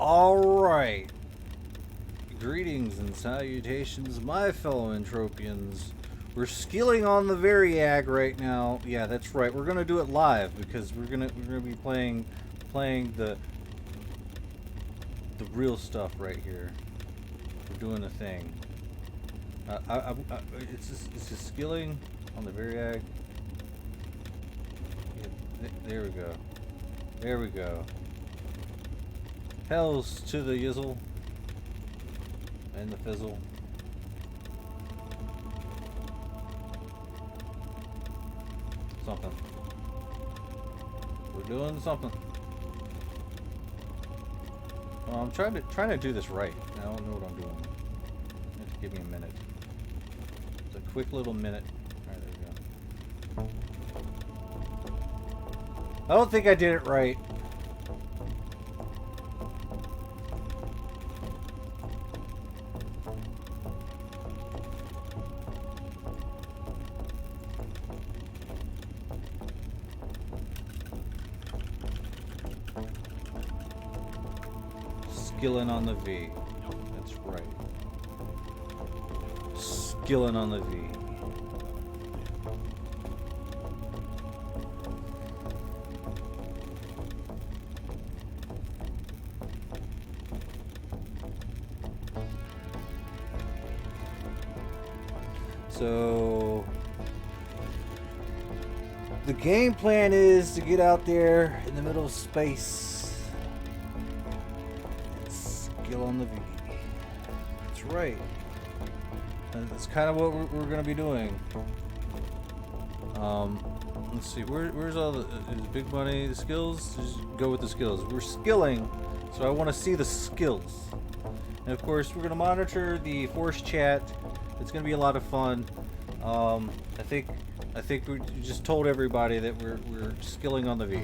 Alright. Greetings and salutations, my fellow Entropians. We're skilling on the Varyag right now. Yeah, that's right. We're gonna do it live because we're gonna be playing the real stuff right here. We're doing a thing. It's just skilling on the Varyag. Yeah, there we go. There we go. Hells to the yizzle and the fizzle. Something. We're doing something. Well, I'm trying to do this right. I don't know what I'm doing. You have to give me a minute. It's a quick little minute. Alright, there we go. I don't think I did it right. Skilling on the V. That's right. Skilling on the V. So the game plan is to get out there in the middle of space. Skill on the V. That's right. That's kind of what we're going to be doing. Let's see. Where's all the big money? The skills? Just go with the skills. We're skilling, so I want to see the skills. And of course, we're going to monitor the force chat. It's going to be a lot of fun. I think we just told everybody that we're skilling on the V.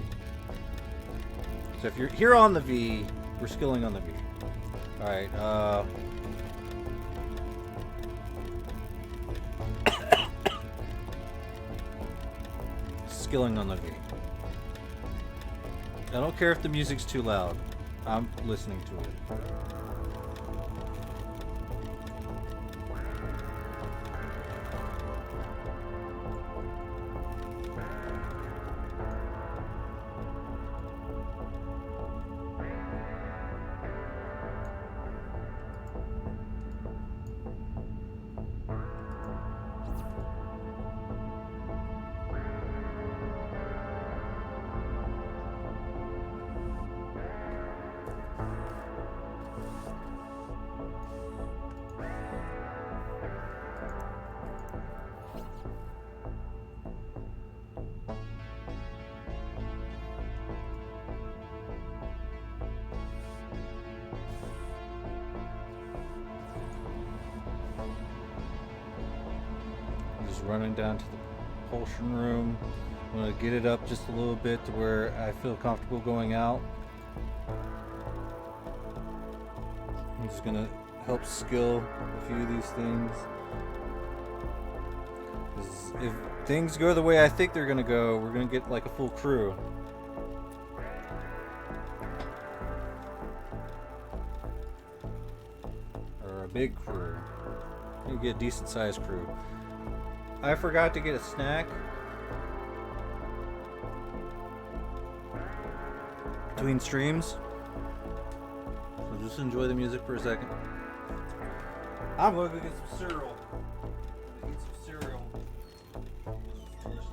So if you're here on the V, we're skilling on the V. Alright, skilling on the V. I don't care if the music's too loud. I'm listening to it. Running down to the propulsion room. I'm going to get it up just a little bit to where I feel comfortable going out. I'm just going to help skill a few of these things. 'Cause if things go the way I think they're going to go, we're going to get like a full crew. Or a big crew. You get a decent sized crew. I forgot to get a snack between streams, so just enjoy the music for a second. I'm going to go get some cereal. Eat some cereal. It's delicious.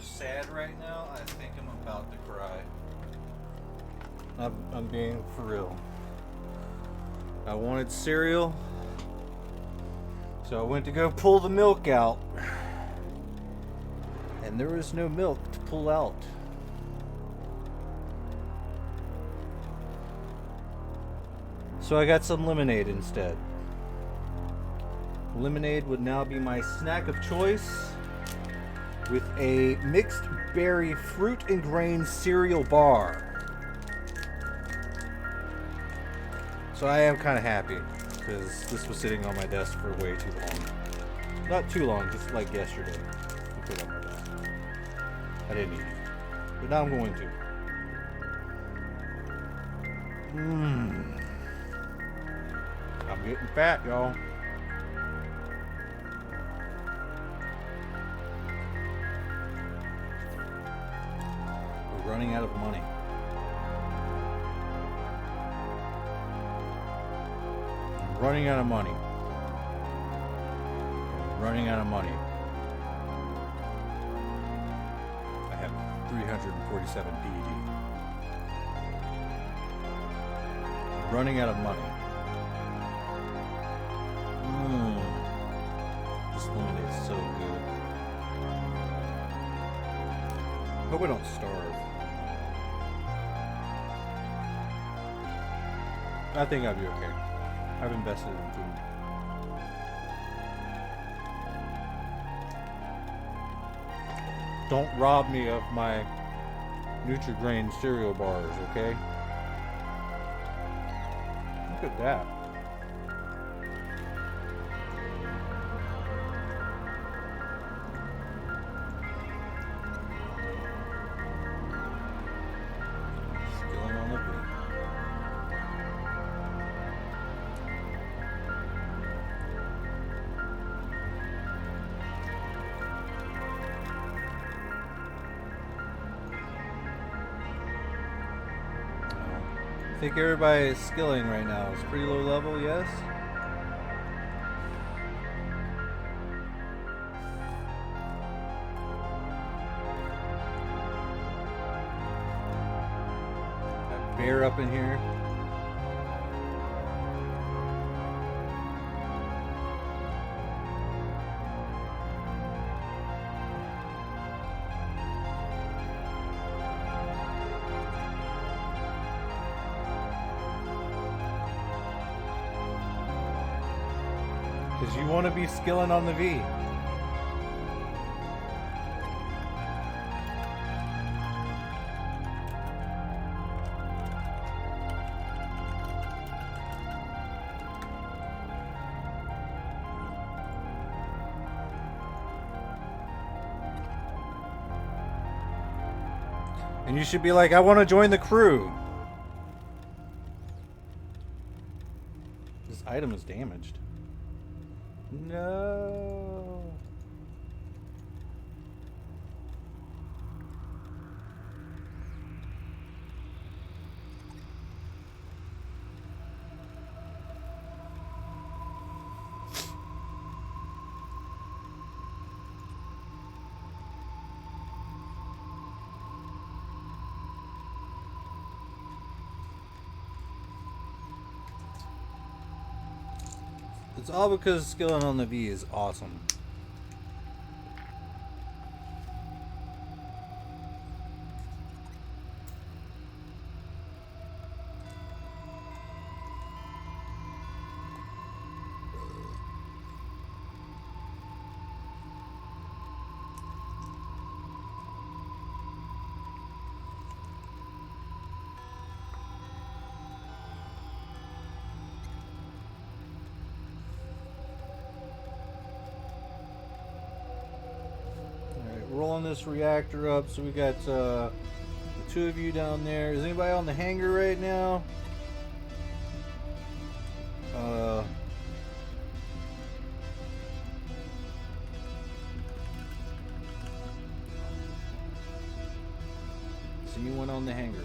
sad right now, I think I'm about to cry. I'm being for real. I wanted cereal, so I went to go pull the milk out, and there was no milk to pull out. So I got some lemonade instead. Lemonade would now be my snack of choice, with a mixed berry fruit and grain cereal bar. So I am kind of happy, because this was sitting on my desk for way too long. Not too long, just like yesterday. I put it on my desk. I didn't eat it, but now I'm going to. I'm getting fat, y'all. We're running out of money. Running out of money. Running out of money. I have 347 PED. Running out of money. This lemonade is so good. Hope I don't starve. I think I'll be okay. I've invested in food. Don't rob me of my Nutri-Grain cereal bars, okay? Look at that. Skilling on the beat. I think everybody is skilling right now. It's pretty low level, yes? Got bear up in here. Because you want to be skilling on the V. And you should be like, I want to join the crew. This item is damaged. No. It's all because skilling on the V is awesome. Rolling this reactor up, so we got the two of you down there. Is anybody on the hangar right now? Is anyone on the hangar?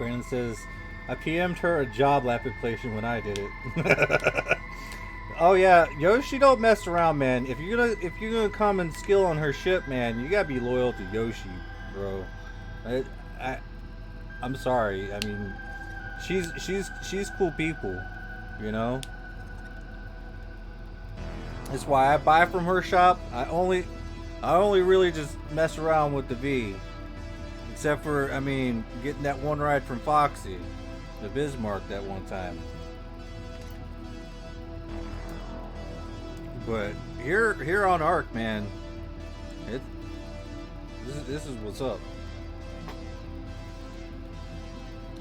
Brandon says, I PM'd her a job application when I did it. Oh yeah, Yoshi don't mess around, man. If you're gonna come and skill on her ship, man, you gotta be loyal to Yoshi, bro. I'm sorry. I mean, she's cool people, you know. That's why I buy from her shop. I only really just mess around with the V, except for, I mean, getting that one ride from Foxy, the Bismarck, that one time. But here on Ark, man, this is what's up.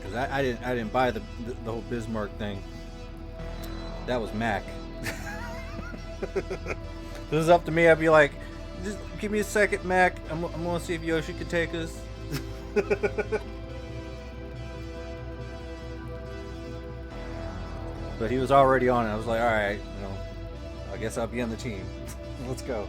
Cause I didn't buy the whole Bismarck thing. That was Mac. If it was up to me, I'd be like, just give me a second, Mac. I'm gonna see if Yoshi can take us. But he was already on it. I was like, all right, you know, I guess I'll be on the team. Let's go.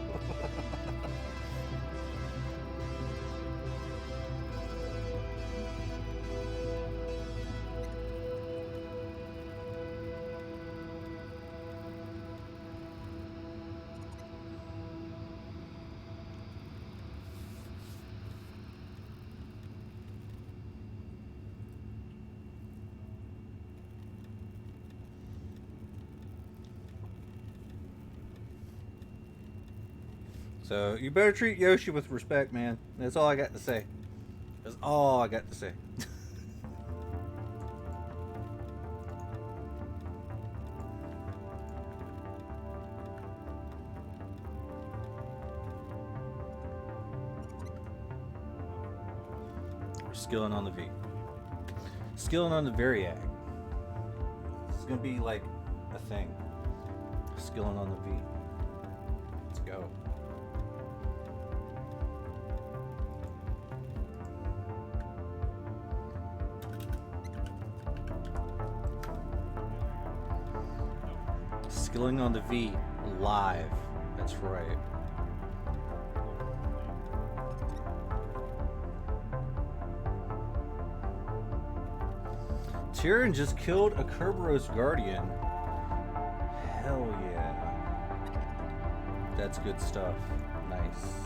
So you better treat Yoshi with respect, man. That's all I got to say. That's all I got to say. We're skilling on the V. Skilling on the Varyag. It's gonna be like a thing. Skilling on the V. Let's go. Skilling on the V live. That's right. Tyrion just killed a Kerberos Guardian. Hell yeah. That's good stuff. Nice.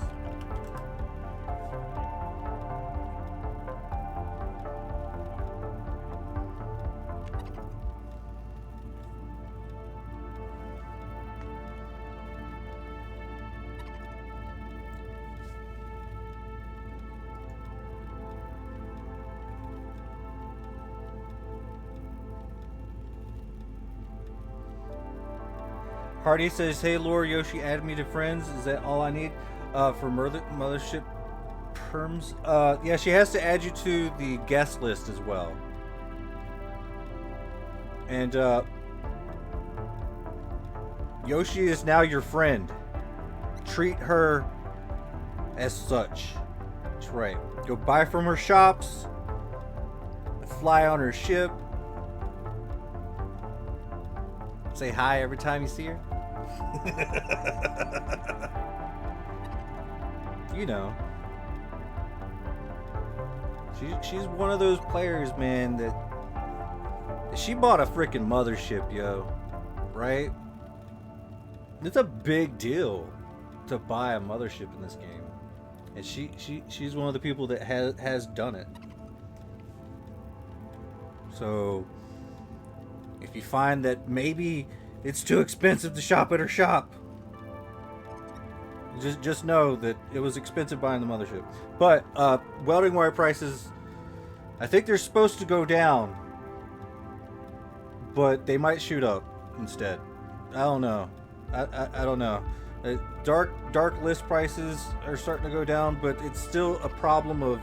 Hardy says, hey Lore, Yoshi added me to friends. Is that all I need for Mothership perms? Yeah, she has to add you to the guest list as well. And Yoshi is now your friend. Treat her as such. That's right. Go buy from her shops. Fly on her ship. Say hi every time you see her. You know, she's one of those players, man, that she bought a freaking mothership, yo, right? It's a big deal to buy a mothership in this game, and she's one of the people that has done it. So if you find that maybe it's too expensive to shop at her shop, just know that it was expensive buying the mothership. But welding wire prices, I think they're supposed to go down, but they might shoot up instead. I don't know. I don't know. Dark list prices are starting to go down, but it's still a problem of,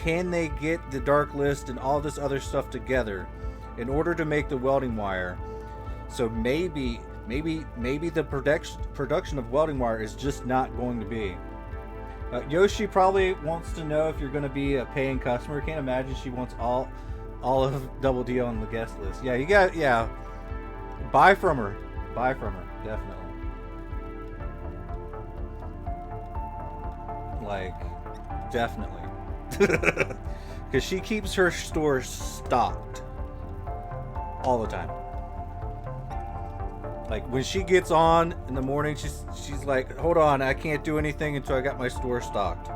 can they get the dark list and all this other stuff together in order to make the welding wire? So maybe the production of welding wire is just not going to be. Yoshi probably wants to know if you're going to be a paying customer. Can't imagine she wants all of Double D on the guest list. Yeah, buy from her, definitely. Like, definitely. Because she keeps her store stocked all the time. Like when she gets on in the morning, she's like, hold on, I can't do anything until I got my store stocked.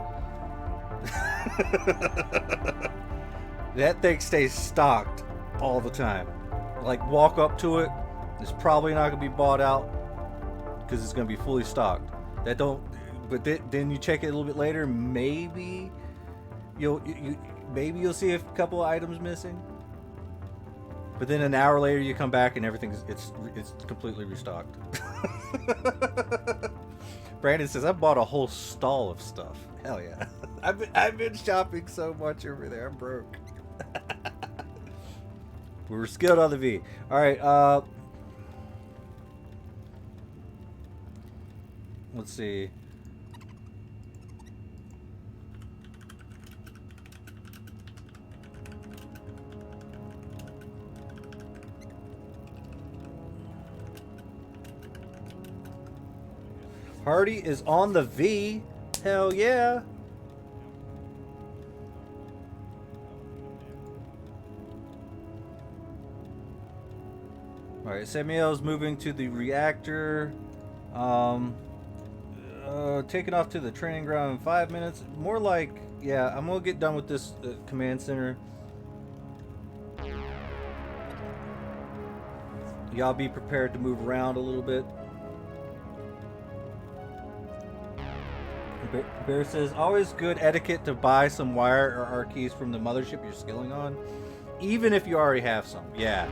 That thing stays stocked all the time. Like walk up to it, it's probably not gonna be bought out because it's gonna be fully stocked. But then you check it a little bit later, maybe you'll see a couple of items missing. But then an hour later you come back and everything's it's completely restocked. Brandon says, I bought a whole stall of stuff. Hell yeah. I've been shopping so much over there. I'm broke. We're skilled on the V. Alright, let's see. Hardy is on the V. Hell yeah. Alright, Samuel's moving to the reactor. Taking off to the training ground in 5 minutes. More like, yeah, I'm gonna get done with this command center. Y'all be prepared to move around a little bit. Bear says, always good etiquette to buy some wire or R keys from the mothership you're skilling on, even if you already have some. Yeah,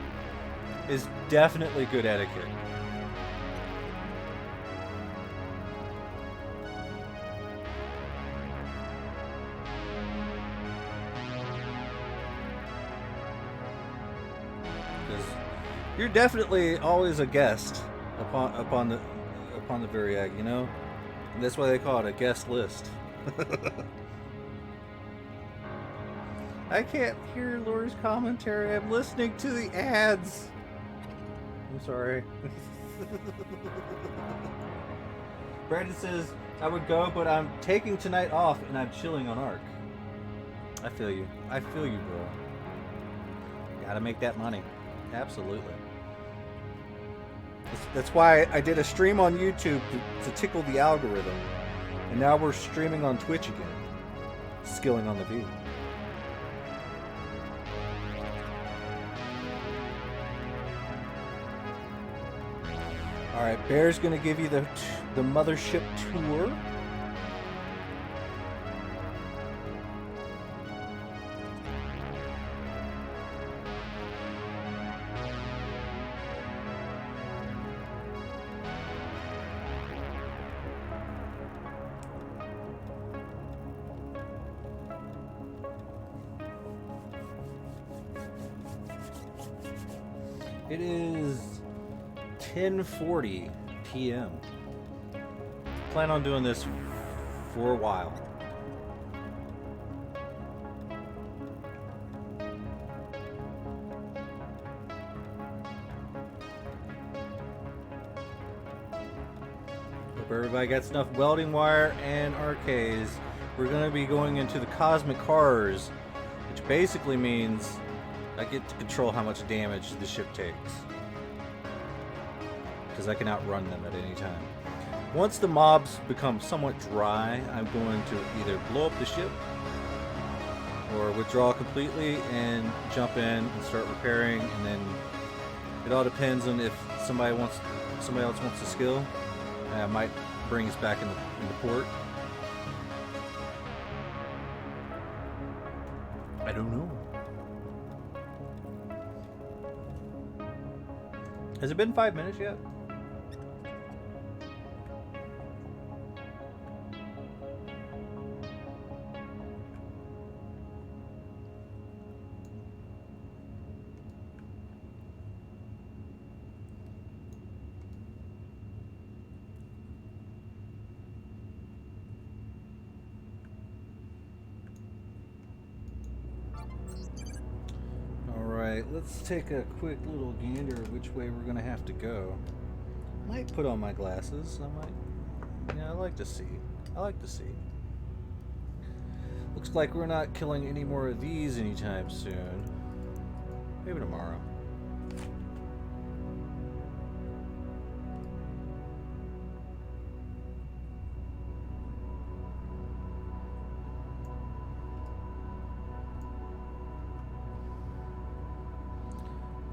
is definitely good etiquette. Because you're definitely always a guest upon the Varyag, you know. And that's why they call it a guest list. I can't hear Laura's commentary. I'm listening to the ads. I'm sorry. Brandon says, I would go, but I'm taking tonight off and I'm chilling on Ark. I feel you. I feel you, bro. Gotta make that money. Absolutely. That's why I did a stream on YouTube to tickle the algorithm. And now we're streaming on Twitch again. Skilling on the V. Alright, Bear's gonna give you the mothership tour. It is 10:40 p.m. Plan on doing this for a while. Hope everybody gets enough welding wire and RKs. We're going to be going into the cosmic cars, which basically means I get to control how much damage the ship takes. Because I can outrun them at any time. Once the mobs become somewhat dry, I'm going to either blow up the ship or withdraw completely and jump in and start repairing, and then it all depends on if somebody else wants to skill. I might bring us back in the port. I don't know. Has it been 5 minutes yet? Let's take a quick little gander which way we're gonna have to go. Might put on my glasses. I like to see. Looks like we're not killing any more of these anytime soon. Maybe tomorrow.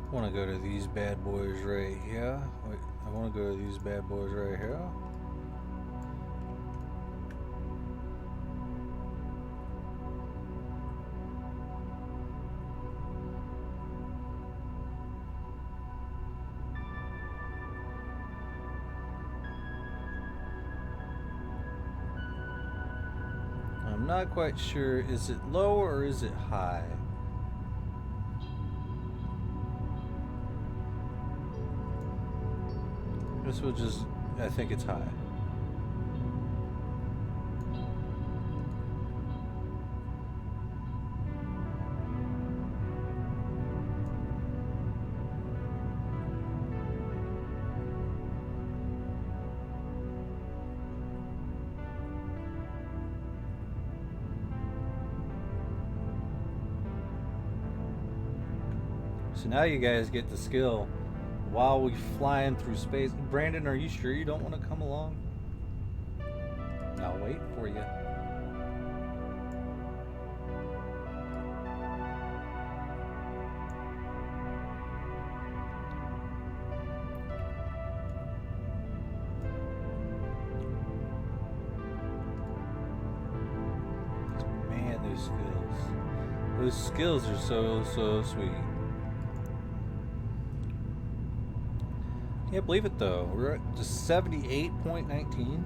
I want to go to these bad boys right here. Wait, I want to go to these bad boys right here. I'm not quite sure. Is it low or is it high? This will just, I think it's high. So now you guys get the skill while we flying through space. Brandon, are you sure you don't want to come along? I'll wait for you. Man, those skills. Those skills are so sweet. Can't believe it though. We're at just 78.19.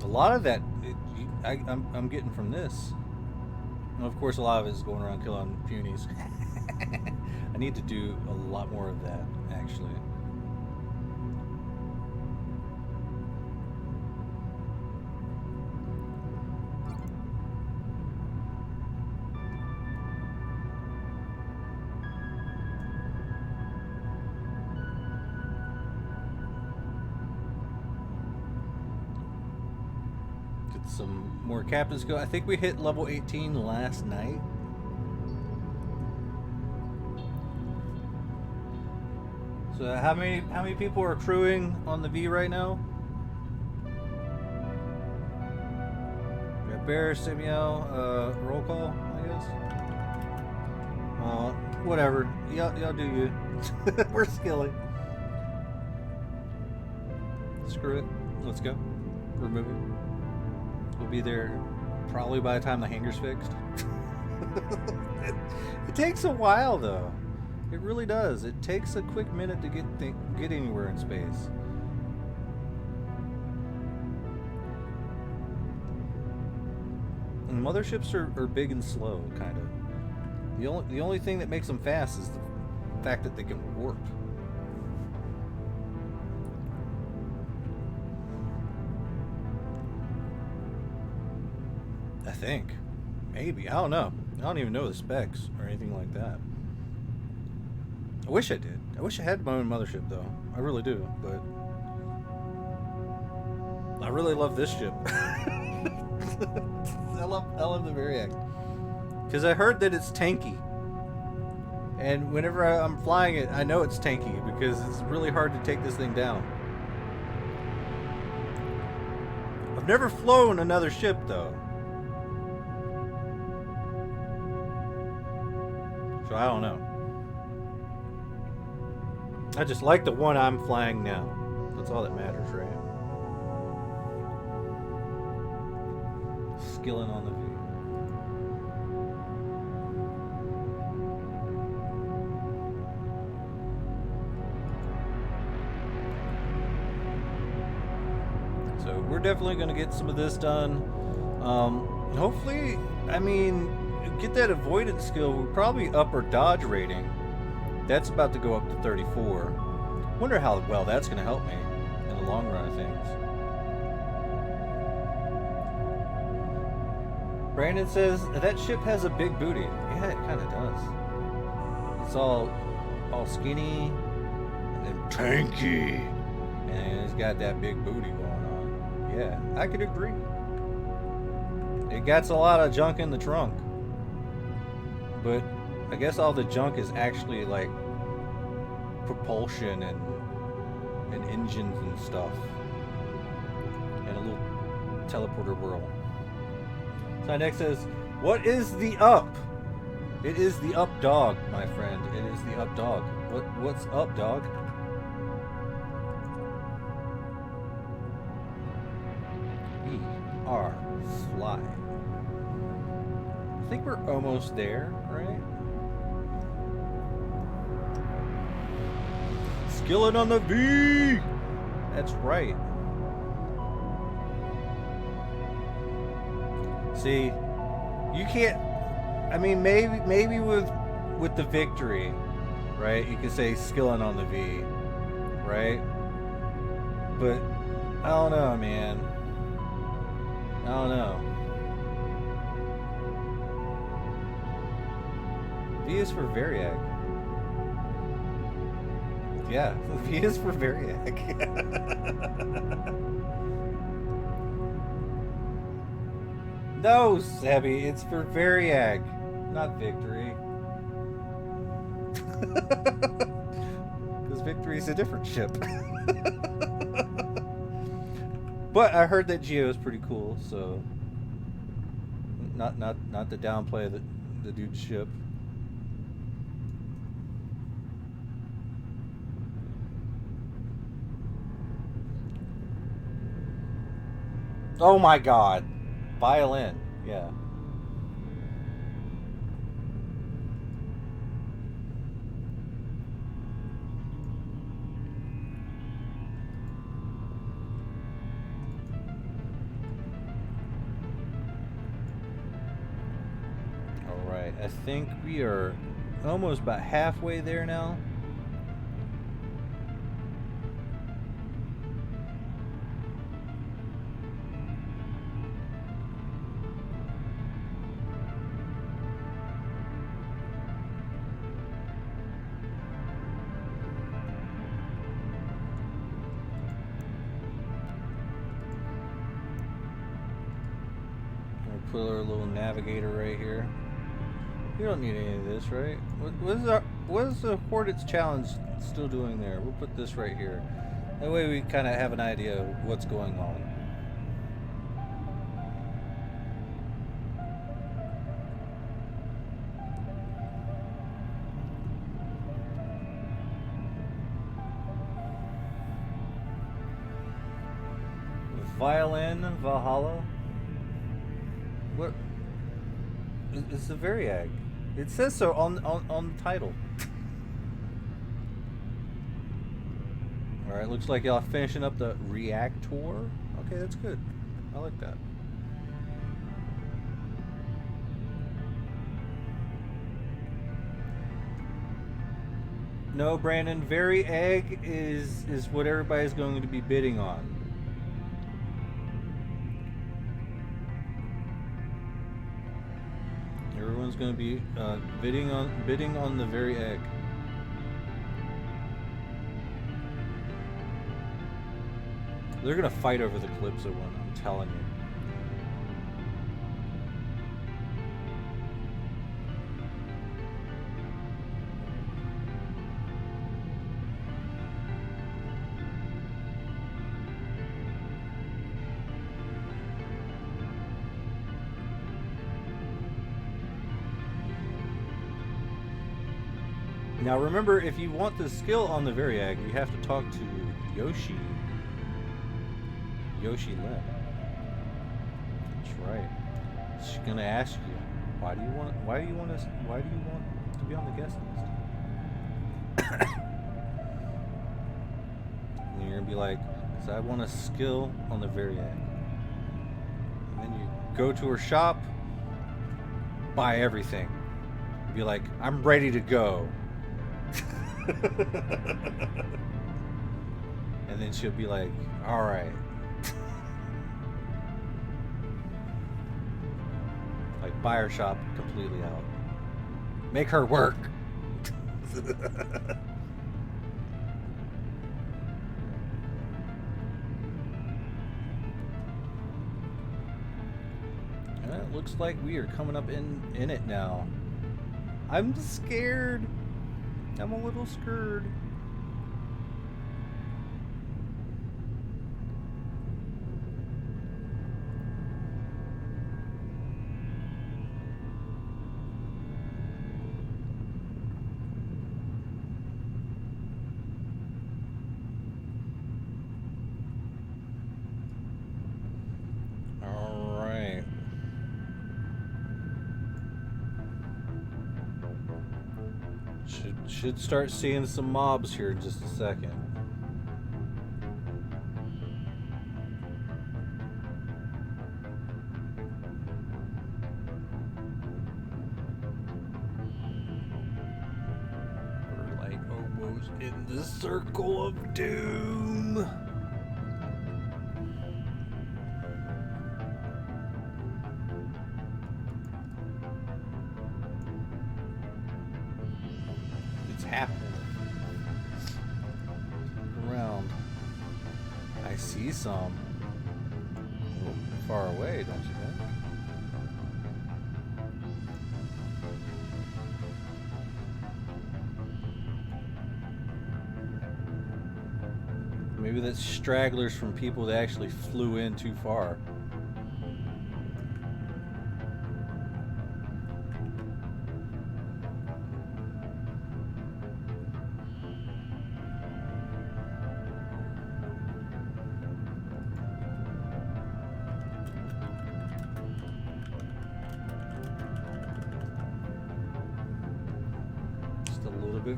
A lot of that I'm getting from this. And of course, a lot of it is going around killing punies. I need to do a lot more of that, actually. Some more captain's skill. I think we hit level 18 last night. So how many people are crewing on the V right now? We got Bear, Samuel, roll call, I guess. Whatever. Y'all do you. We're skilling. Screw it. Let's go. We're moving. We'll be there probably by the time the hangar's fixed. It takes a while though. It really does. It takes a quick minute to get anywhere in space. And motherships are big and slow, kind of. The only thing that makes them fast is the fact that they can warp. I think. Maybe. I don't know. I don't even know the specs or anything like that. I wish I did. I wish I had my own mothership, though. I really do, but... I really love this ship. I love the Varyag. Because I heard that it's tanky. And whenever I'm flying it, I know it's tanky, because it's really hard to take this thing down. I've never flown another ship, though. So I don't know. I just like the one I'm flying now. That's all that matters, right? Skilling on the V. So we're definitely going to get some of this done. Hopefully, I mean, get that avoidance skill. We'll probably up our dodge rating. That's about to go up to 34. Wonder how well that's going to help me in the long run of things. Brandon says that ship has a big booty. Yeah, it kind of does. It's all skinny and tanky, and it's got that big booty going on. Yeah, I could agree. It gets a lot of junk in the trunk. But I guess all the junk is actually like propulsion and engines and stuff. And a little teleporter whirl. So next says, what is the up? It is the up dog, my friend. It is the up dog. What's up, dog? We are fly. I think we're almost there, right? Skillet on the V! That's right. See, you can't. I mean, maybe with the victory, right? You could say skilling on the V, right? But I don't know, man. I don't know. V is for Varyag. Yeah, V is for Varyag. No, Sebby, it's for Varyag, not Victory. Because Victory's a different ship. But I heard that Geo is pretty cool, so not to downplay the dude's ship. Oh my god. Violin, yeah. Alright, I think we are almost about halfway there now. Put our little navigator right here. You don't need any of this, right? What is the Hornets challenge still doing there? We'll put this right here. That way we kind of have an idea of what's going on. Violin, Valhalla. What? It's the Varyag. It says so on the title. Alright, looks like y'all finishing up the reactor. Okay, that's good. I like that. No, Brandon, Varyag is what everybody's going to be bidding on. Everyone's going to be bidding on the Varyag. They're going to fight over the Calypso one, I'm telling you. Now remember, if you want the skill on the Varyag, you have to talk to Yoshi Lin. That's right. She's gonna ask you, why do you want to be on the guest list? And you're gonna be like, because I want a skill on the Varyag. And then you go to her shop, buy everything. Be like, I'm ready to go. And then she'll be like, all right. Like, buy her shop completely out. Make her work. looks like we are coming up in it now. I'm scared. I'm a little scared. Should start seeing some mobs here in just a second. We're like almost in the circle of doom. Happening around. I see some a little far away, don't you think? Maybe that's stragglers from people that actually flew in too far.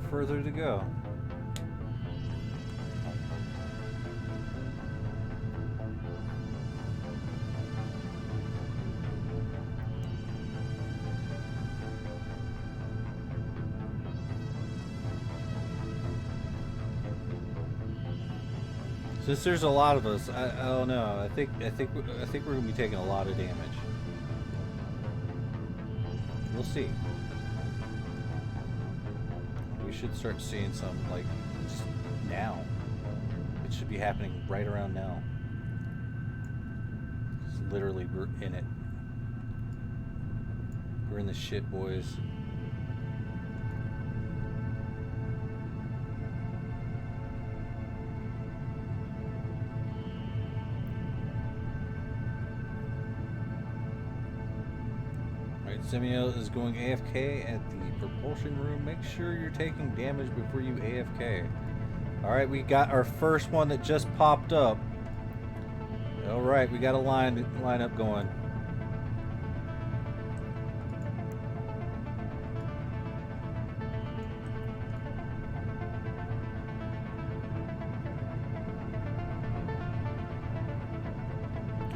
Further to go. Since there's a lot of us, I don't know. I think we're gonna be taking a lot of damage. We'll see. We should start seeing some, like, just now. It should be happening right around now. Literally, we're in it. We're in the shit, boys. Samuel is going AFK at the propulsion room. Make sure you're taking damage before you AFK. Alright, we got our first one that just popped up. Alright, we got a line up going.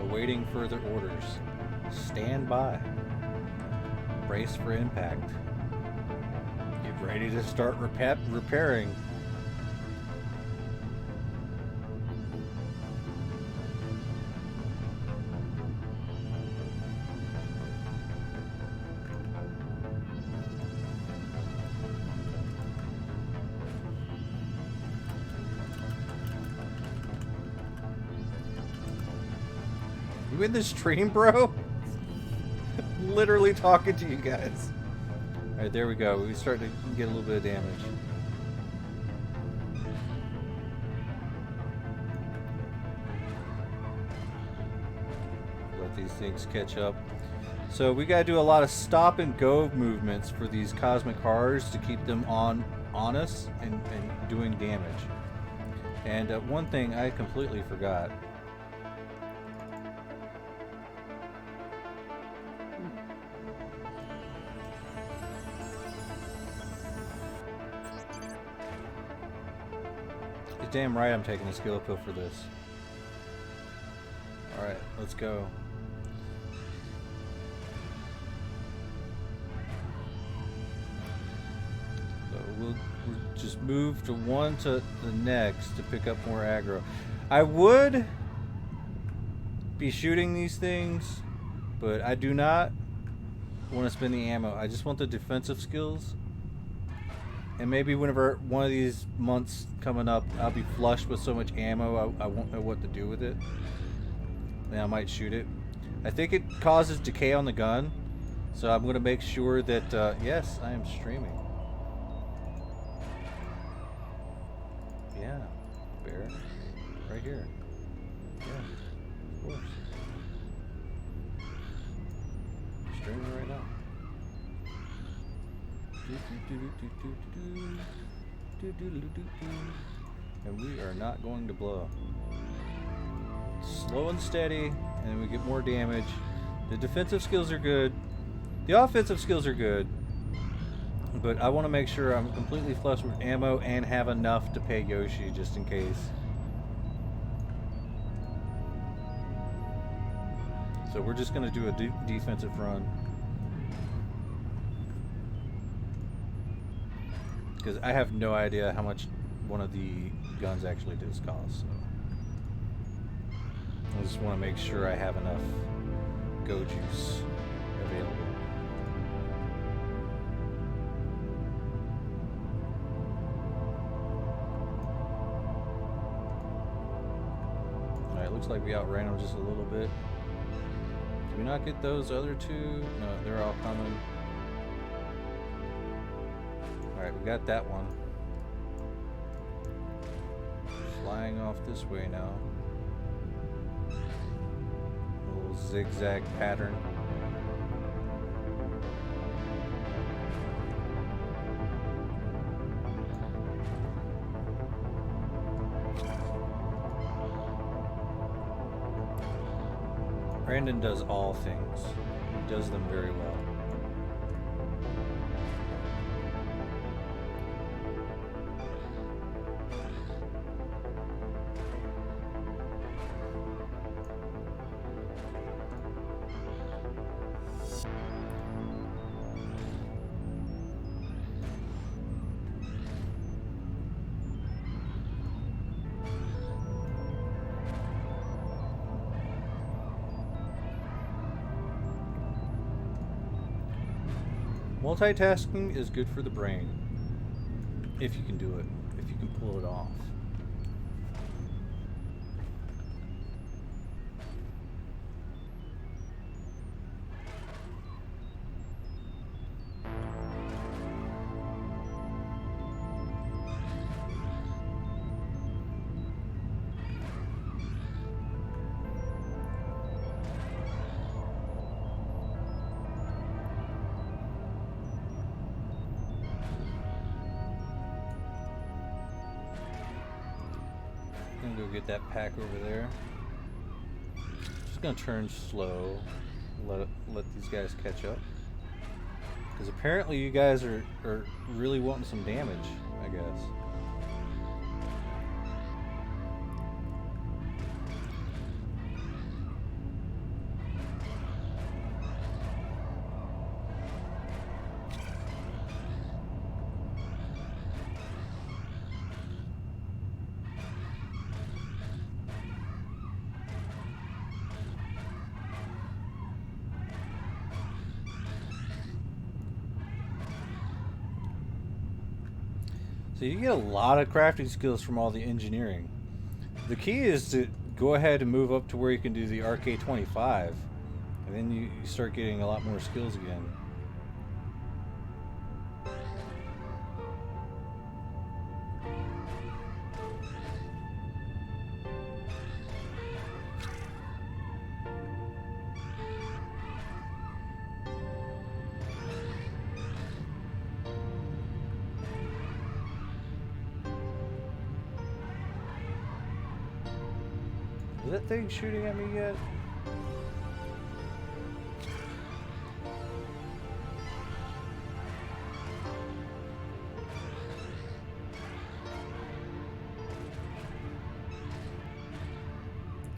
Awaiting further orders. Stand by. Brace for impact. Get ready to start repairing. You in this stream, bro? Literally talking to you guys. Alright, there we go. We start to get a little bit of damage. Let these things catch up. So we gotta do a lot of stop and go movements for these cosmic horrors to keep them on us and doing damage. And one thing I completely forgot. Damn right I'm taking a skill pill for this. Alright, let's go. So we'll just move to one to the next to pick up more aggro. I would be shooting these things, but I do not want to spend the ammo. I just want the defensive skills. And maybe whenever one of these months coming up, I'll be flushed with so much ammo, I won't know what to do with it. Then I might shoot it. I think it causes decay on the gun, so I'm going to make sure that, yes, I am streaming. Yeah, bear, right here. Yeah, of course. Streaming right now. And we are not going to blow. Slow and steady, and we get more damage. The defensive skills are good. The offensive skills are good. But I want to make sure I'm completely flush with ammo and have enough to pay Yoshi just in case. So we're just going to do a defensive run. Because I have no idea how much one of the guns actually does cost. So I just want to make sure I have enough go juice available. Alright, looks like we outran them just a little bit. Did we not get those other two? No, they're all coming. Alright, we got that one. Flying off this way now. A little zigzag pattern. Brandon does all things. He does them very well. Multitasking is good for the brain. If you can do it. If you can pull it off. Go get that pack over there. Just gonna turn slow, let these guys catch up. Because apparently you guys are really wanting some damage, I guess. So you get a lot of crafting skills from all the engineering. The key is to go ahead and move up to where you can do the RK25, and then you start getting a lot more skills again. Is that thing shooting at me yet?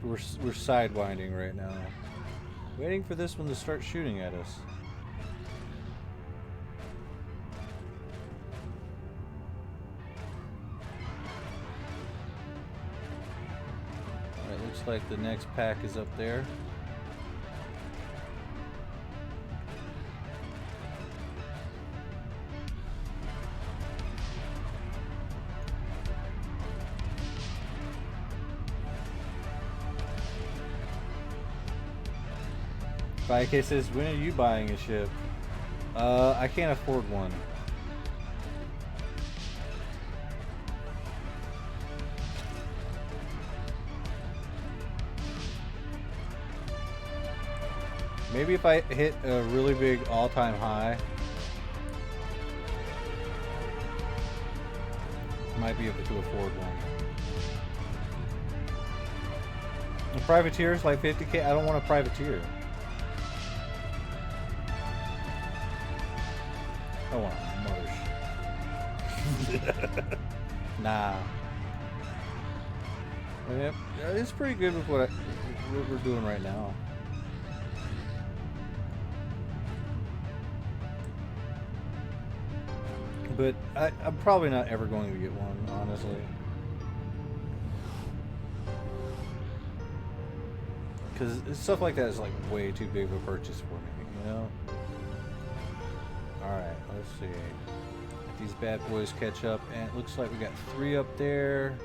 We're sidewinding right now. Waiting for this one to start shooting at us. Looks like the next pack is up there. 5K says, when are you buying a ship? I can't afford one. Maybe if I hit a really big all-time high, I might be able to afford one. A privateer is like 50K. I don't want a privateer. I want a mothership. Nah. Yep, it's pretty good with what we're doing right now. But I'm probably not ever going to get one, honestly. Because stuff like that is like way too big of a purchase for me, you know? Alright, let's see. If these bad boys catch up, and it looks like we got 3 up there.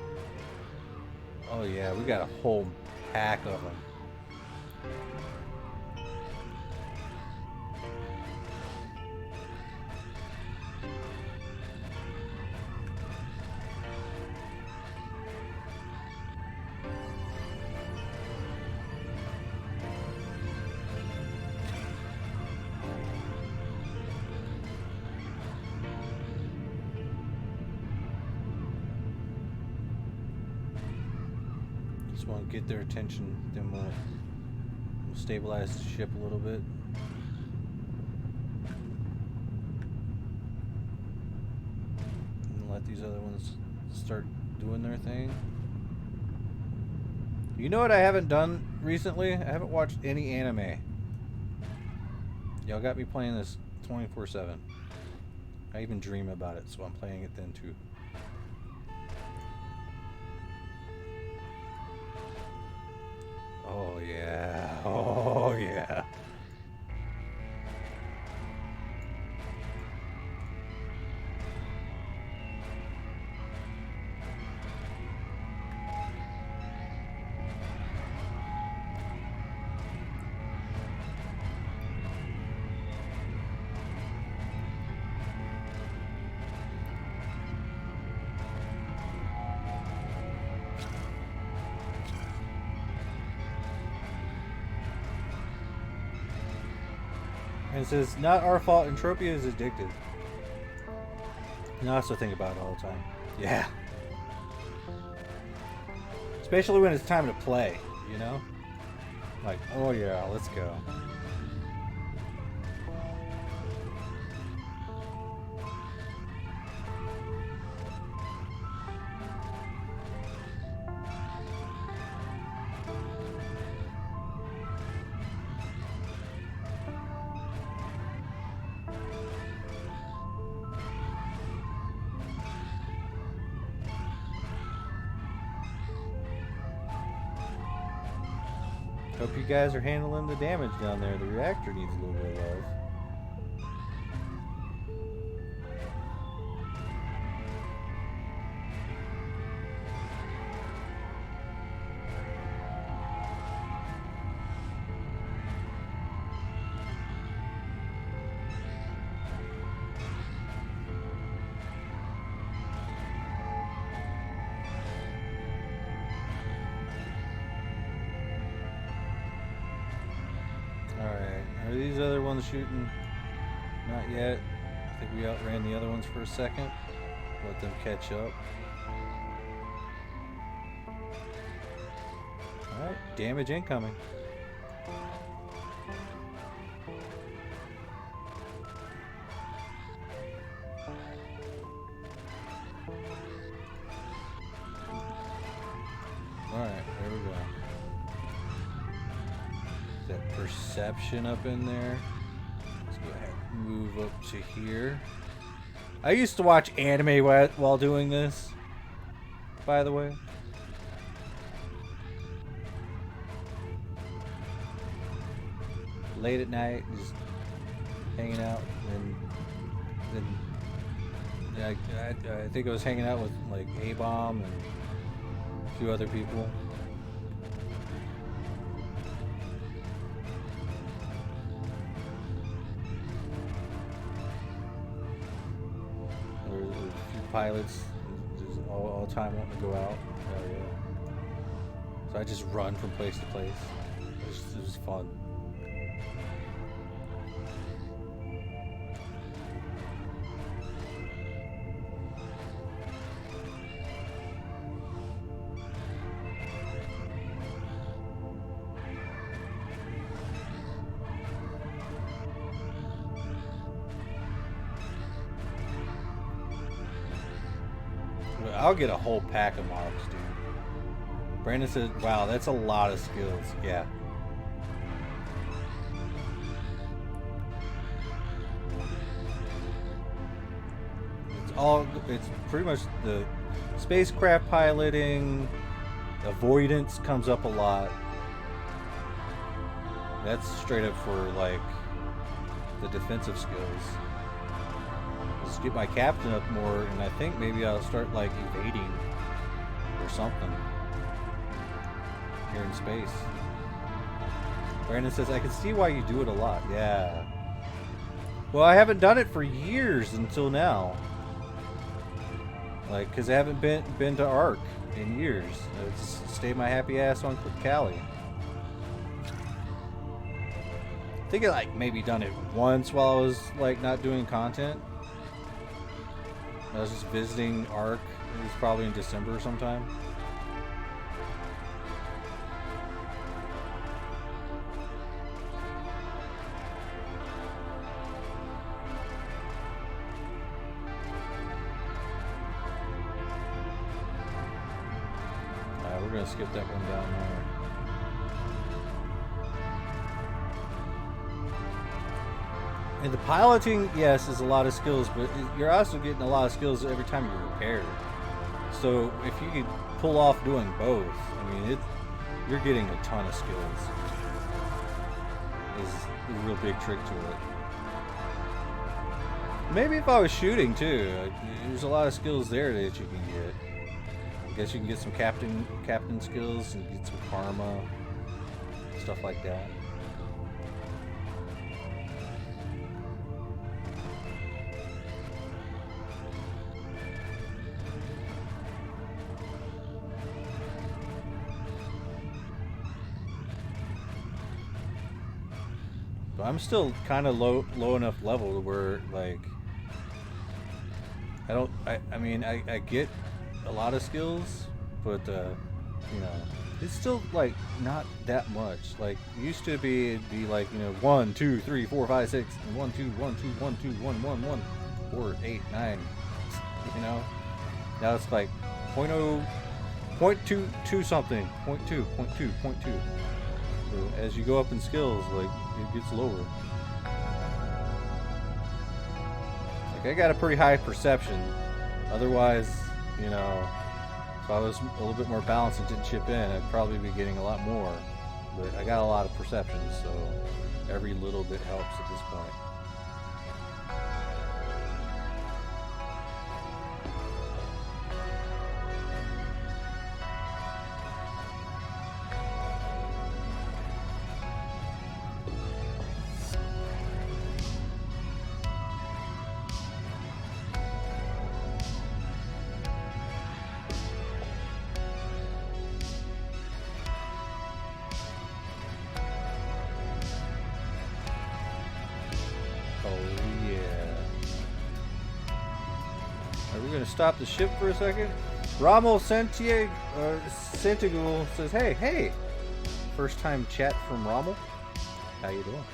Oh yeah, we got a whole pack of them. Just want to get their attention, then we'll stabilize the ship a little bit. And let these other ones start doing their thing. You know what I haven't done recently? I haven't watched any anime. Y'all got me playing this 24/7. I even dream about it, so I'm playing it then too. Oh yeah, oh yeah. And it says, not our fault, Entropia is addicted. And I also think about it all the time. Yeah. Especially when it's time to play, you know? Like, oh yeah, let's go. Hope you guys are handling the damage down there. The reactor needs a little bit of love. Are these other ones shooting? Not yet. I think we outran the other ones for a second. Let them catch up. Alright, damage incoming. Alright, there we go. That perception up in there. Let's go ahead and move up to here. I used to watch anime while doing this, by the way. Late at night, just hanging out, and then I think I was hanging out with like A-Bomb and a few other people. pilots just all the time wanting to go out. Hell yeah. So I just run from place to place. It was fun. I'll get a whole pack of marks, dude. Brandon said, wow, that's a lot of skills. Yeah. It's pretty much the spacecraft piloting, avoidance comes up a lot. That's straight up for like the defensive skills. Just get my captain up more, and I think maybe I'll start like evading or something here in space. Brandon says, I can see why you do it a lot. Yeah. Well, I haven't done it for years until now. Like, because I haven't been to Ark in years. I just stayed my happy ass on Cali. I think I like maybe done it once while I was like not doing content. I was just visiting Ark. It was probably in December sometime. We're gonna skip that one down there. And the piloting, yes, is a lot of skills, but you're also getting a lot of skills every time you repair. So if you could pull off doing both, I mean, you're getting a ton of skills. Is a real big trick to it. Maybe if I was shooting too, there's a lot of skills there that you can get. I guess you can get some captain skills and get some karma, stuff like that. But I'm still kind of low enough level where like I mean I get a lot of skills, but you know, it's still like not that much. Like used to be, it'd be like, you know, 1 2 3 4 5 6 and 1 2 1 2 1 2 1 1 1 4 8 9. You know, now it's like 0.0 0.22 something 0.2 0.2 0.2. So as you go up in skills, like it gets lower. Like I got a pretty high perception. Otherwise, you know, if I was a little bit more balanced and didn't chip in, I'd probably be getting a lot more. But I got a lot of perception, so every little bit helps at this point. Stop the ship for a second. Rommel Santiago says, hey. First time chat from Rommel. How you doing?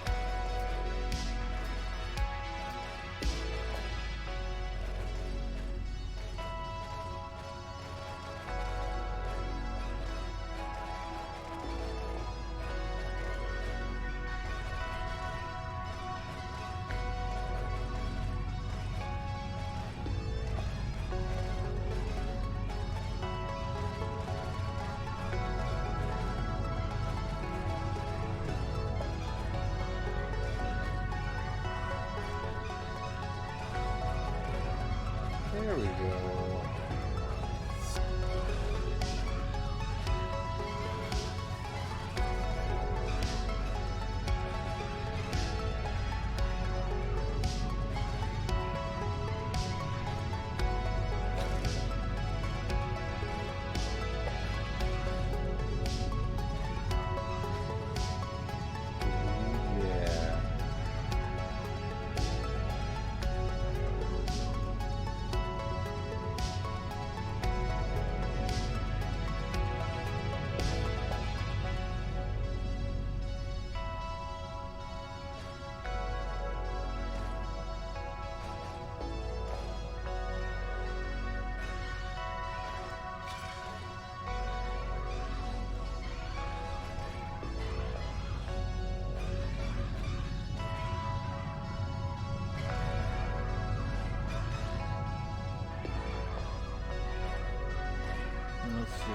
Let's see.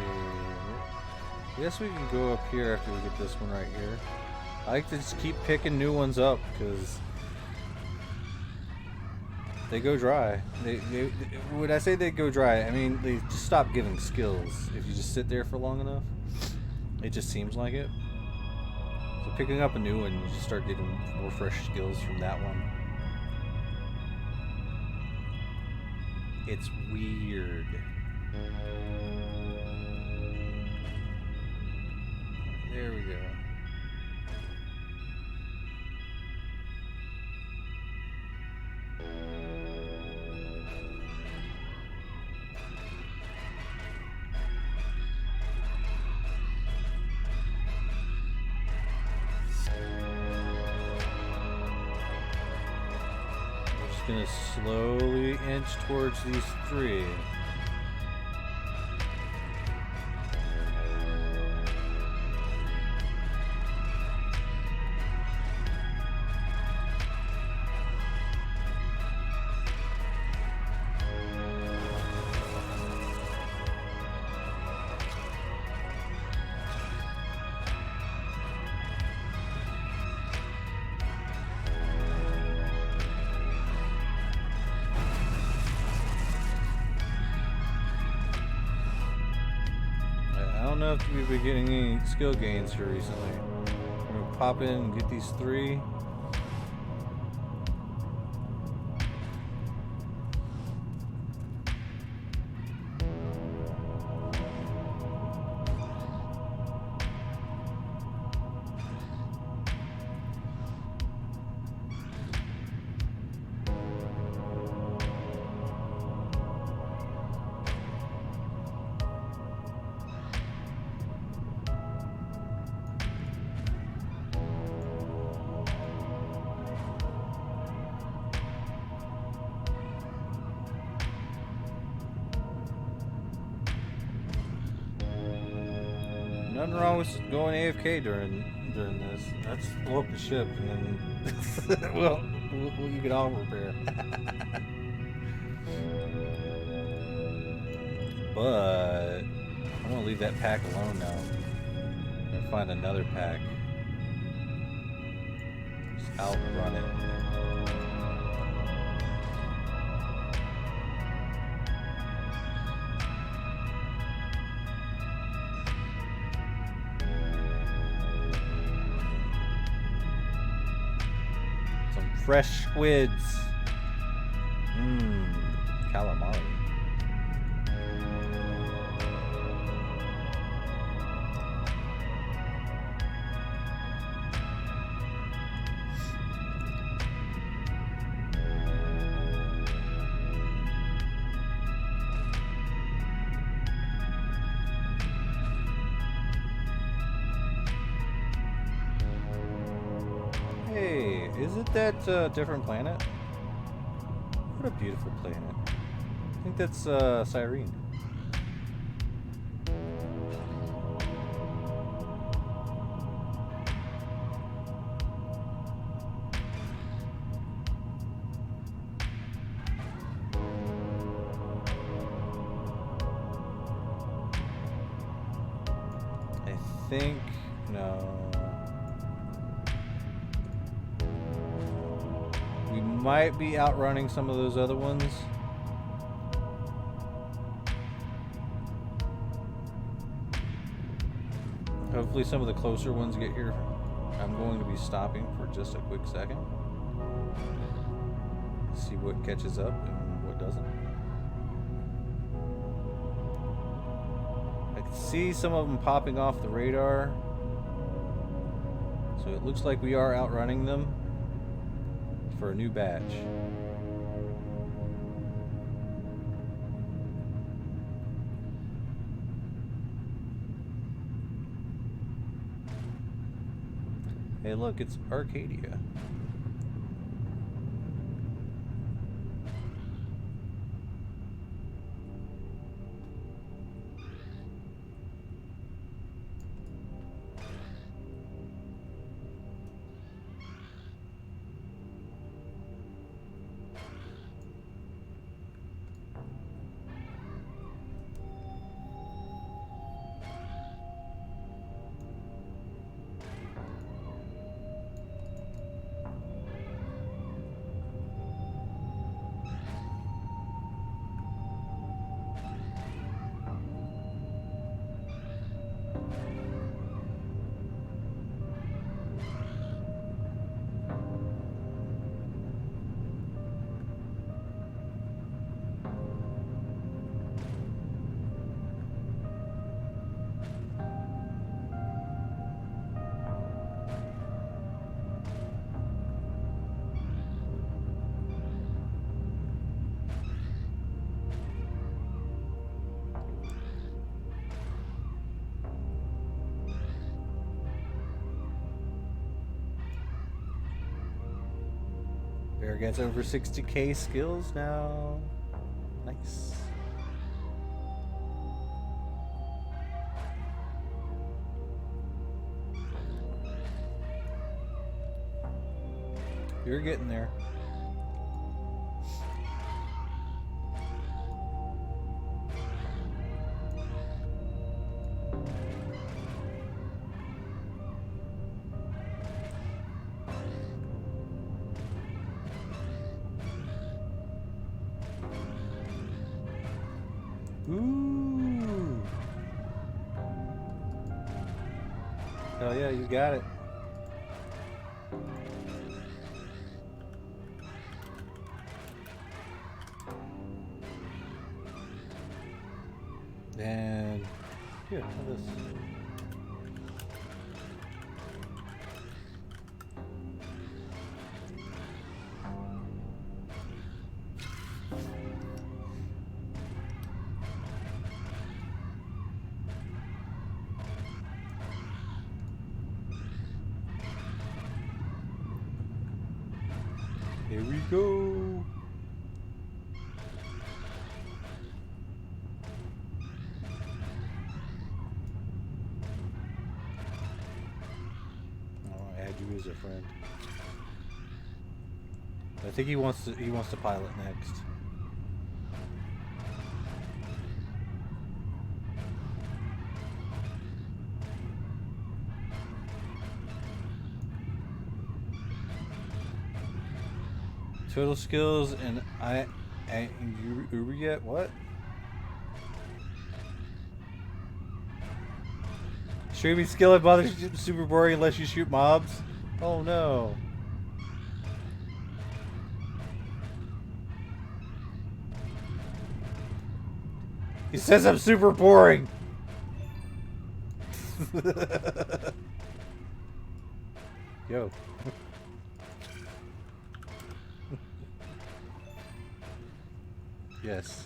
I guess we can go up here after we get this one right here. I like to just keep picking new ones up because they go dry. When I say they go dry, I mean they just stop giving skills if you just sit there for long enough. It just seems like it. So picking up a new one, you just start getting more fresh skills from that one. It's weird. There we go. Gonna slowly inch towards these three. I don't know if we've been getting any skill gains here recently. We're gonna pop in and get these three. Nothing wrong with going AFK during this. Let's blow up the ship and then we'll get all repair. But I'm gonna leave that pack alone now. I'm gonna find another pack. Just outrun it. Fresh squids. Calamari. Hey, isn't that a different planet? What a beautiful planet. I think that's Cyrene. I think, no. We might be outrunning some of those other ones. Hopefully some of the closer ones get here. I'm going to be stopping for just a quick second. See what catches up and what doesn't. I can see some of them popping off the radar. So it looks like we are outrunning them for a new batch. Hey look, it's Arcadia. gets over 60k skills now. Nice. You're getting there. Ooh. Hell yeah, you got it. And here, have this. Here we go. I'll add you as a friend. I think he wants to pilot next. Total skills and you get what? Streaming skill at Mothership super boring unless you shoot mobs. Oh no. He says I'm super boring. Yo. Yes.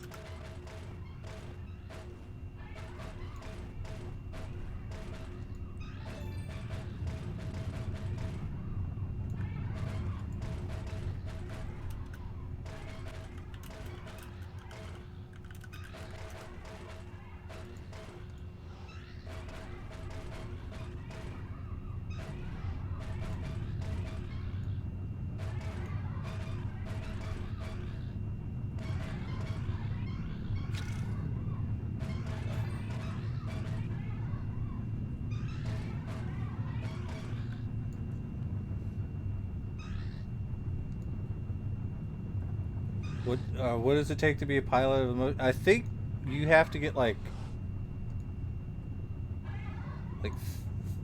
What does it take to be a pilot of the I think you have to get like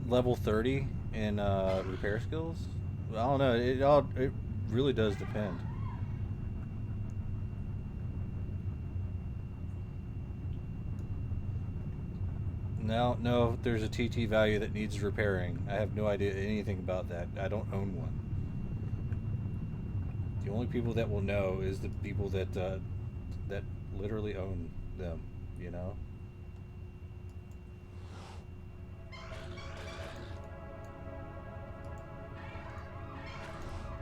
level 30 in repair skills. I don't know. It really does depend. Now, no, there's a TT value that needs repairing. I have no idea anything about that. I don't own one. The only people that will know is the people that that literally own them, you know?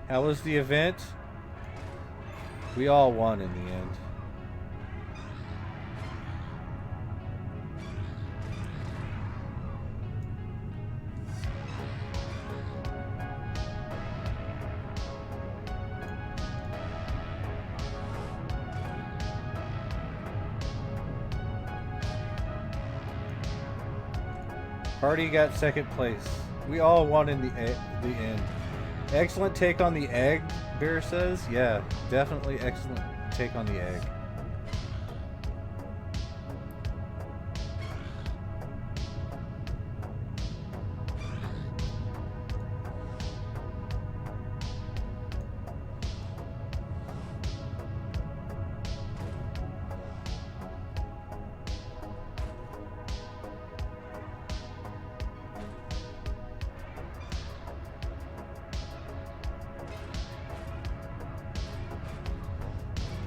How was the event? We all won in the end. Party got second place. We all won in the end. Excellent take on the egg, Bear says. Yeah, definitely excellent take on the egg.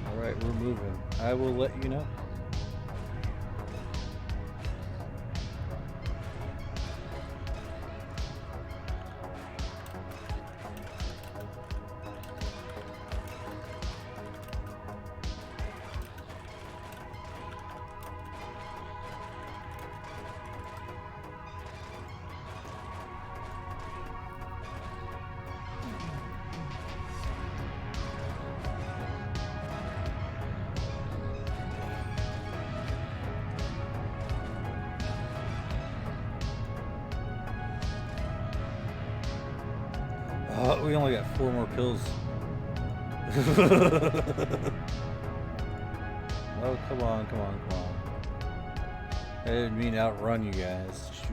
Alright, we're moving. I will let you know. Oh, we only got 4 more pills. Oh, come on, come on, come on. I didn't mean to outrun you guys. Shoot.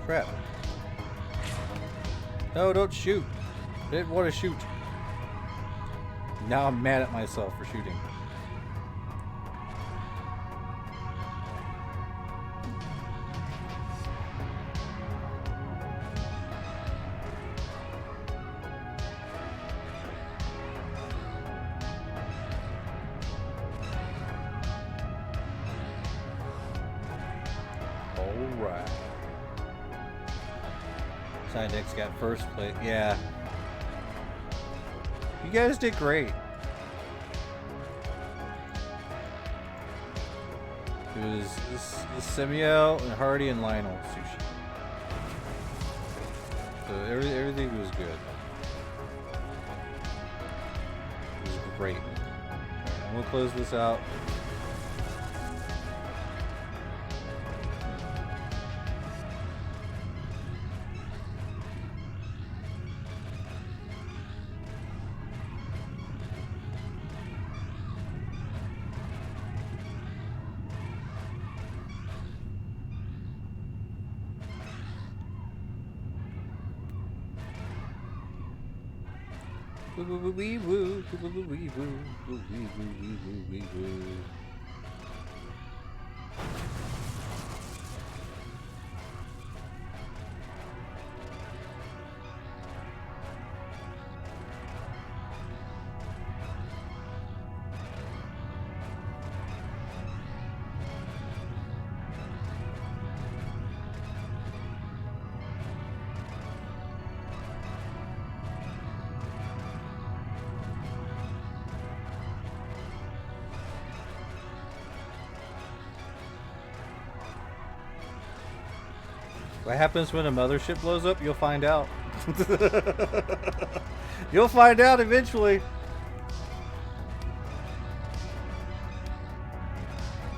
Crap. No, don't shoot. I didn't want to shoot. Now I'm mad at myself for shooting. Alright. Sidex got first place. Yeah. You guys did great. It was Samuel and Hardy and Lionel sushi. So everything was good. It was great. Alright, I'm gonna close this out. What happens when a mothership blows up? You'll find out. You'll find out eventually.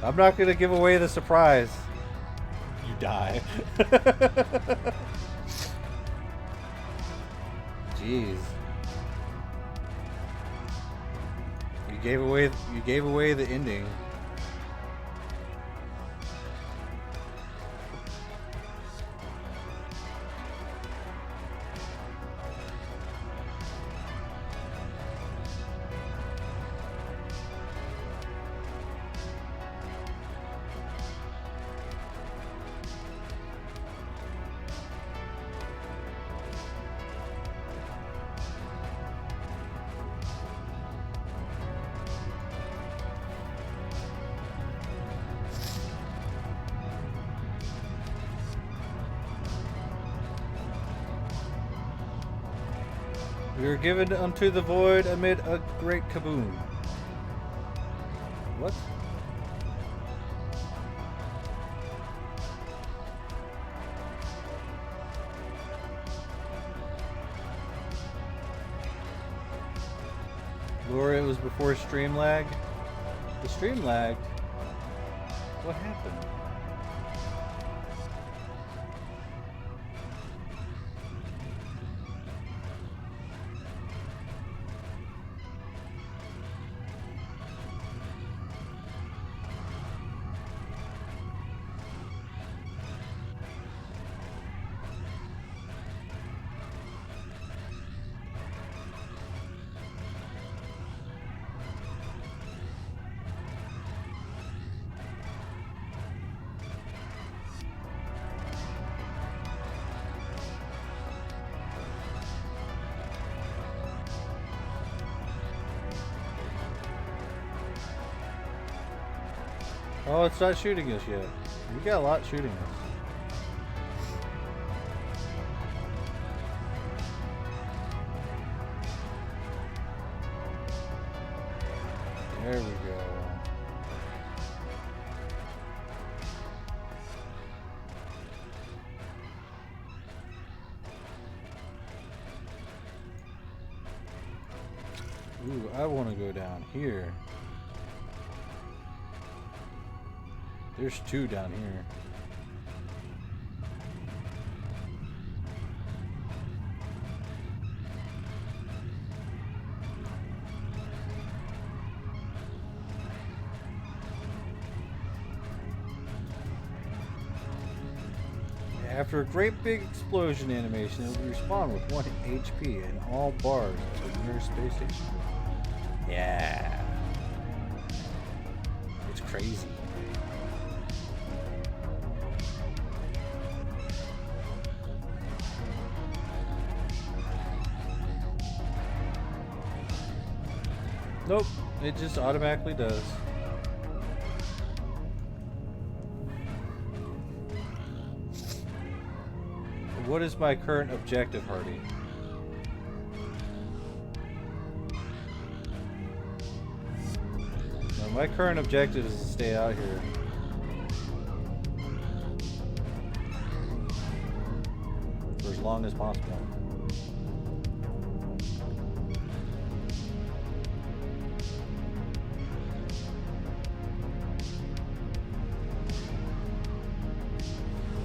I'm not going to give away the surprise. You die. Jeez. You gave away the ending. We were given unto the void amid a great kaboom. What? Laura, it was before stream lag. The stream lagged. What happened? Oh, it's not shooting us yet. We got a lot shooting us. There we go. Ooh, I want to go down here. There's two down here. After a great big explosion animation, it will respawn with 1 HP in all bars of the nearest space station. Yeah. It's crazy. Nope, it just automatically does. What is my current objective, Hardy? No, my current objective is to stay out here. For as long as possible.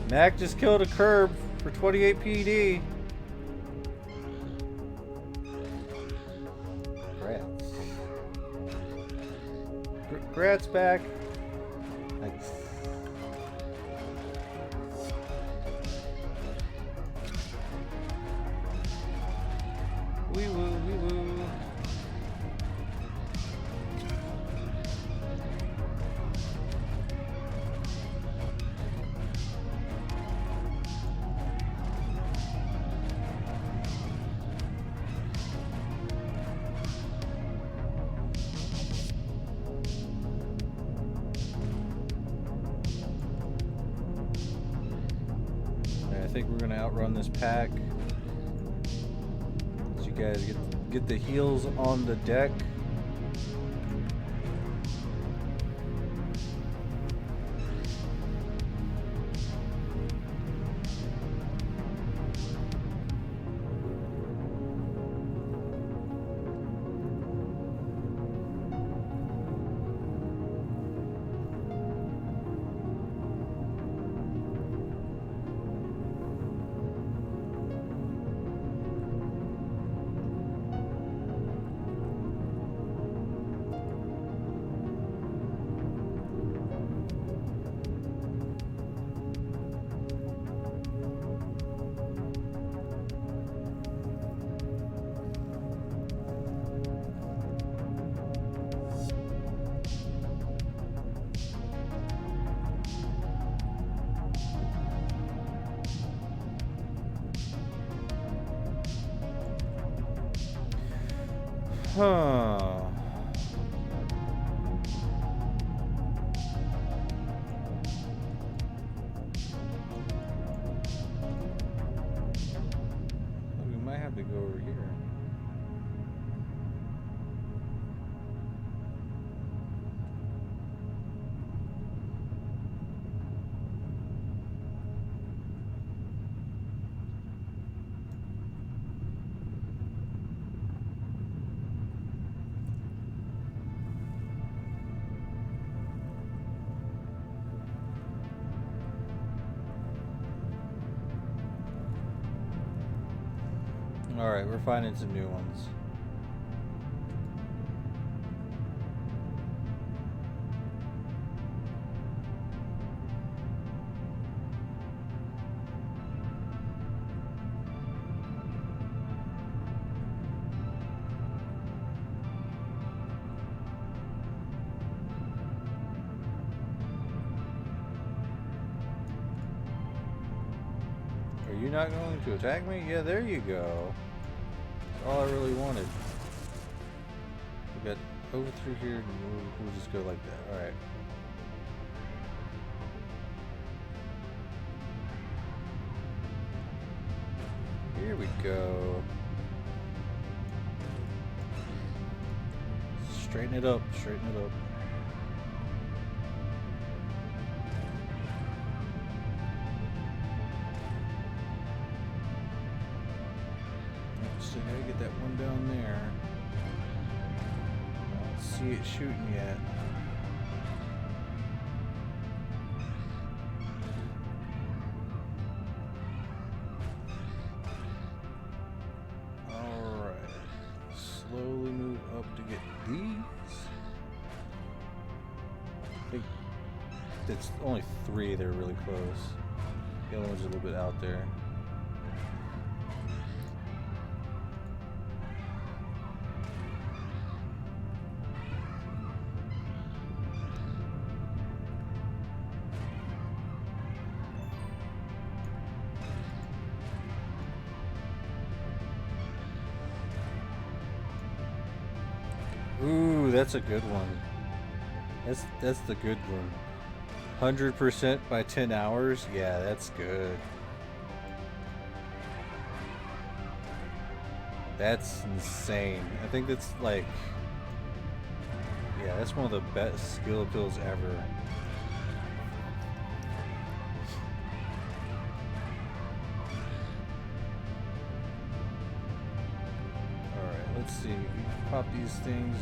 Mac just killed a curb for 28 PD. Grats. Grats back. Nice. Wee woo, wee woo. I think we're gonna outrun this pack. As you guys get the heals on the deck. Huh. We might have to go over here. Alright, we're finding some new ones. Are you not going to attack me? Yeah, there you go. All I really wanted. We got over through here, and we'll just go like that. All right. Here we go. Straighten it up. Straighten it up. So I gotta get that one down there. see it shooting yet. Alright. Slowly move up to get these. I think it's only 3 that are really close. The other one's a little bit out there. Ooh, that's a good one. That's the good one. 100% by 10 hours? Yeah, that's good. That's insane. I think that's like... Yeah, that's one of the best skill pills ever. Alright, let's see. Pop these things.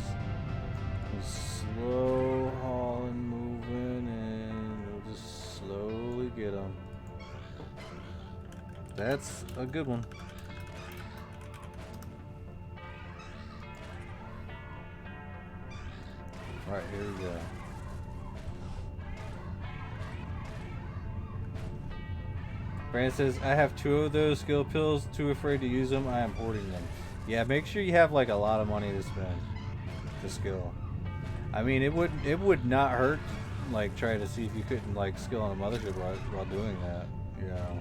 Slow hauling, moving, and we'll just slowly get them. That's a good one. Alright, here we go. Brandon says, I have 2 of those skill pills, too afraid to use them. I am hoarding them. Yeah, make sure you have like a lot of money to spend to skill. I mean, it would not hurt, like, try to see if you couldn't, like, skill on a mothership while doing that, you know.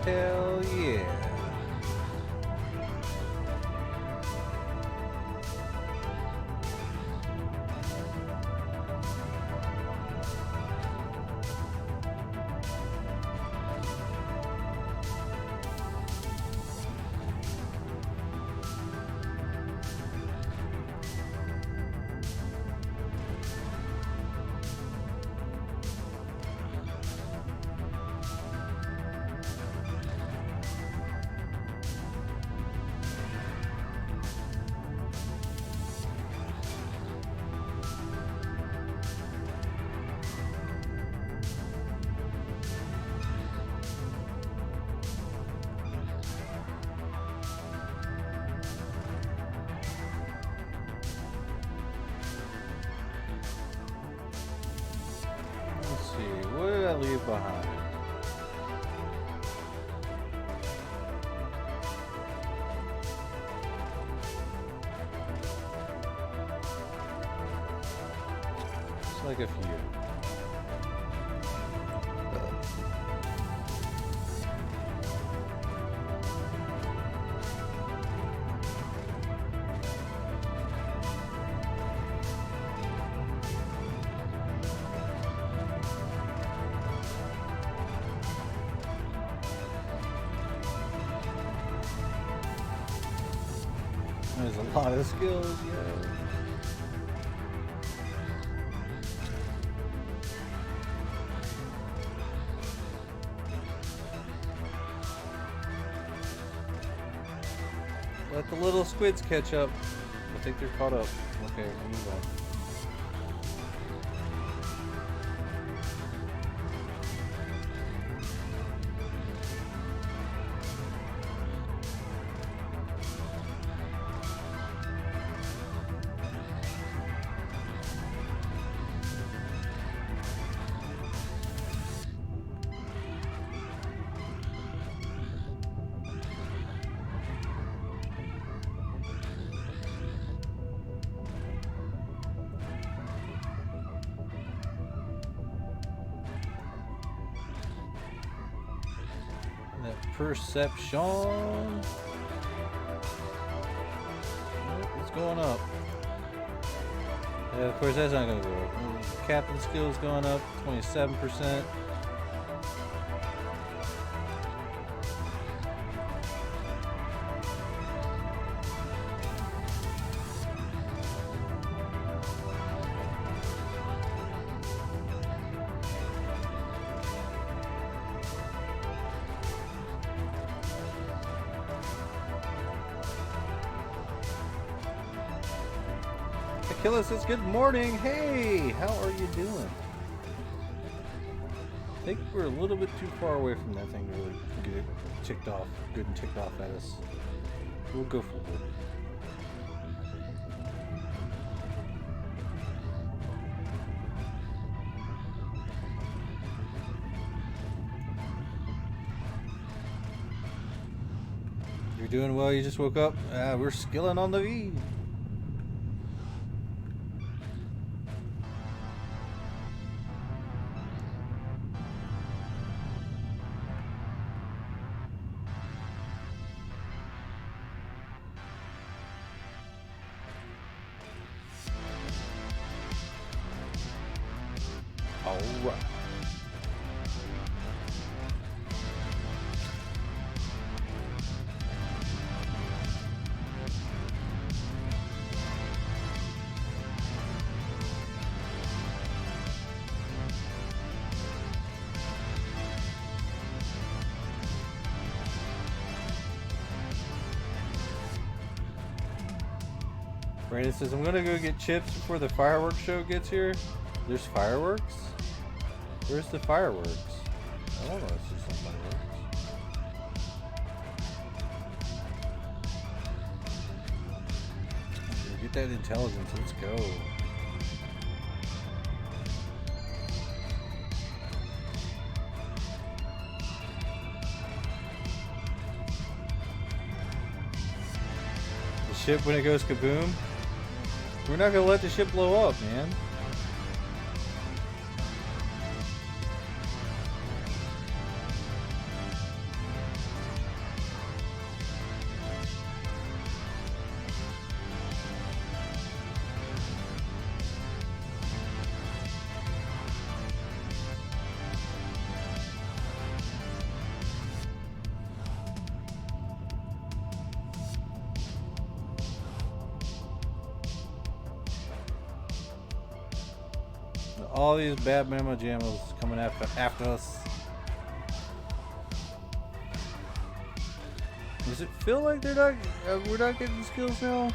Hell yeah. What did I leave behind? It's like a few. There's a lot of skills, yeah. Let the little squids catch up. I think they're caught up. Okay, we'll move on. Perception. It's going up. Yeah, of course, that's not going to go up. Captain skills going up 27%. Achilles says, good morning. Hey, how are you doing? I think we're a little bit too far away from that thing to really get it ticked off, good and ticked off at us. We'll go for it. You're doing well, you just woke up? We're skilling on the V. Alright. Brandon says, I'm gonna go get chips before the fireworks show gets here. There's fireworks? Where's the fireworks? I don't know if there's some fireworks. Get that intelligence, let's go. The ship when it goes kaboom? We're not gonna let the ship blow up, man. All these bad mama jammers coming after us. Does it feel like they're not? We're not getting skills now?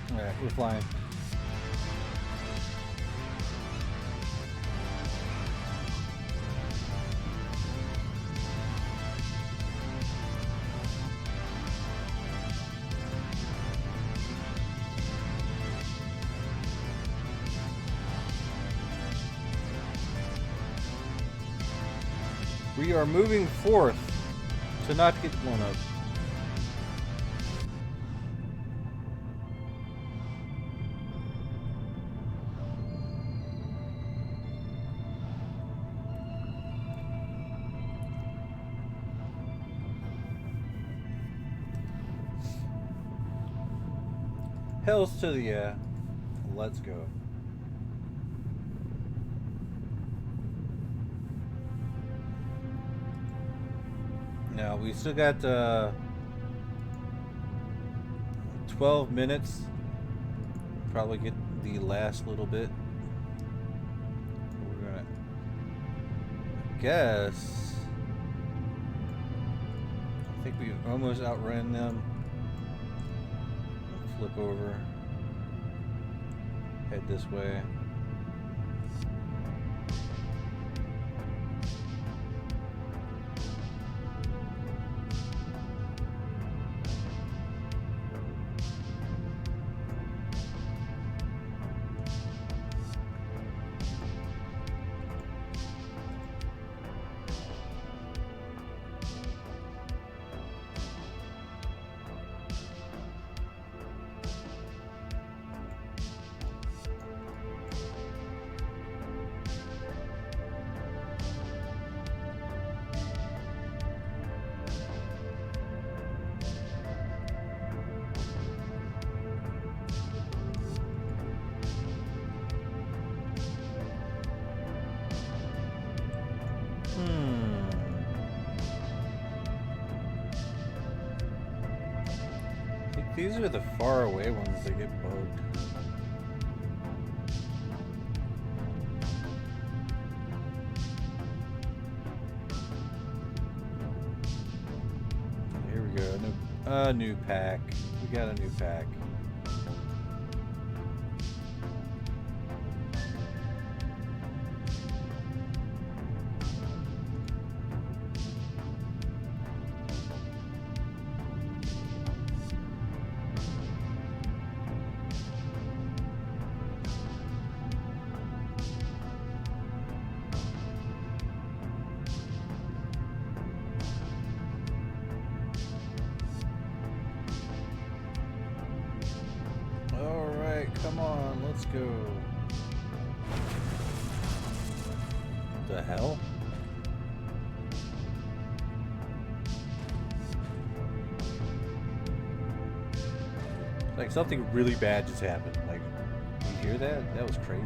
Alright, we're flying. We are moving forth to not get blown up. Hells to the yeah. Let's go. Now we still got 12 minutes. Probably get the last little bit. We're gonna guess. I think we've almost outran them. Flip over, head this way. these are the far away ones that get bugged. Here we go. New pack. We got a new pack. Come on, let's go. The hell? Like something really bad just happened. Like, you hear that? That was crazy.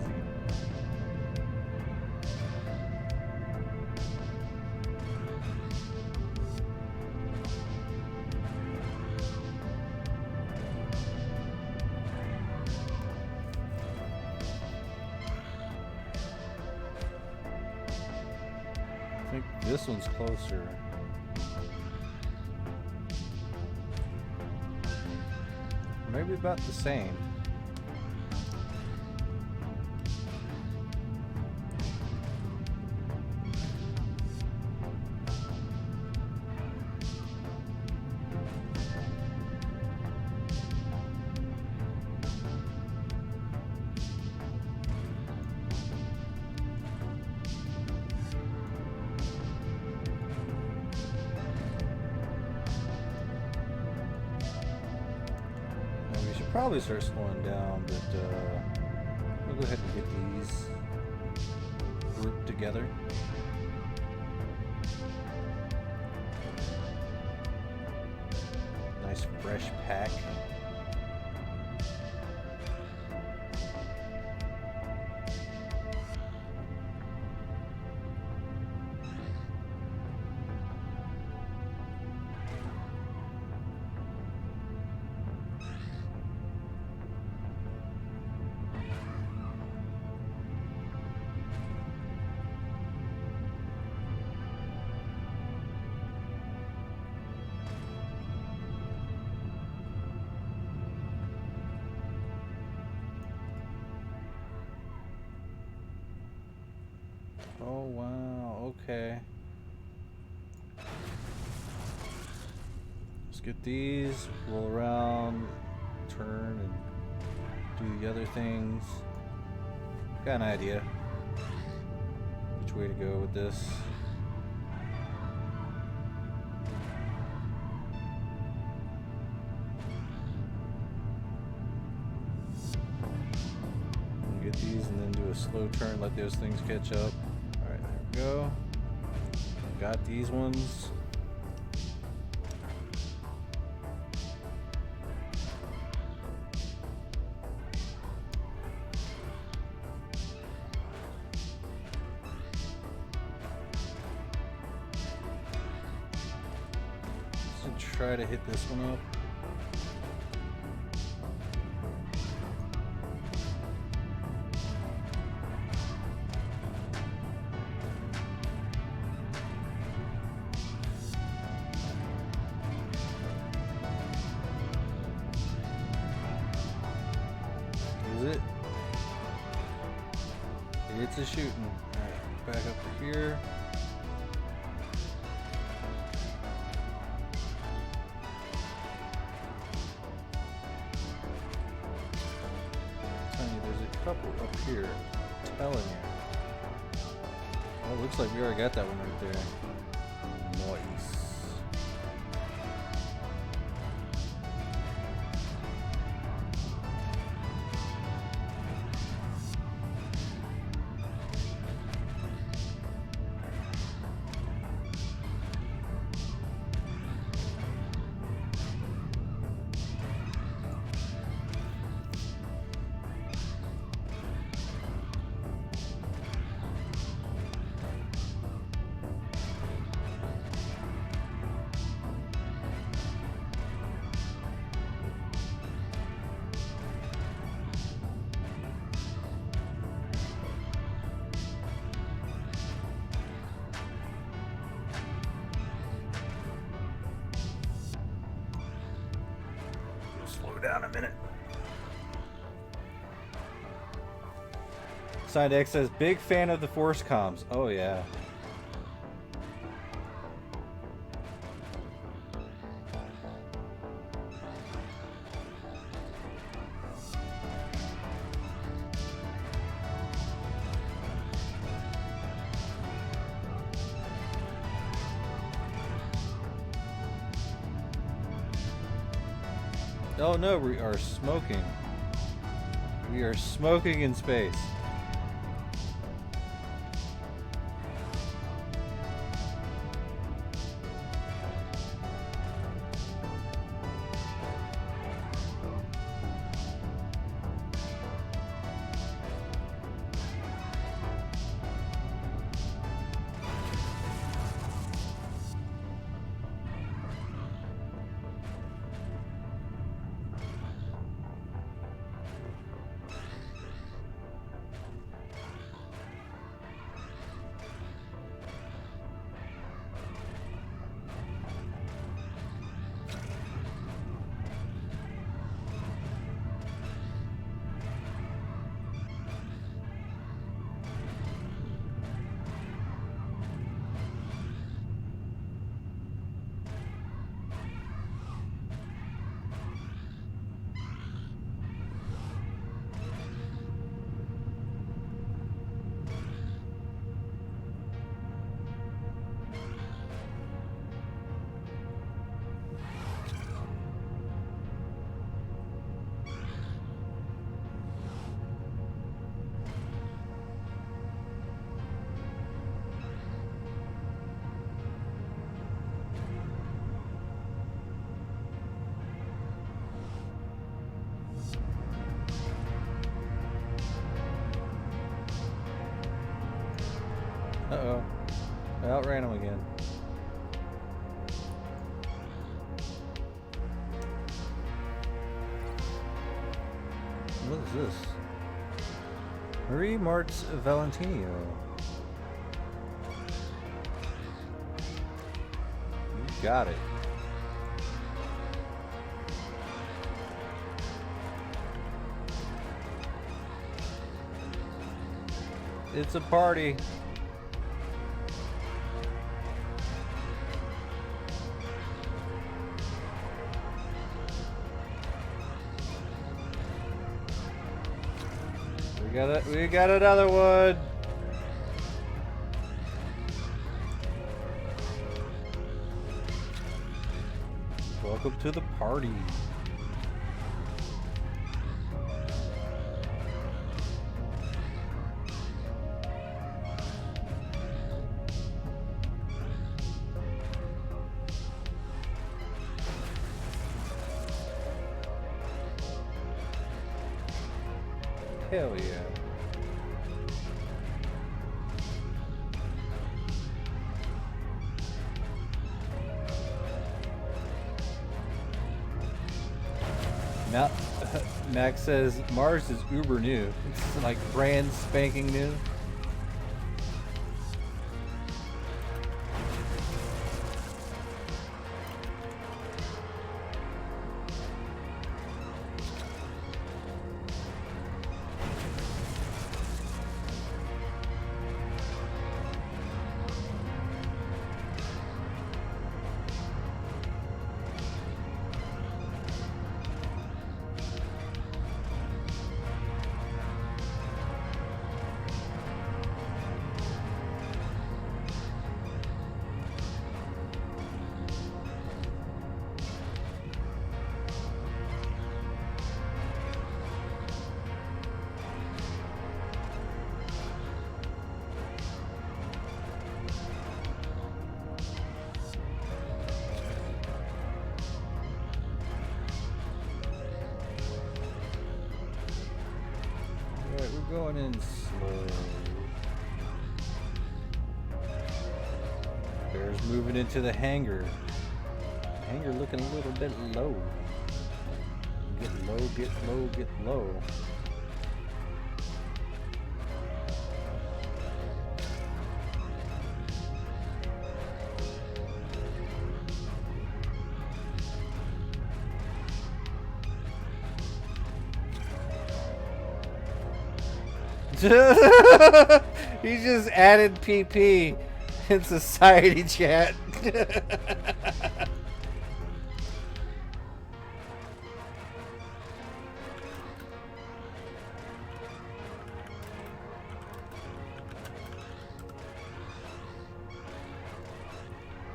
I think this one's closer. Maybe about the same. Probably start slowing down, but we'll go ahead and get these grouped together. Nice fresh pack. Oh wow, okay. Let's get these, roll around, turn, and do the other things. Got an idea which way to go with this. Get these and then do a slow turn, let those things catch up. Go. Got these ones. Let's try to hit this one up. It's a shooting. Alright, back up to here. I'm telling you, there's a couple up here. I'm telling you. Oh, it looks like we already got that one right there. Nice. down a minute. Side X says, big fan of the force comms. Oh, yeah. Oh no, we are smoking. We are smoking in space. Uh-oh. I outran him again. What is this? Marie Martz Valentino. You got it. It's a party. We got another one. Welcome to the party. Hell yeah. Now, Max says Mars is uber new. It's like brand spanking new. Going in slow. Bear's moving into the hangar. Hangar looking a little bit low. Get low, get low, get low. He just added PP in society chat.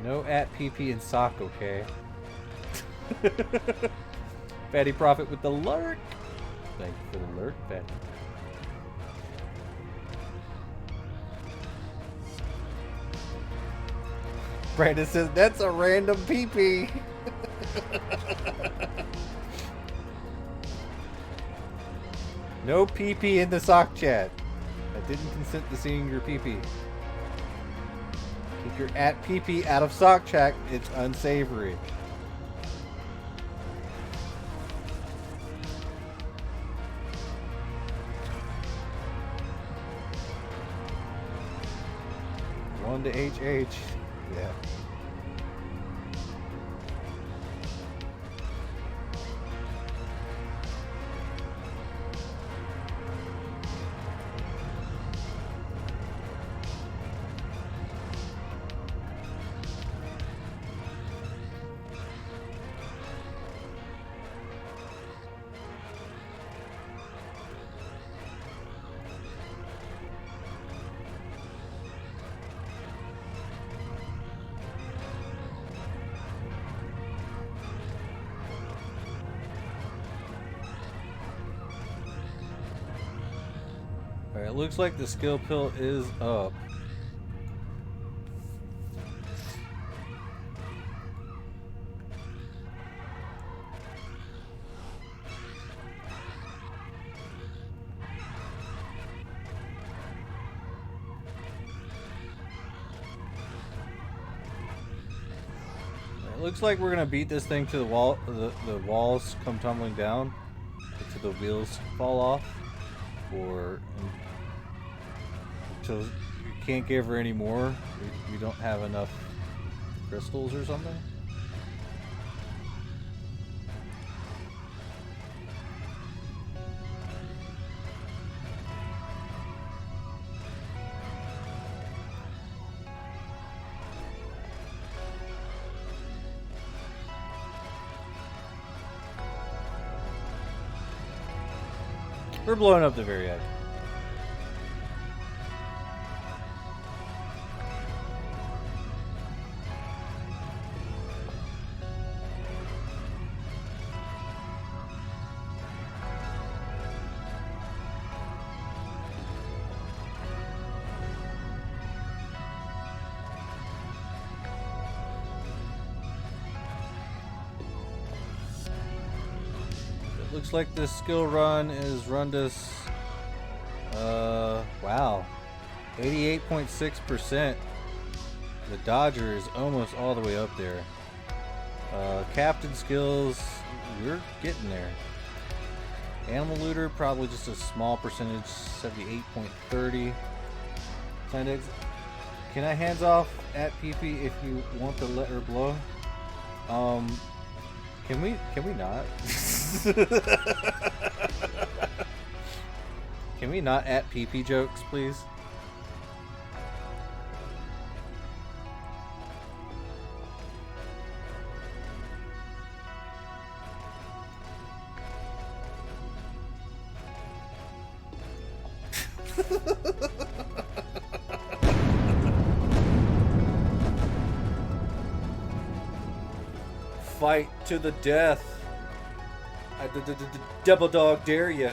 No at PP and sock, okay? Fatty Profit with the lurk. Thank you for the lurk, Fatty. Brandon says, that's a random PP. No PP in the sock chat. I didn't consent to seeing your PP. If you're at PP out of sock chat, it's unsavory. One to HH. Yeah. Alright, it looks like the skill pill is up. It looks like we're gonna beat this thing to the wall. The walls come tumbling down, until the wheels fall off, or until you can't give her any more. You don't have enough crystals or something. We're blowing up the Varyag. Looks like this skill run is run this, wow, 88.6%. The Dodger is almost all the way up there. Captain skills, you're getting there. Animal Looter, probably just a small percentage, 78.30. Syndex, can I hands off at PP if you want to let her blow? Can we not? Can we not at PP jokes, please? Fight to the death. I double dog dare ya.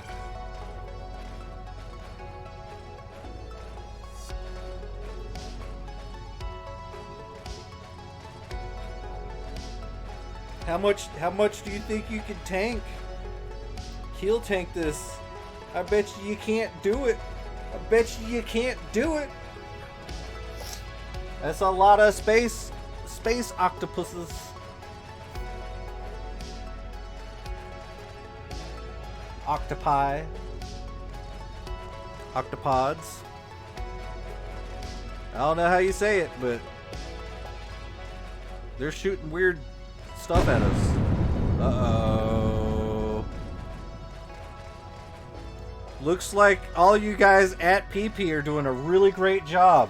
How much do you think you can tank? He'll tank this. I bet you can't do it. I bet you can't do it. That's a lot of space octopuses. Octopi. Octopods. I don't know how you say it, but they're shooting weird stuff at us. Uh-oh. Looks like all you guys at PP are doing a really great job.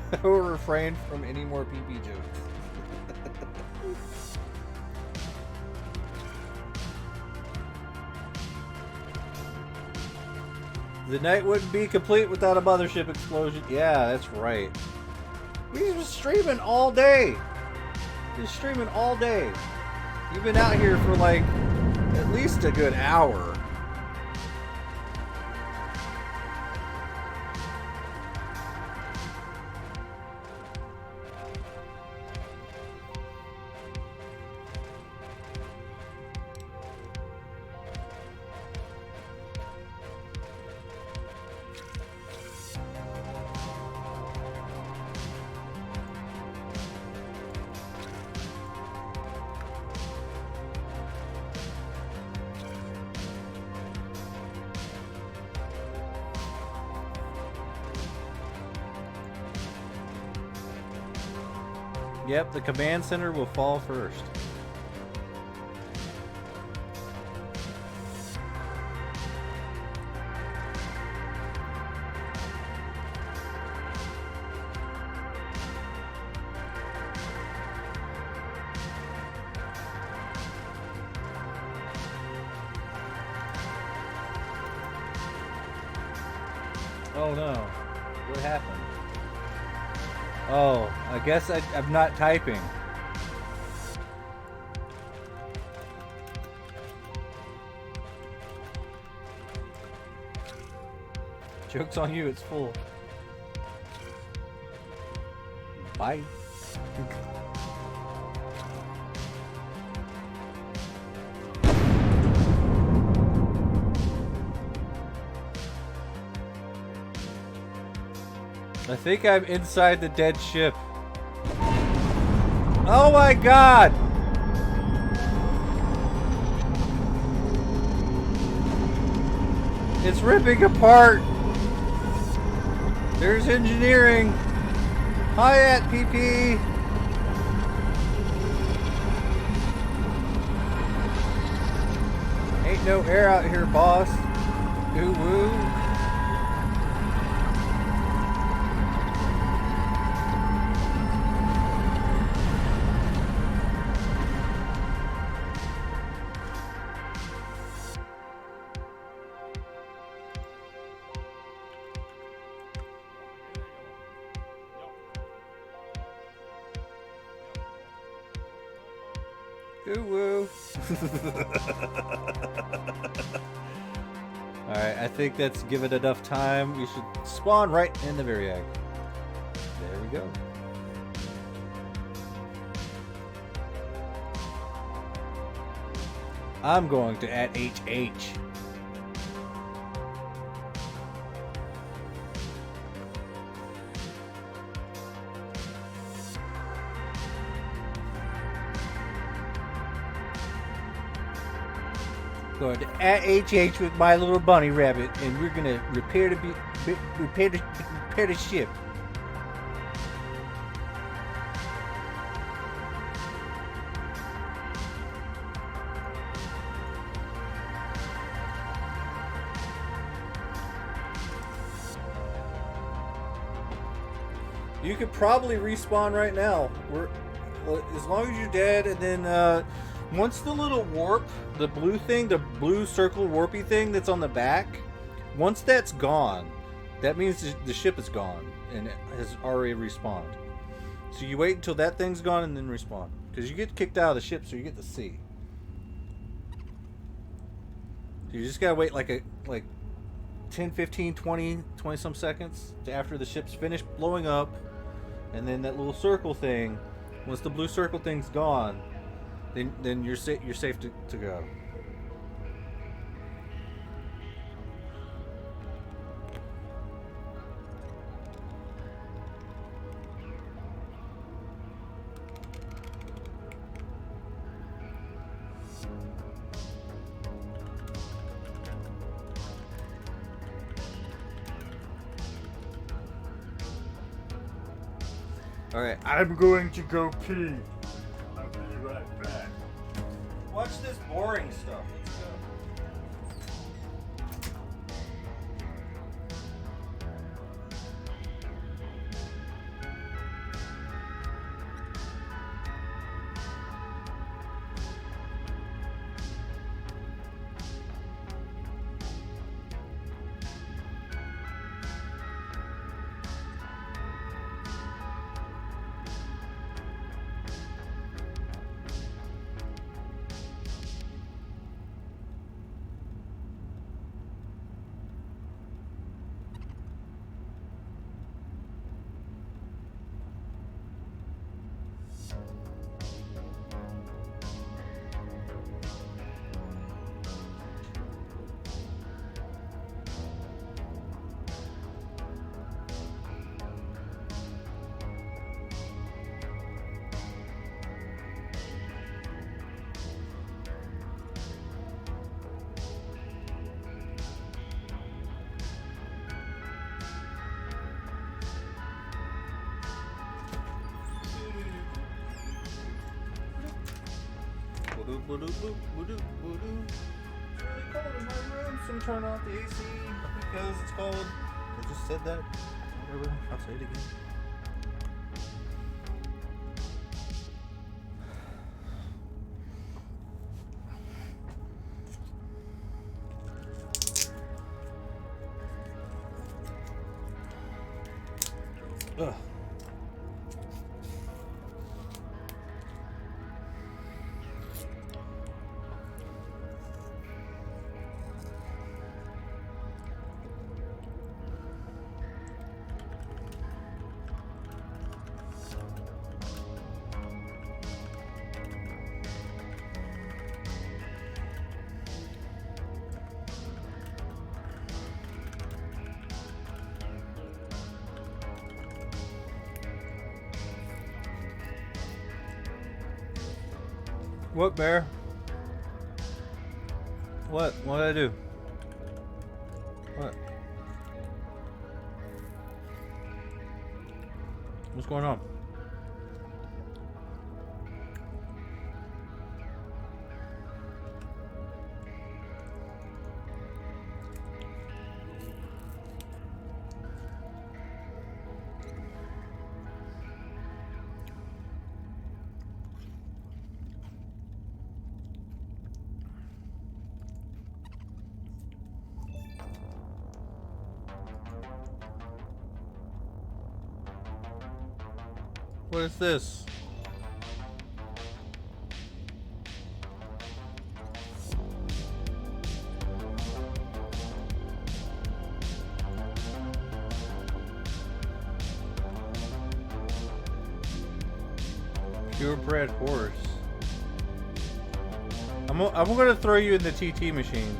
I will refrain from any more PP jokes. The night wouldn't be complete without a mothership explosion. Yeah, that's right. We've been streaming all day. Been streaming all day. You've been out here for like at least a good hour. Yep, the command center will fall first. Oh no, what happened? Oh, I guess I'm not typing. Joke's on you, it's full. Bye. I think I'm inside the dead ship. Oh my god! It's ripping apart. There's engineering. Hi at PP. Ain't no air out here, boss. Ooh woo. Ooh woo. Alright, I think that's given enough time. We should spawn right in the Varyag. There we go. I'm going to at HH. Going to at HH with my little bunny rabbit, and we're gonna repair the ship. You could probably respawn right now. As long as you're dead, and then once the little warp, the blue thing, the blue circle warpy thing that's on the back, once that's gone, that means the ship is gone and it has already respawned. So you wait until that thing's gone and then respawn, because you get kicked out of the ship, so you get to see. You just gotta wait like 10, 15, 20 some seconds to after the ship's finished blowing up, and then that little circle thing. Once the blue circle thing's gone, then you're safe to go. Alright, I'm going to go pee. I'll be right back. Watch this boring stuff. Let's go. It's really cold in my room, so I'm turning off the AC because it's cold. I just said that. Whatever. I'll say it again. Ugh. What, Bear? What? What did I do? What? What's going on? What is this? Purebred horse. I'm gonna throw you in the TT machine.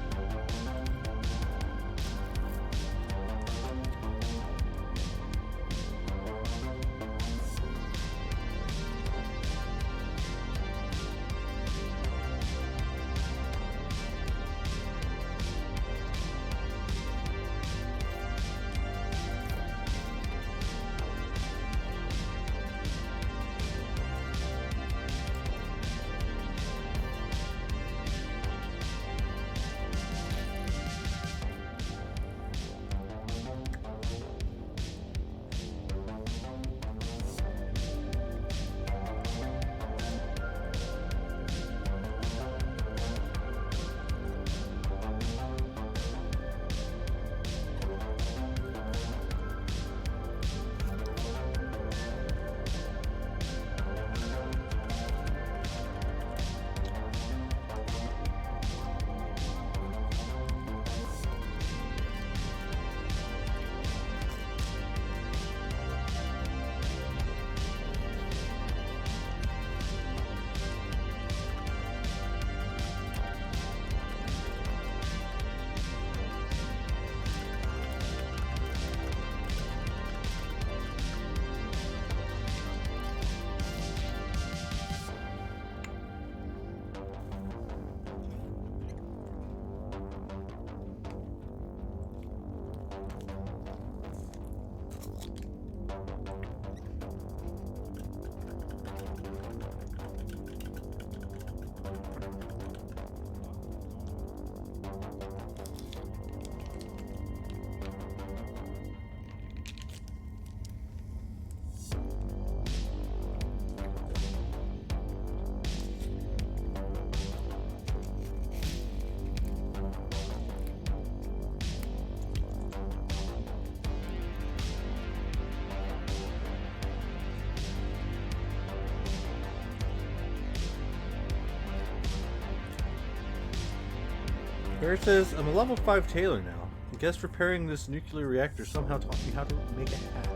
Barry says, I'm a level 5 tailor now. I guess repairing this nuclear reactor somehow taught me how to make a hat.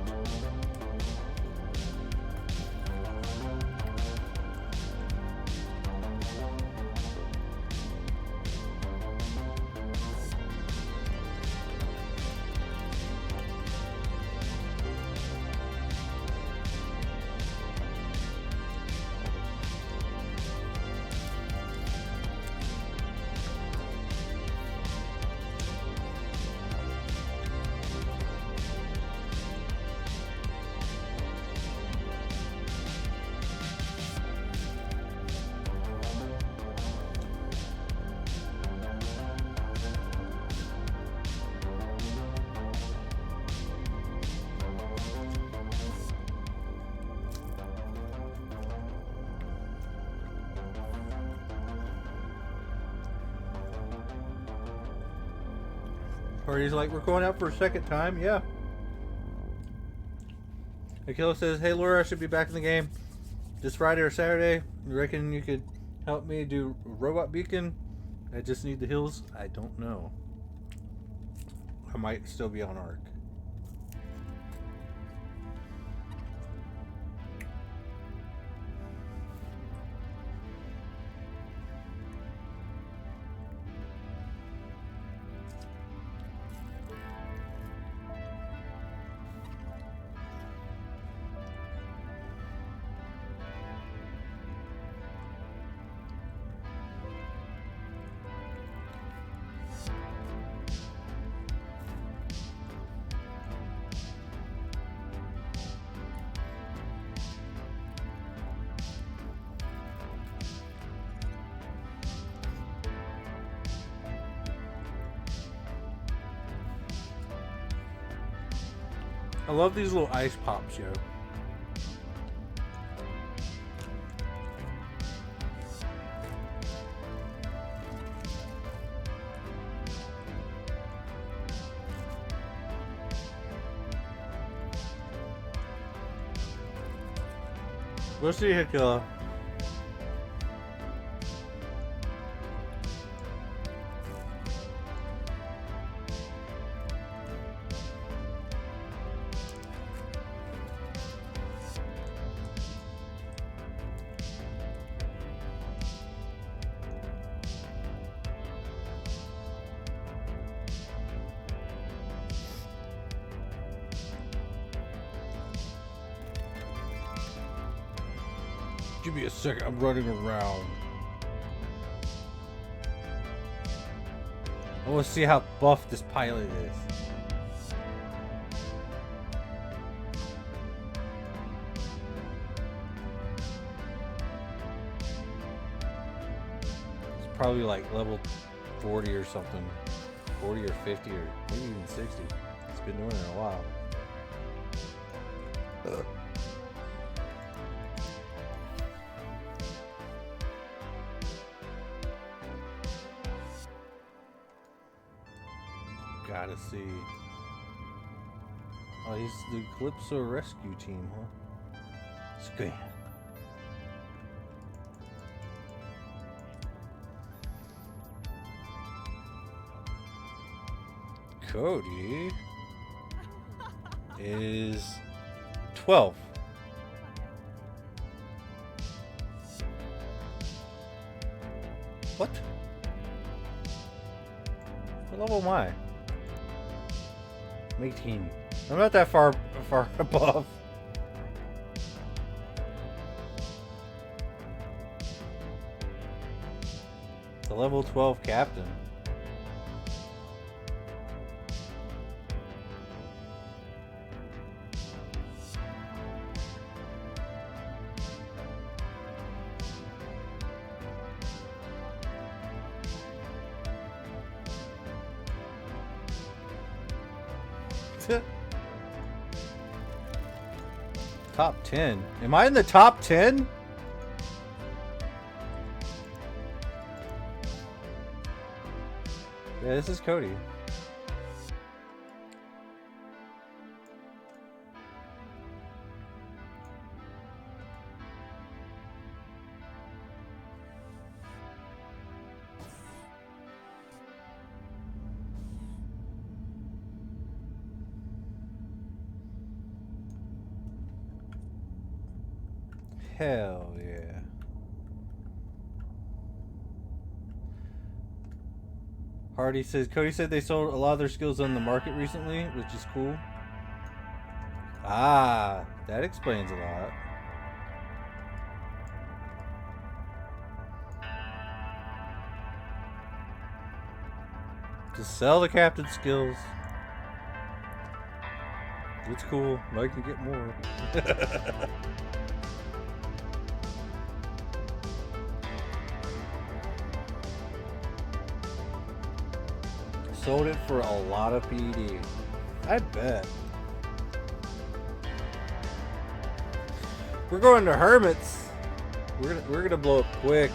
Party's like, we're going out for a second time? Yeah. Akilo says, hey Laura, I should be back in the game this Friday or Saturday. You reckon you could help me do Robot Beacon? I just need the hills. I don't know. I might still be on Arc. I love these little ice pops, yo. We'll see you, Killa. Give me a second, I'm running around. I want to see how buff this pilot is. It's probably like level 40 or something. 40 or 50 or maybe even 60. It's been doing it in a while. Gotta see. Oh, he's the Calypso rescue team, huh? Scram. Cody is 12. What? What level am I? I'm 18. I'm not that far above. The level 12 captain. Top 10. Am I in the top 10? Yeah, this is Cody. Hell yeah. Hardy says, Cody said they sold a lot of their skills on the market recently, which is cool. Ah, that explains a lot. Just sell the captain skills. It's cool. I can get more. Sold it for a lot of PD. I bet. We're going to Hermits. We're gonna blow up quick.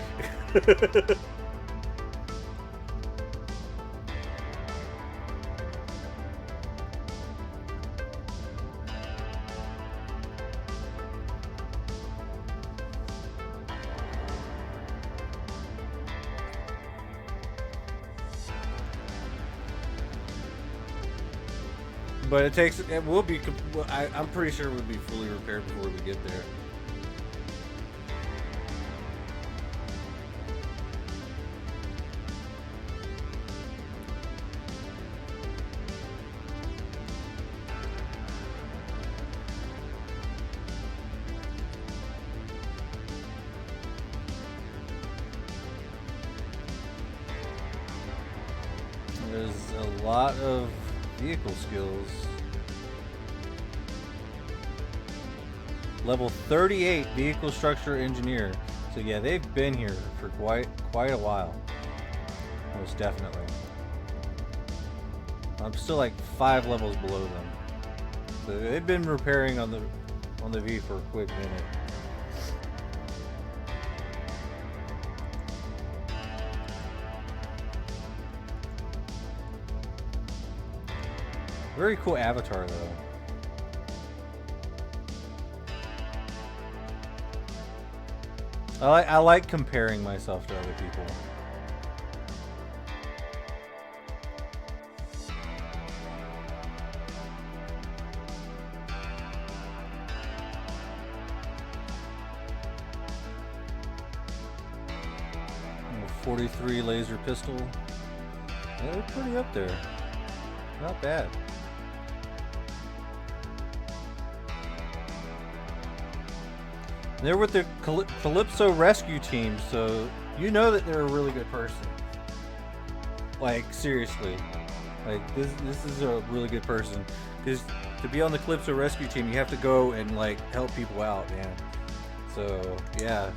But it takes. It will be. I'm pretty sure we'll be fully repaired before we get there. There's a lot of vehicle skills. Level 38 vehicle structure engineer. So yeah, they've been here for quite a while. Most definitely. I'm still like 5 levels below them. So they've been repairing on the V for a quick minute. Very cool avatar, though. I like comparing myself to other people. A 43 laser pistol. Yeah, they're pretty up there. Not bad. They're with the Calypso rescue team, so you know that they're a really good person. Like, seriously. Like, this is a really good person. Because to be on the Calypso rescue team, you have to go and, like, help people out, man. So, yeah.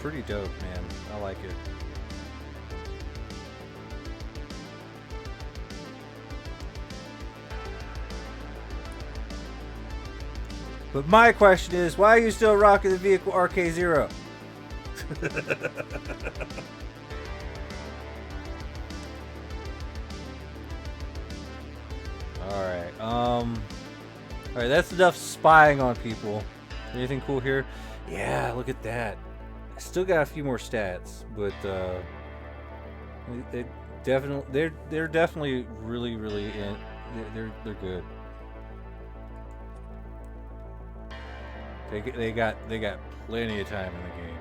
Pretty dope, man. I like it. But my question is, why are you still rocking the vehicle RK0? Alright, alright, that's enough spying on people. Anything cool here? Yeah, look at that. I still got a few more stats, but they're definitely really they're good. They got plenty of time in the game.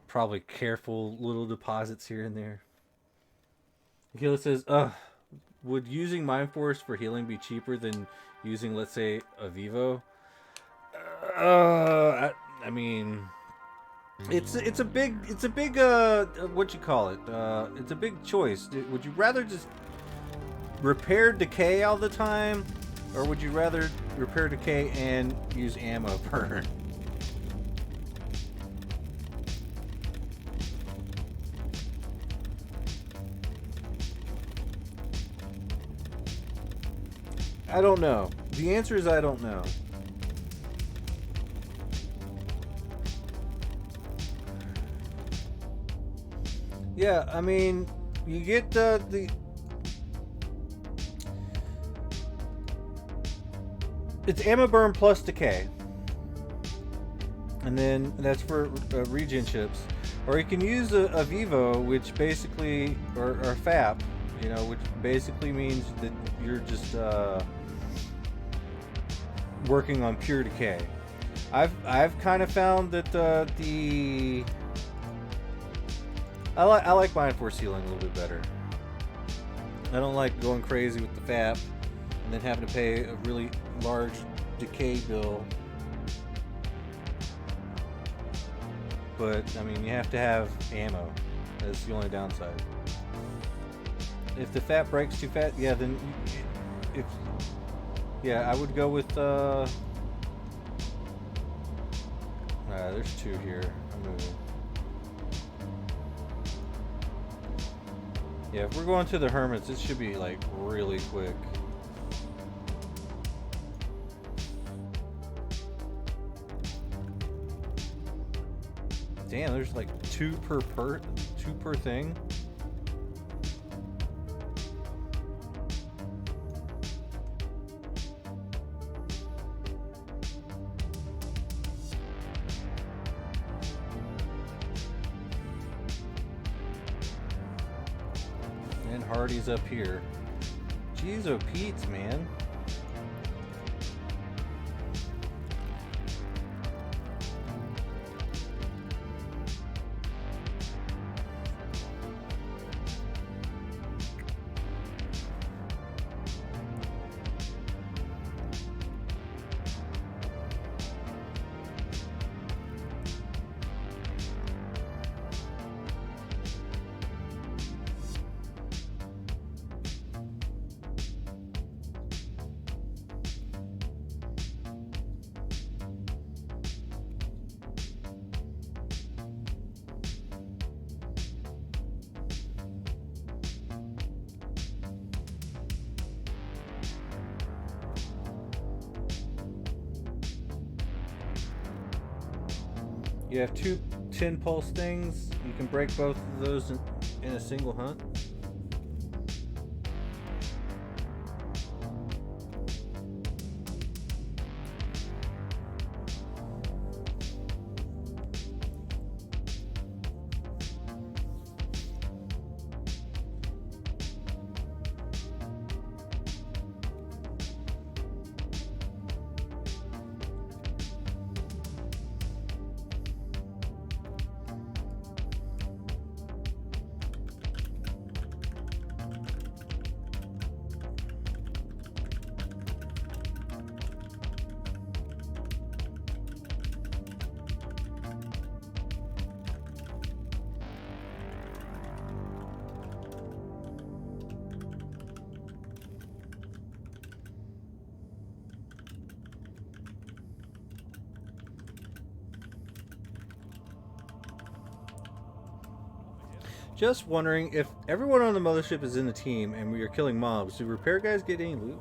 Probably careful little deposits here and there. Akila says, would using Mind Force for healing be cheaper than using, let's say, a Vivo? I mean, it's a big what you call it? It's a big choice. Would you rather just repair decay all the time, or would you rather repair decay and use ammo burn? I don't know. The answer is I don't know. Yeah, I mean, you get the it's ammo burn plus decay. and then that's for regen chips. Or you can use a Vivo, which basically, or FAP, you know, which basically means that you're just working on pure decay. I've kind of found that I like mine force healing a little bit better. I don't like going crazy with the FAP and then having to pay a really large decay bill. But I mean, you have to have ammo. That's the only downside. If the FAP breaks too fast, yeah, then I would go with there's two here. I'm moving. Yeah, if we're going to the Hermits, it should be like really quick. Damn, there's like two per thing. And Hardy's up here. Jeez, oh Pete's, man. You have two 10 pulse things. You can break both of those in a single hunt. Just wondering, if everyone on the mothership is in the team and we are killing mobs, do repair guys get any loot?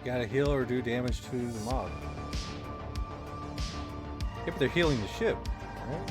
Gotta heal or do damage to the mob. Yeah, but they're healing the ship, right?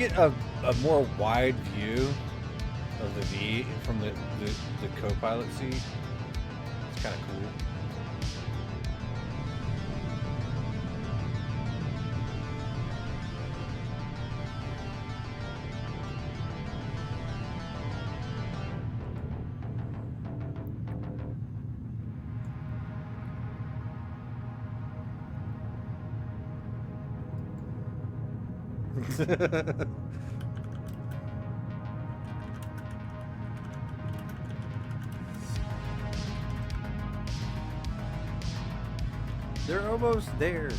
get a more wide view of the V from the co-pilot seat. It's kind of cool. They're almost there.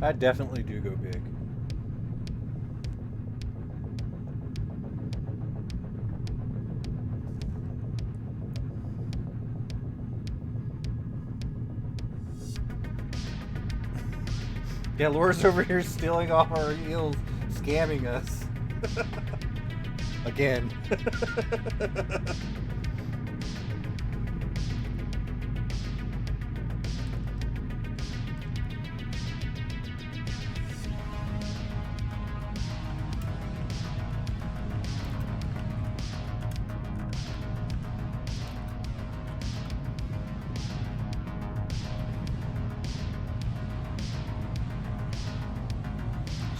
I definitely do go big. Yeah, Laura's over here stealing off our heels, scamming us. Again.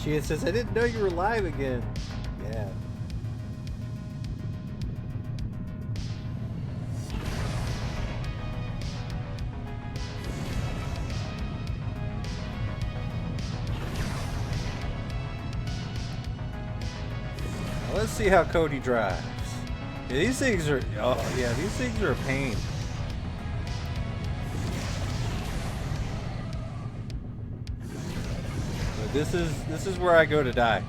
She says, I didn't know you were live again. Yeah. Well, let's see how Cody drives. Yeah, these things are, oh yeah, these things are a pain. This is where I go to die.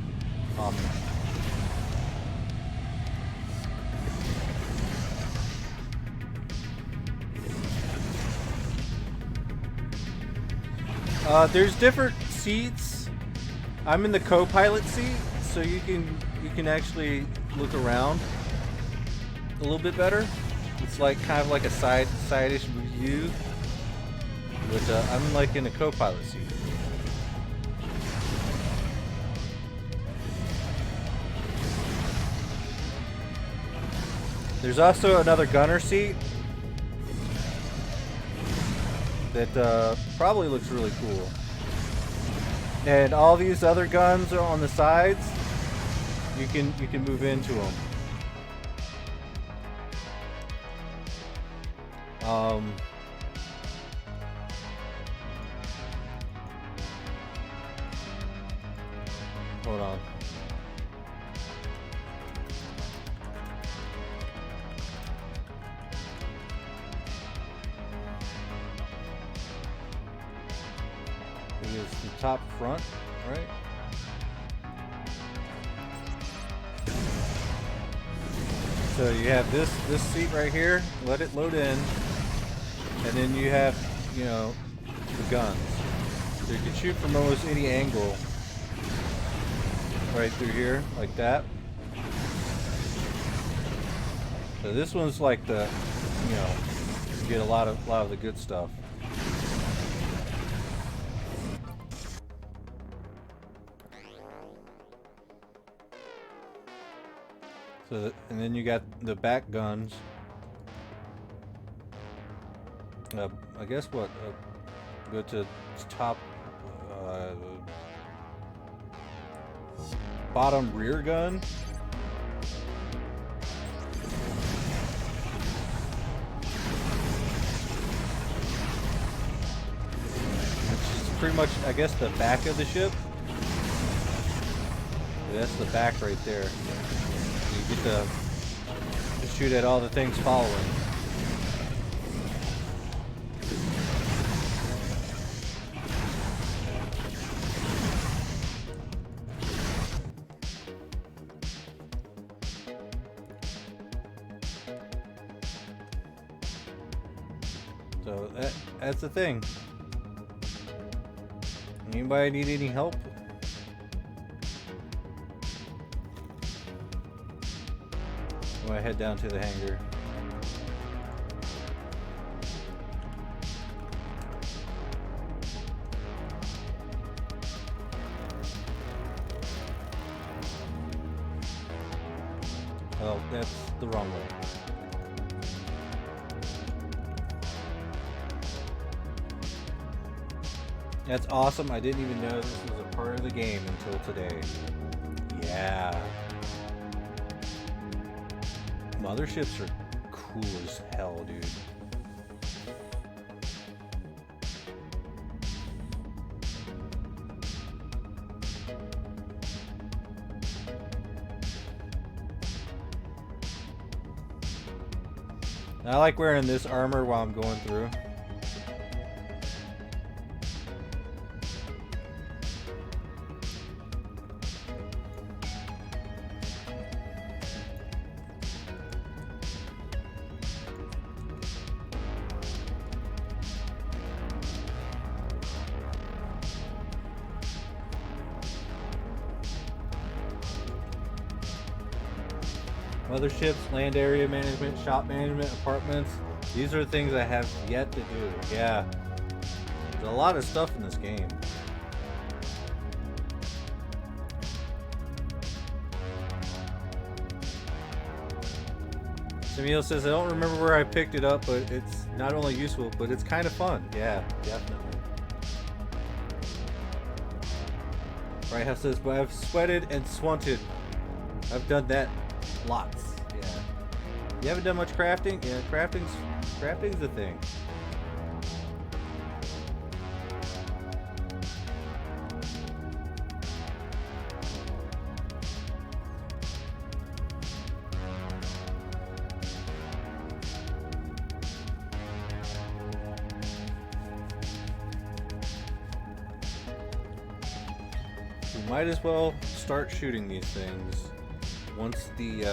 There's different seats. I'm in the co-pilot seat, so you can actually look around a little bit better. It's like kind of like a side-ish view, but I'm like in a co-pilot seat. There's also another gunner seat that probably looks really cool. And all these other guns are on the sides. You can move into them. Hold on. It's the top front, right? So you have this seat right here. Let it load in, and then you have, you know, the guns. So you can shoot from almost any angle, right through here, like that. So this one's like the, you know, you get a lot of the good stuff. So, and then you got the back guns. I guess what? Go to top, bottom rear gun. Which is pretty much, I guess, the back of the ship. That's the back right there. You get the shoot at all the things following. So that's the thing. Anybody need any help? I'm gonna head down to the hangar. Oh, that's the wrong way. That's awesome. I didn't even know this was a part of the game until today. Yeah. Motherships are cool as hell, dude. I like wearing this armor while I'm going through. Motherships, land area management, shop management, apartments. These are things I have yet to do. Yeah. There's a lot of stuff in this game. Samuel says, I don't remember where I picked it up, but it's not only useful, but it's kind of fun. Yeah, definitely. Right House says, but I've sweated and swunted. I've done that lots. Yeah. You haven't done much crafting? Yeah, crafting's the thing. We might as well start shooting these things once the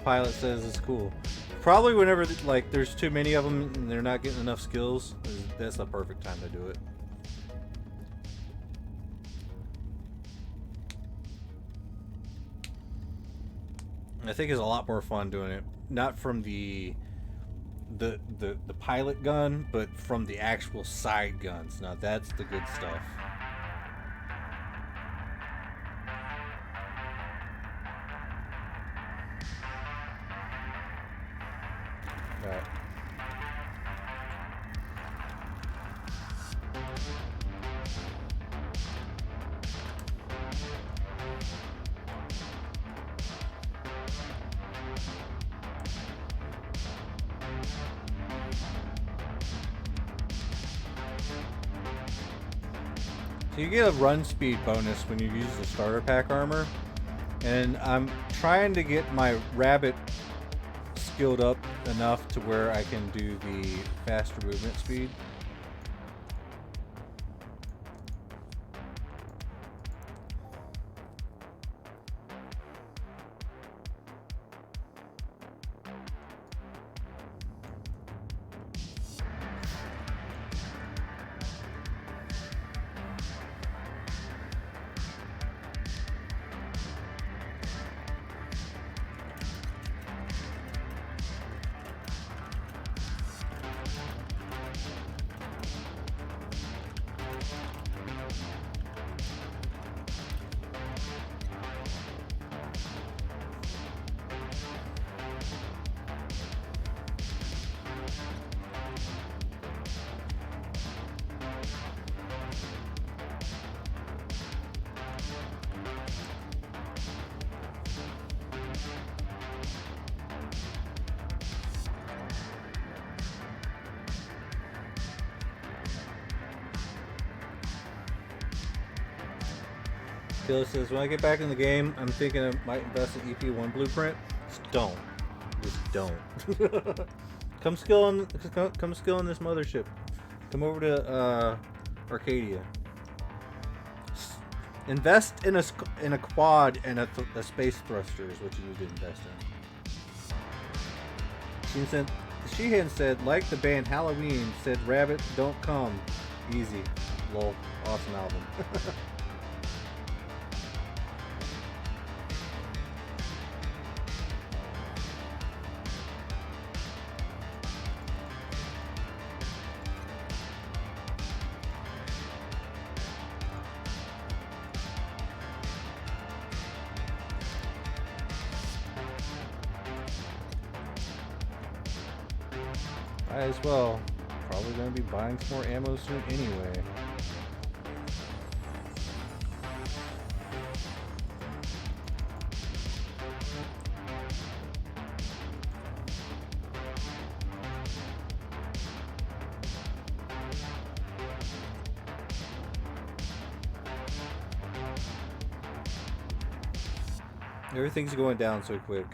pilot says it's cool. Probably whenever like there's too many of them and they're not getting enough skills, that's the perfect time to do it. I think it's a lot more fun doing it not from the pilot gun, but from the actual side guns. Now that's the good stuff. Right. So you get a run speed bonus when you use the starter pack armor, and I'm trying to get my rabbit skilled up enough to where I can do the faster movement speed. Killer says, when I get back in the game, I'm thinking I might invest in EP1 Blueprint. Just don't. Just don't. Come skill on this mothership. Come over to Arcadia. Invest in a quad and a space thruster is what you need to invest in. Sheehan said, like the band Halloween, said Rabbit don't come. Easy. Lol. Awesome album. Might as well. Probably going to be buying some more ammo soon anyway. Everything's going down so quick.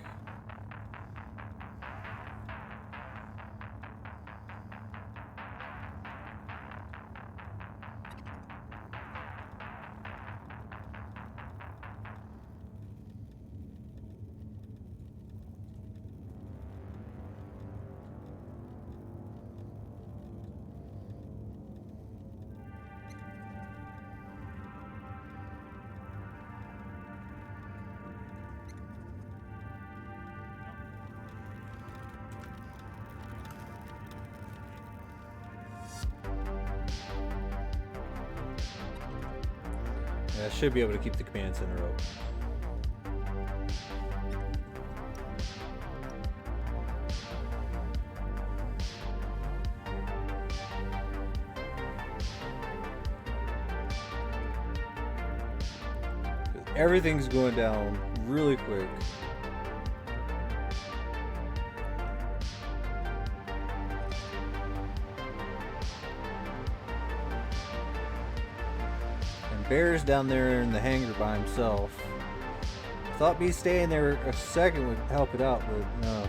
I should be able to keep the command center open. Everything's going down really quick. Bear's down there in the hangar by himself. Thought me staying there a second would help it out, but no.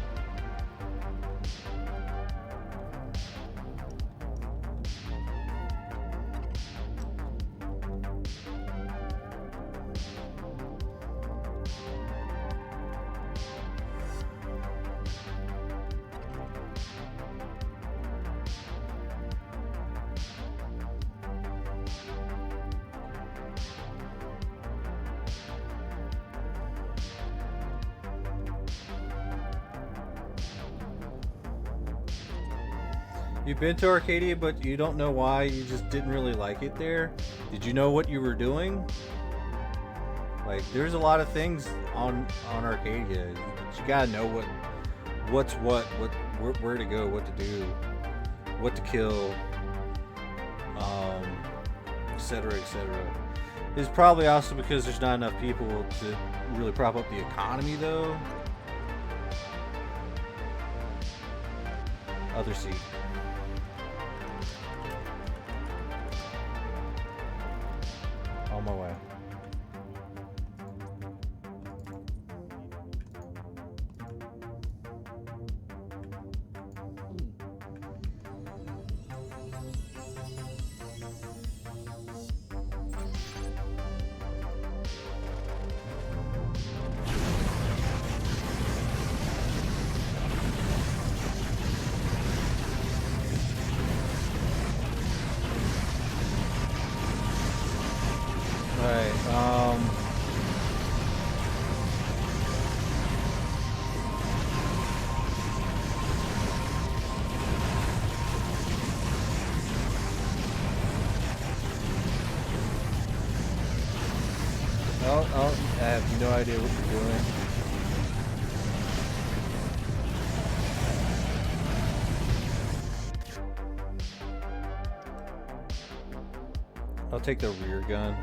You've been to Arcadia, but you don't know why. You just didn't really like it there. Did you know what you were doing? Like, there's a lot of things on Arcadia. You gotta know what's what, where to go, what to do, what to kill, etc., etc. It's probably also because there's not enough people to really prop up the economy, though. Other seat. On my way. I have no idea what you're doing. I'll take the rear gun.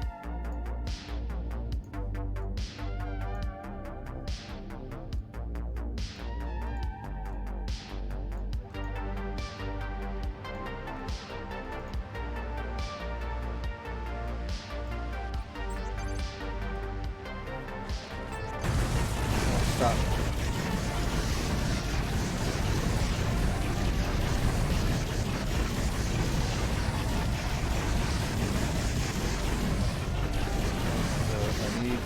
stop. So I need...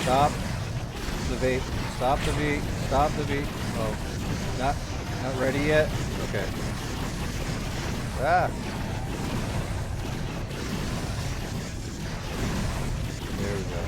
Stop the vape. Stop the V. Stop the V. Oh, not ready yet. Okay. Ah. There we go.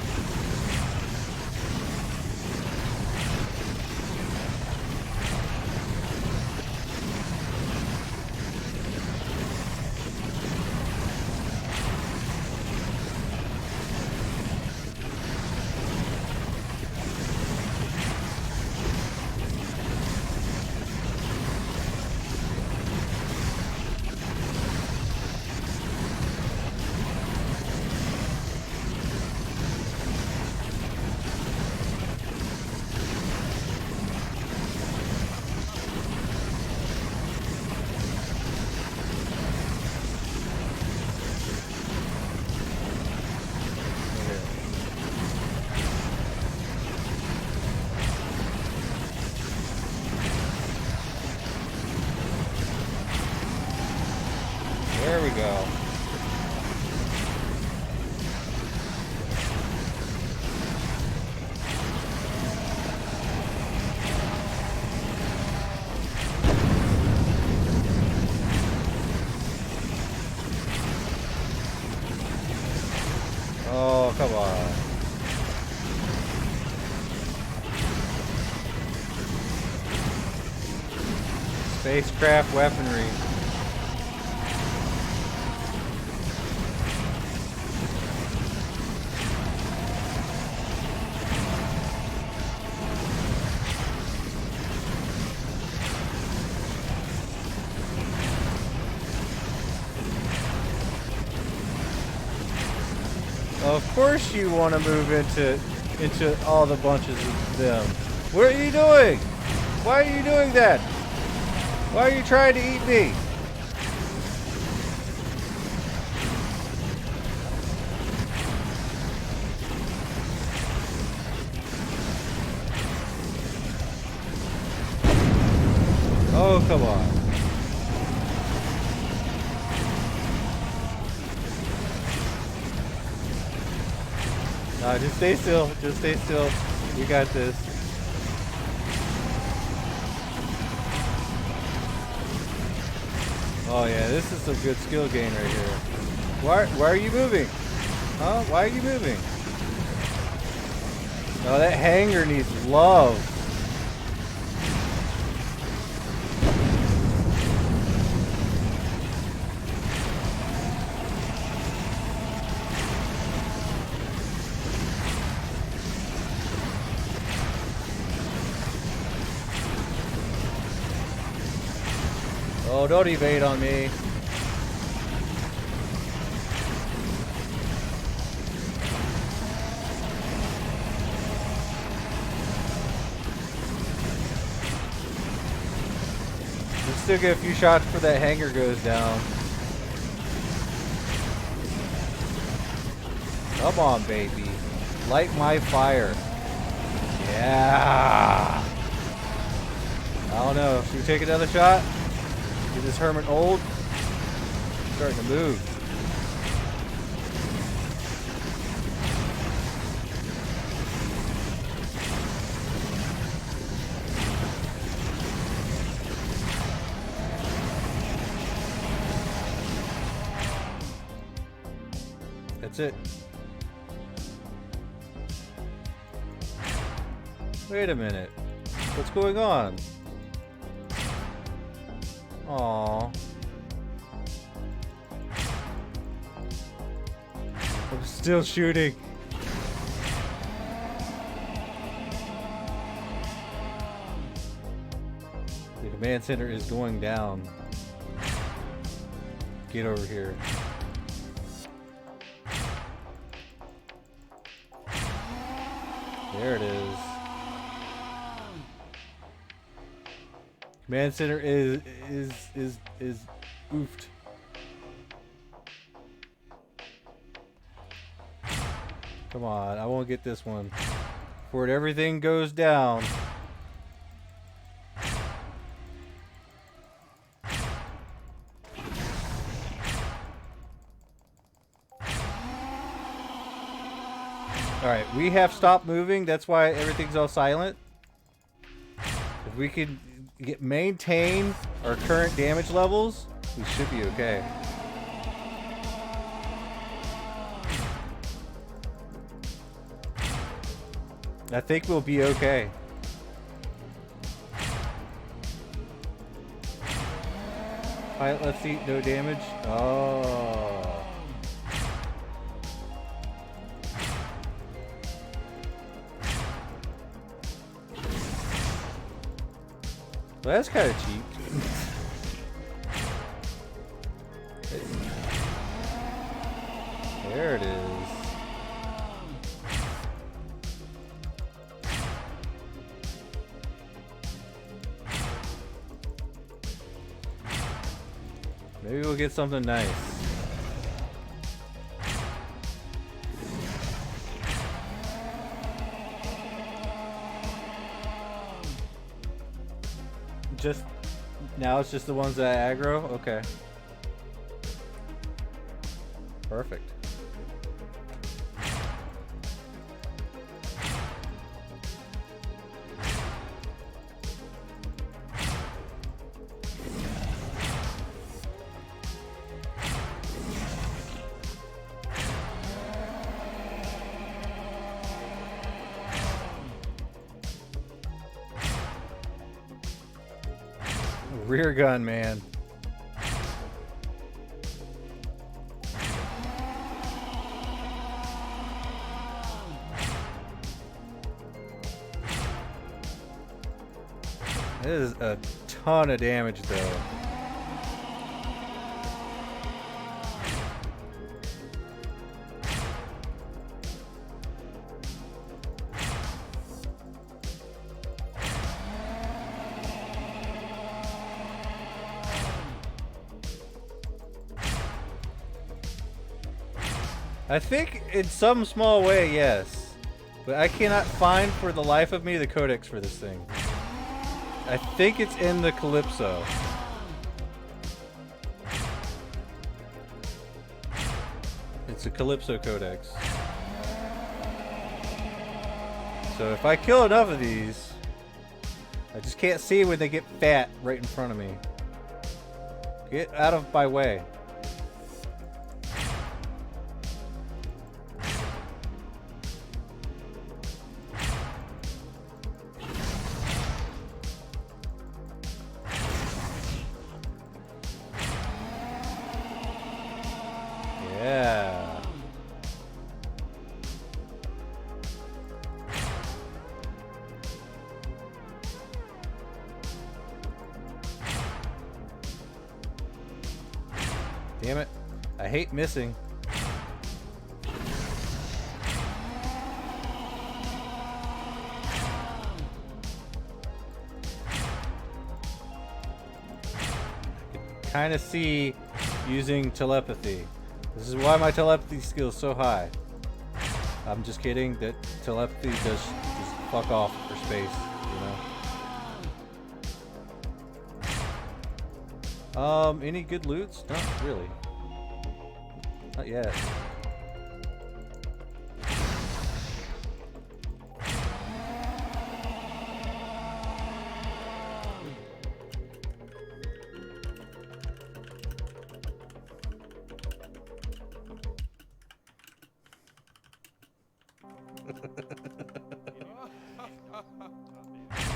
There we go. Oh, come on. Spacecraft weaponry. Of course you want to move into all the bunches of them. What are you doing? Why are you doing that? Why are you trying to eat me? Oh, come on. No, just stay still. Just stay still. You got this. Oh yeah, this is some good skill gain right here. Why are you moving? Huh? Why are you moving? Oh, that hanger needs love. Oh, don't evade on me. Let's still get a few shots before that hanger goes down. Come on, baby. Light my fire. Yeah. I don't know. Should we take another shot? Is this Hermit old? It's starting to move. That's it. Wait a minute. What's going on? Aww. I'm still shooting. The command center is going down. Get over here. There it is. Command center is oofed. Come on, I won't get this one. Before everything goes down. Alright, we have stopped moving. That's why everything's all silent. If we can maintain our current damage levels, we should be okay. I think we'll be okay. Alright, let's see. No damage. Oh. Well, that's kind of cheap. There it is. Maybe we'll get something nice. Just now it's just the ones that aggro? Okay. Perfect. Rear gun, man. It is a ton of damage, though. I think in some small way, yes. But I cannot find for the life of me the codex for this thing. I think it's in the Calypso. It's a Calypso codex. So if I kill enough of these, I just can't see when they get fat right in front of me. Get out of my way. Yeah. Damn it. I hate missing. Kind of see using telepathy. This is why my telepathy skill is so high. I'm just kidding. That telepathy does just fuck off for space, you know. Any good loots? Not really. Not yet.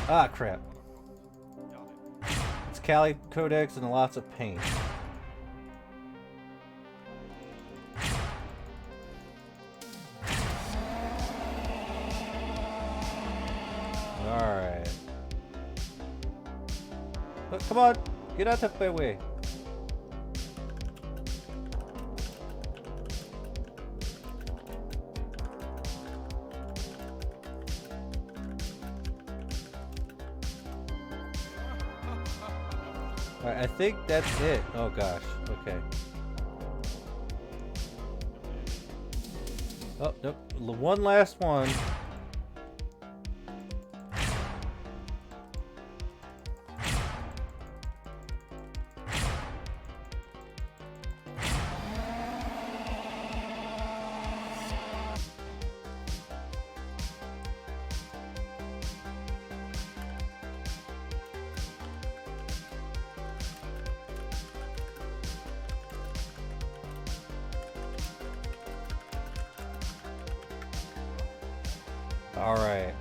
Ah, crap. It's Cali Codex and lots of paint. Alright. Come on! Get out of my way. Alright, I think that's it. Oh gosh, okay. Oh, nope. One last one. All right.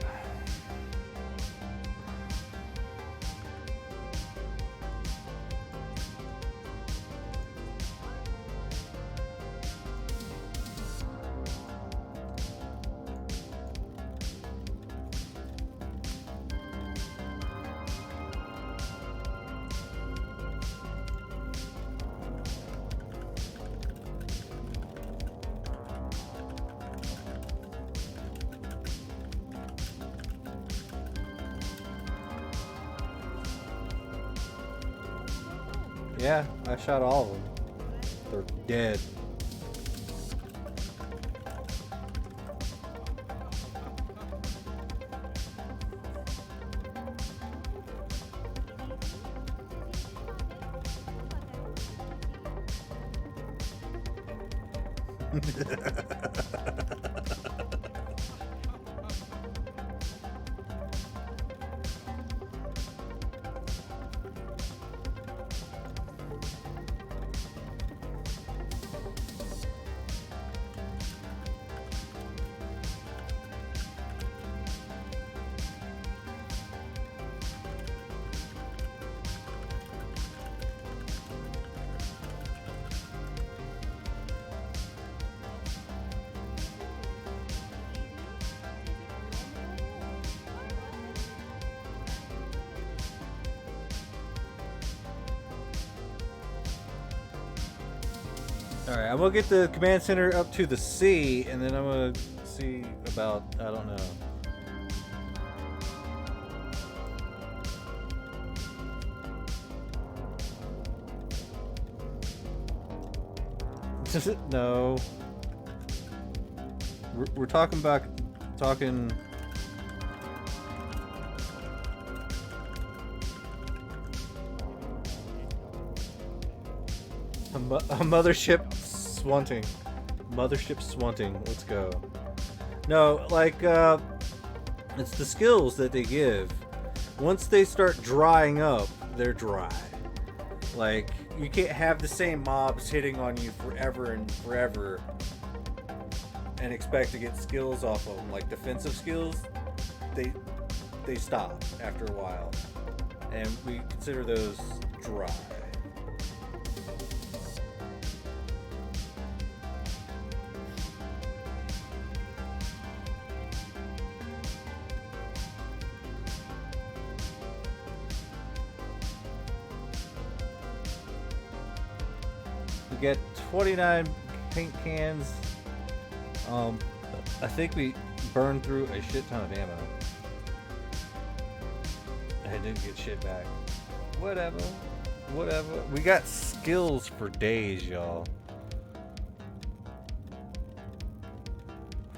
Yeah, I shot all of them. They're dead. Alright, I'm gonna get the command center up to the C, and then I'm gonna see about, I don't know. No. We're talking about, a mothership swanting. Mothership swanting. Let's go. No, like, it's the skills that they give. Once they start drying up, they're dry. Like, you can't have the same mobs hitting on you forever and forever and expect to get skills off of them. Like, defensive skills, they stop after a while. And we consider those dry. We get 29 paint cans. I think we burned through a shit ton of ammo. I didn't get shit back. Whatever. We got skills for days, y'all.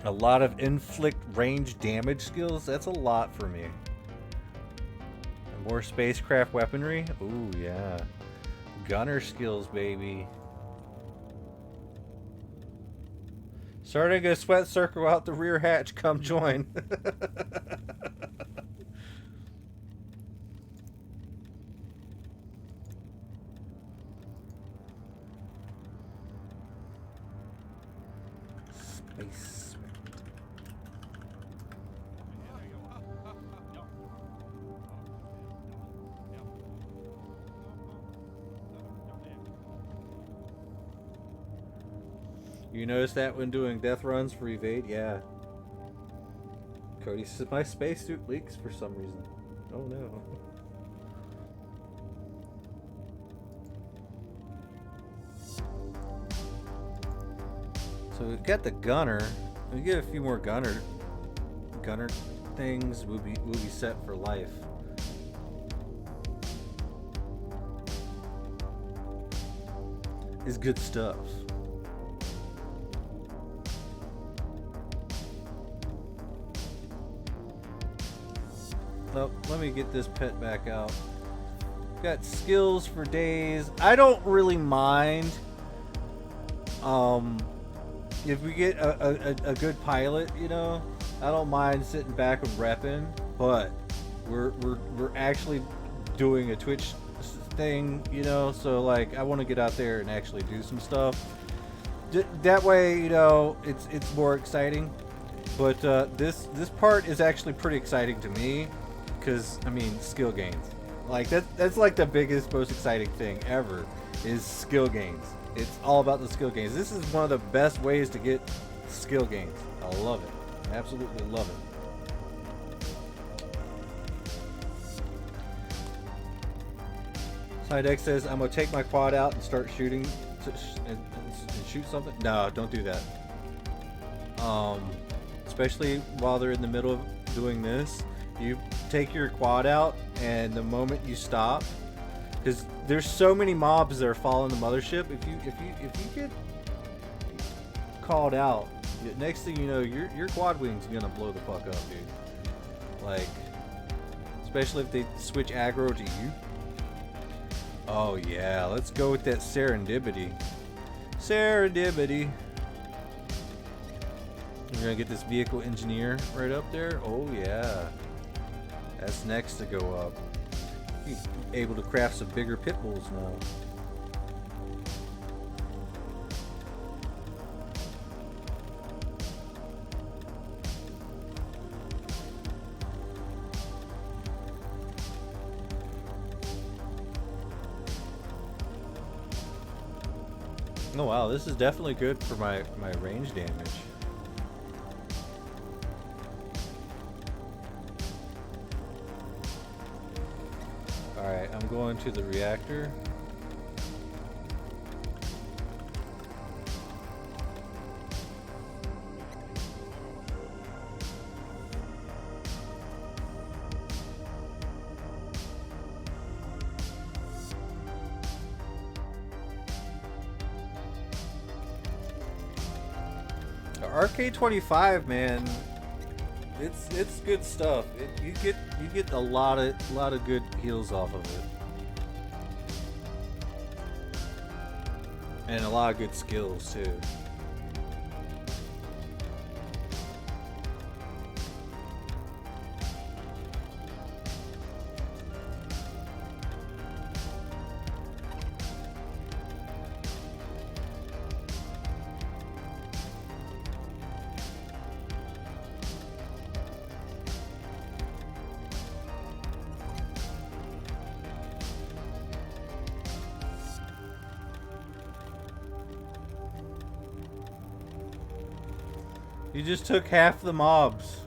A lot of inflict range damage skills. That's a lot for me. And more spacecraft weaponry. Ooh, yeah. Gunner skills, baby. Starting a sweat circle out the rear hatch. Come join. Space. You notice that when doing death runs for evade? Yeah. Cody says my spacesuit leaks for some reason. Oh no. So we've got the gunner. We get a few more gunner things. We'll be set for life. Is good stuff. nope. Let me get this pet back out. Got skills for days. I don't really mind. If we get a good pilot, you know, I don't mind sitting back and repping. But we're actually doing a Twitch thing, you know, so like I want to get out there and actually do some stuff. That way, you know, it's more exciting. But this part is actually pretty exciting to me, because I mean, skill gains. Like that's like the biggest, most exciting thing ever is skill gains. It's all about the skill gains. This is one of the best ways to get skill gains. I love it. I absolutely love it. Sidex says, I'm gonna take my quad out and start shooting and shoot something. No, don't do that. Especially while they're in the middle of doing this, you take your quad out, and the moment you stop, because there's so many mobs that are following the mothership. If you get called out, next thing you know, your quad wing's gonna blow the fuck up, dude. Like, especially if they switch aggro to you. Oh yeah, let's go with that serendipity. Serendipity. We're gonna get this vehicle engineer right up there. Oh yeah. That's next to go up. He's able to craft some bigger pit bulls now. Oh wow, this is definitely good for my range damage. Alright, I'm going to the reactor. RK25, man, it's good stuff. You get a lot of good heals off of it, and a lot of good skills too. You just took half the mobs.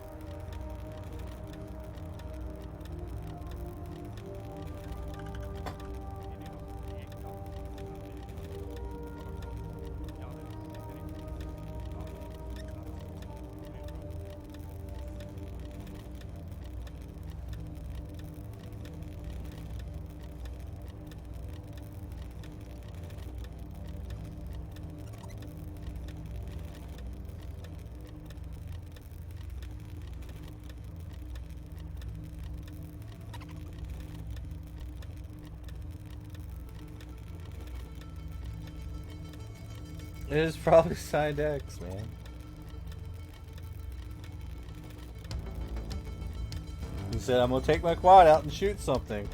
It is probably side X, man. He said, I'm gonna take my quad out and shoot something.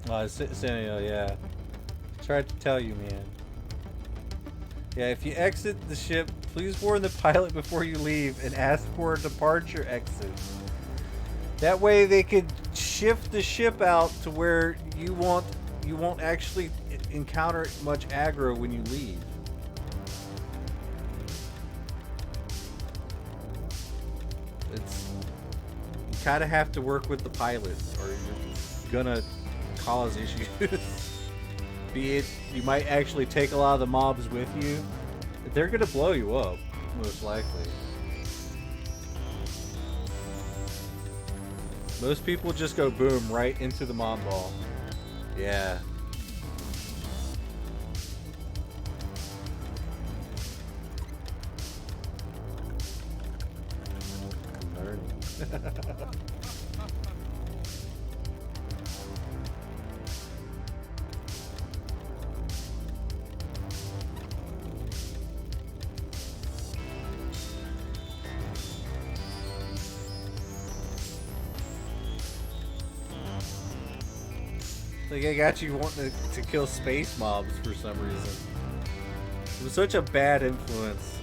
Oh, Senio, yeah. Tried to tell you, man. Yeah, if you exit the ship, please warn the pilot before you leave and ask for a departure exit. That way they could shift the ship out to where you won't actually encounter much aggro when you leave. You kind of have to work with the pilot, or you're gonna cause issues. Be it you might actually take a lot of the mobs with you, they're gonna blow you up, most likely. Most people just go boom right into the mob ball. Yeah. Like, I got you wanting to kill space mobs for some reason. It was such a bad influence.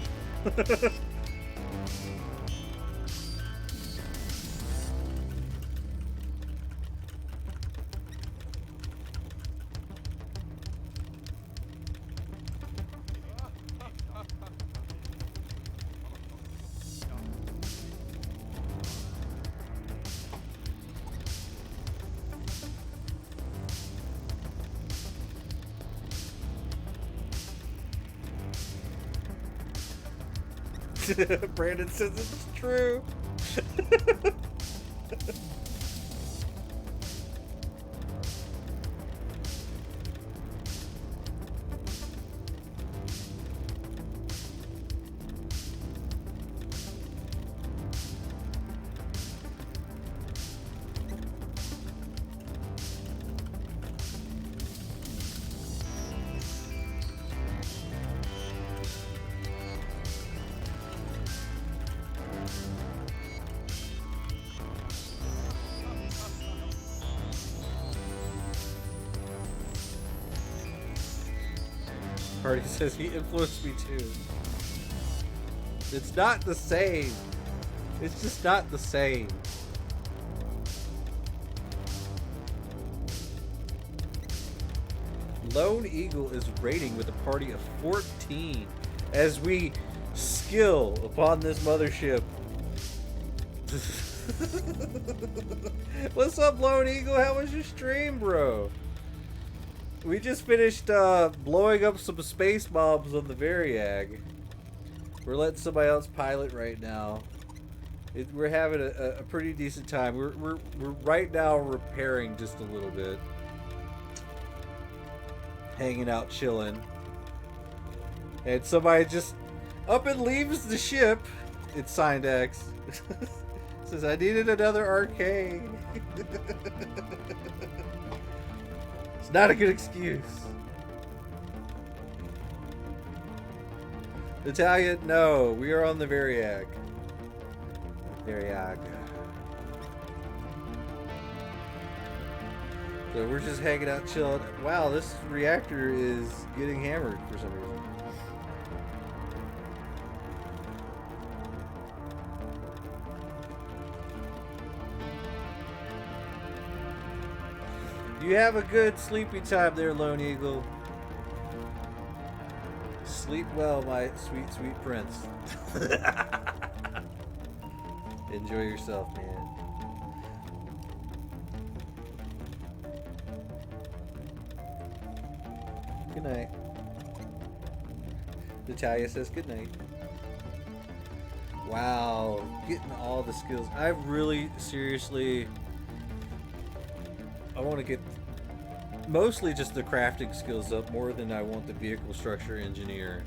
Brandon says it's true. Party says he influenced me too. It's not the same. It's just not the same. Lone Eagle is raiding with a party of 14 as we skill upon this mothership. What's up, Lone Eagle? How was your stream, bro? We just finished blowing up some space mobs on the Varyag. We're letting somebody else pilot right now. We're having a pretty decent time. We're right now repairing just a little bit, hanging out, chilling, and somebody just up and leaves the ship. It's signed X. Says I needed another arcade. Not a good excuse. Natalia, no, we are on the Varyag. Varyag. So we're just hanging out, chilling. Wow, this reactor is getting hammered for some reason. You have a good sleepy time there, Lone Eagle. Sleep well, my sweet, sweet prince. Enjoy yourself, man. Good night. Natalia says good night. Wow, getting all the skills. I really, seriously... I want to get mostly just the crafting skills up more than I want the vehicle structure engineer,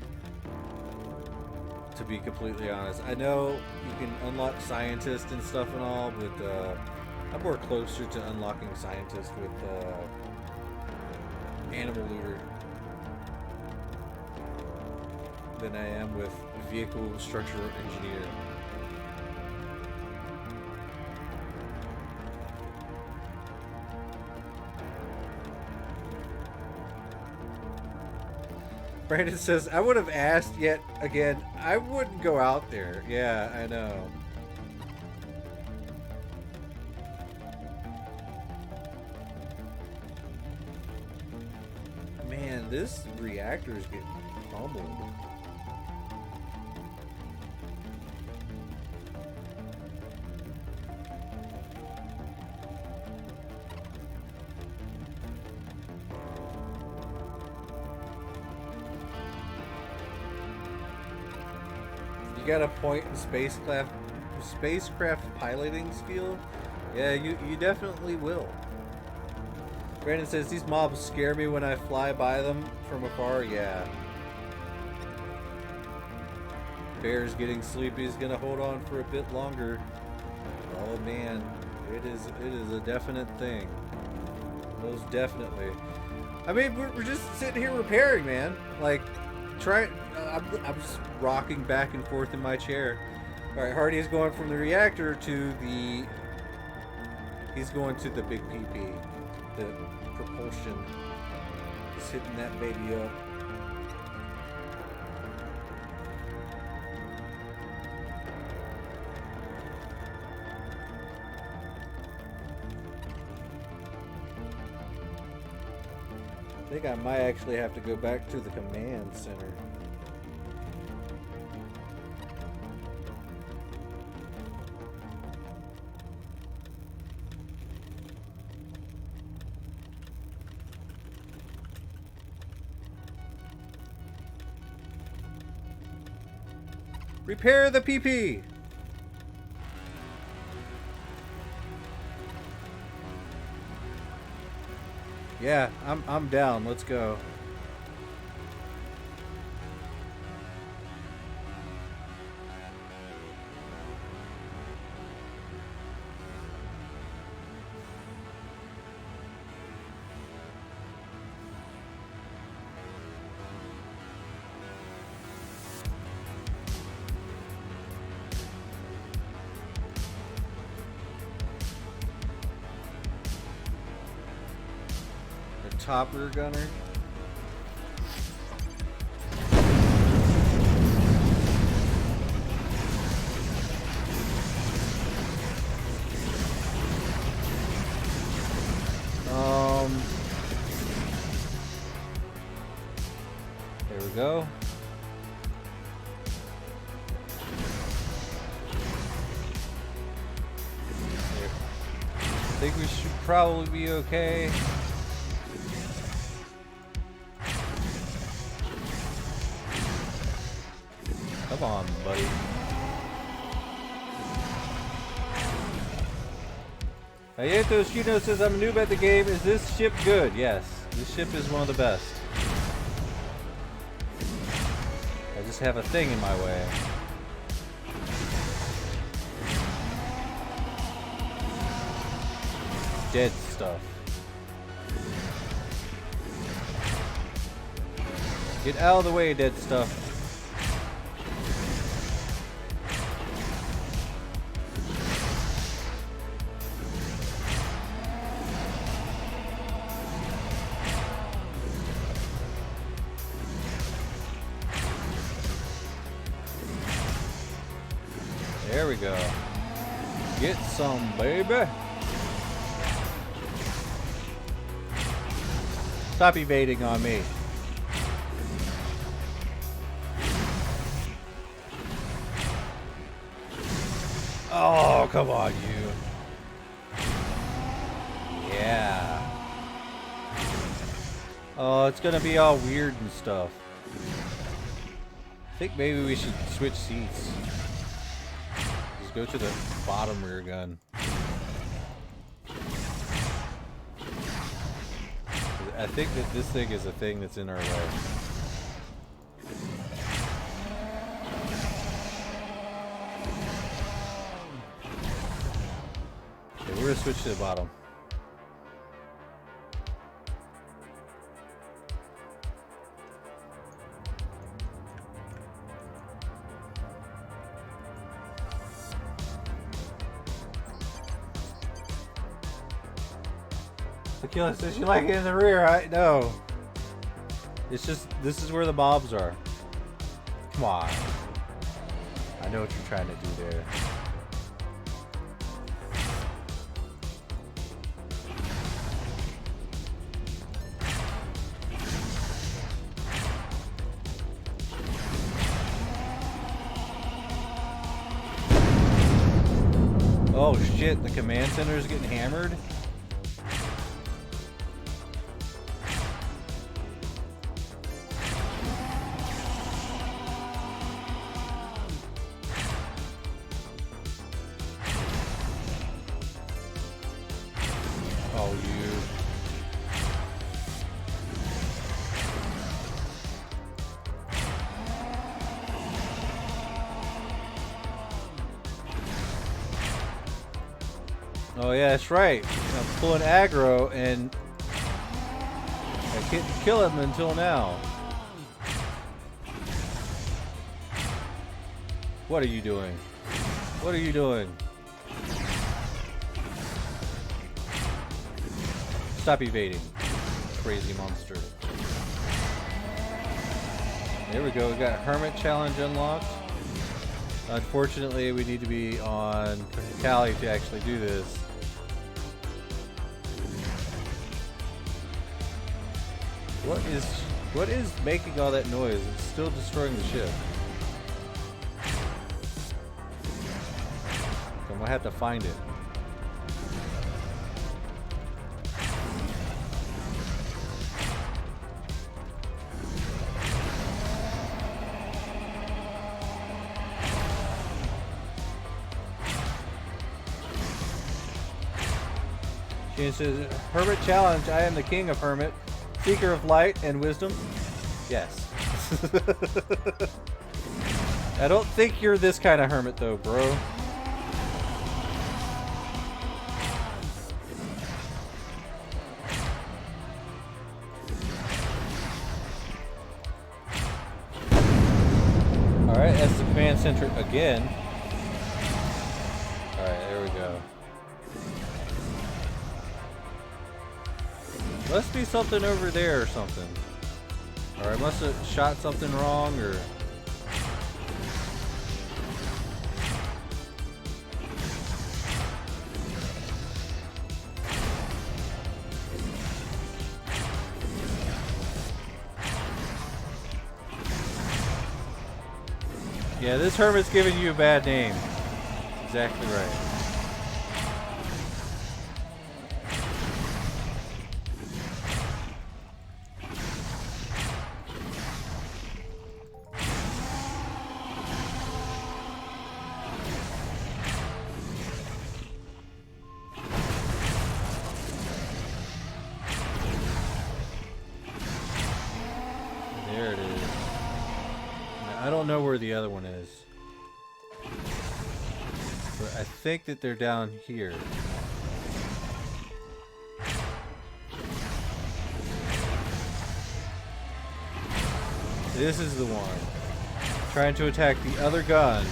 to be completely honest. I know you can unlock scientist and stuff and all, but I'm more closer to unlocking scientist with animal looter than I am with vehicle structure engineer. Brandon says, I would have asked yet again. I wouldn't go out there. Yeah, I know. Man, this reactor is getting pummeled. You got a point in spacecraft piloting skill? Yeah, you definitely will. Brandon says, these mobs scare me when I fly by them from afar. Yeah. Bear's getting sleepy. He's gonna hold on for a bit longer. Oh man, it is a definite thing. Most definitely. I mean, we're just sitting here repairing, man. Like, I'm just rocking back and forth in my chair. All right, Hardy is going from the reactor to the. He's going to the big PP, the propulsion. He's hitting that baby up. I think I might actually have to go back to the command center. Repair the PP! Yeah, I'm down. Let's go. Top rear gunner. There we go. I think we should probably be okay. Come on, buddy. Ayeto Shino says, I'm a noob at the game. Is this ship good? Yes. This ship is one of the best. I just have a thing in my way. Dead stuff. Get out of the way, dead stuff. There we go. Get some, baby. Stop evading on me. Oh, come on, you. Yeah. Oh, it's gonna be all weird and stuff. I think maybe we should switch seats. Just go to the bottom rear gun. I think that this thing is a thing that's in our way. Okay, we're gonna switch to the bottom. Tequila says you like it in the rear. I know. It's just, this is where the mobs are. Come on. I know what you're trying to do there. Oh shit, the command center is getting hammered. Oh yeah, that's right. I'm pulling aggro and I couldn't kill him until now. What are you doing? What are you doing? Stop evading, crazy monster. There we go, we got Hermit challenge unlocked. Unfortunately, we need to be on Cali to actually do this. What is making all that noise? It's still destroying the ship. I'm gonna have to find it. She says, Hermit challenge, I am the king of Hermit, seeker of light and wisdom. Yes. I don't think you're this kind of hermit though, bro. Alright, that's the command center again. Alright, there we go. Must be something over there or something. Or I must have shot something wrong or... Yeah, this Hermit's giving you a bad name. Exactly right. There it is. I don't know where the other one is. But I think that they're down here. This is the one. Trying to attack the other gun.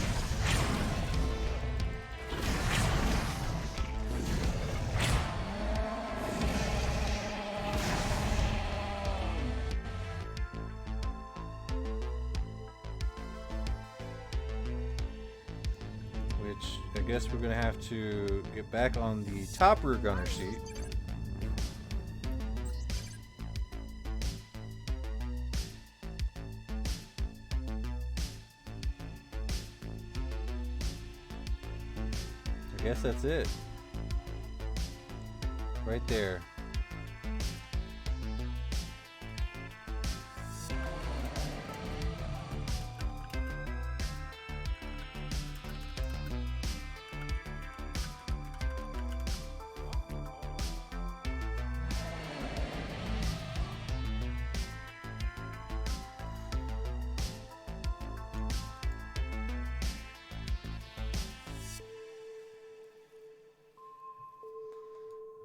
I guess we're gonna have to get back on the top rear gunner seat. I guess that's it. Right there.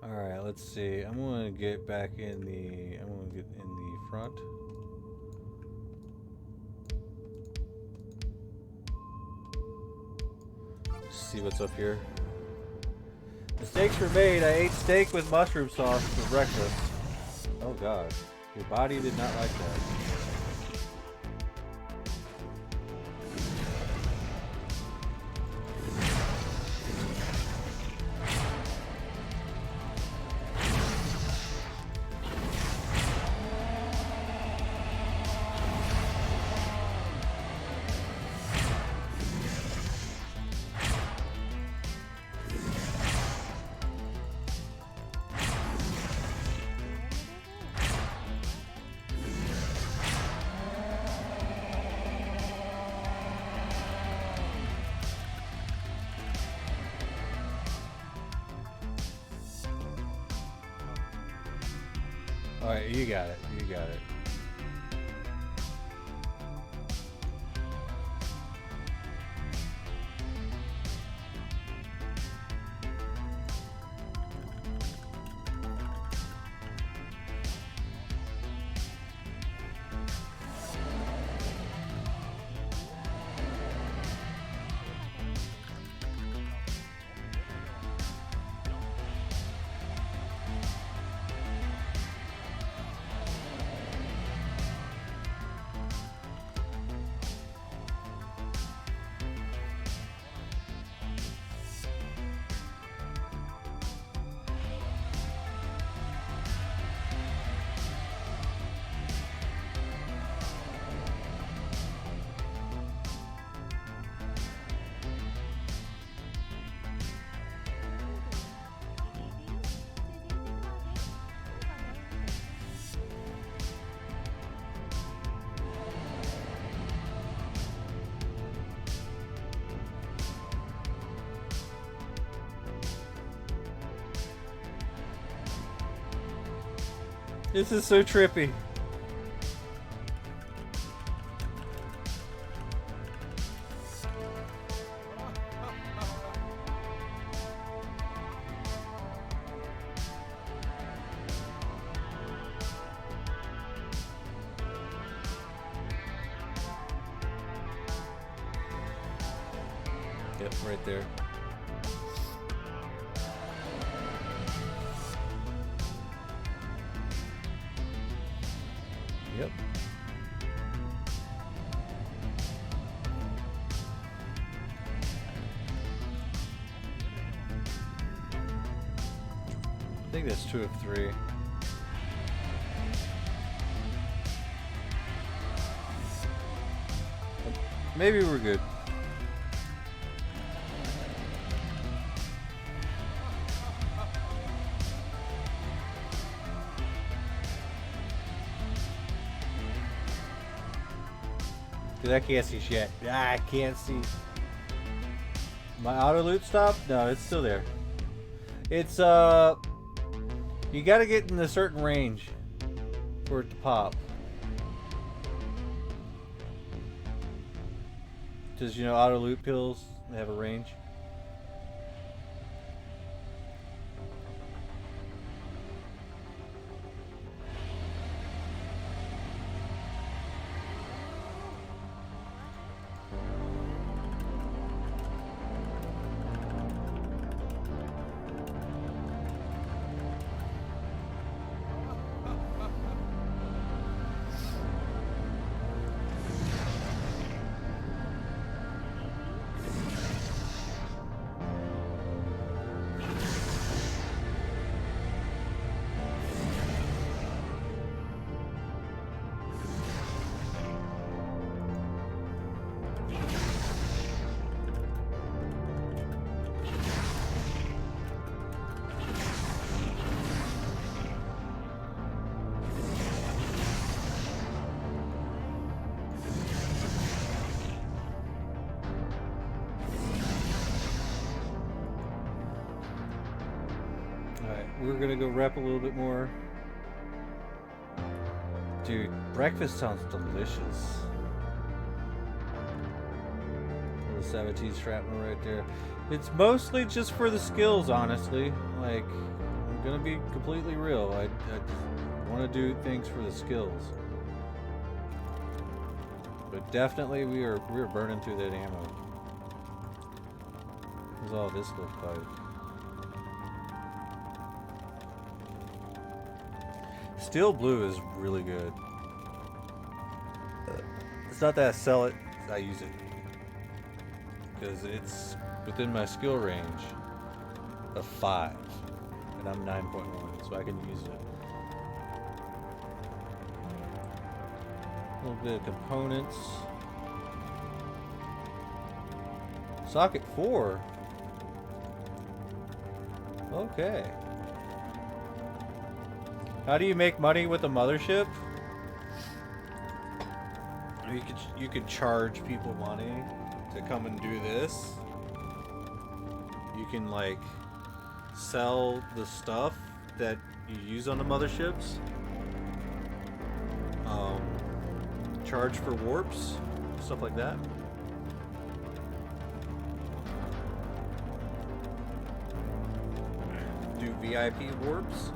Alright, let's see. I'm gonna get back in the... I'm gonna get in the front. See what's up here. Mistakes were made. I ate steak with mushroom sauce for breakfast. Oh god. Your body did not like that. Alright, you got it. You got it. This is so trippy. Yep, right there. Yep. I think that's 2 of 3. Maybe we're good. Dude, I can't see shit. I can't see. My auto loot stopped? No, it's still there. It's you gotta get in a certain range for it to pop. Does, you know, auto loot pills, they have a range? We're gonna go rep a little bit more. Dude, breakfast sounds delicious. Little 17 shrapnel right there. It's mostly just for the skills, honestly. Like, I'm gonna be completely real. I want to do things for the skills. But definitely we're burning through that ammo. What's all this look like? Steel blue is really good. It's not that I sell it, I use it. Because it's within my skill range of 5. And I'm 9.1, so I can use it. A little bit of components. Socket 4. Okay. How do you make money with a mothership? You could charge people money to come and do this. You can like sell the stuff that you use on the motherships. Charge for warps, stuff like that. Do VIP warps.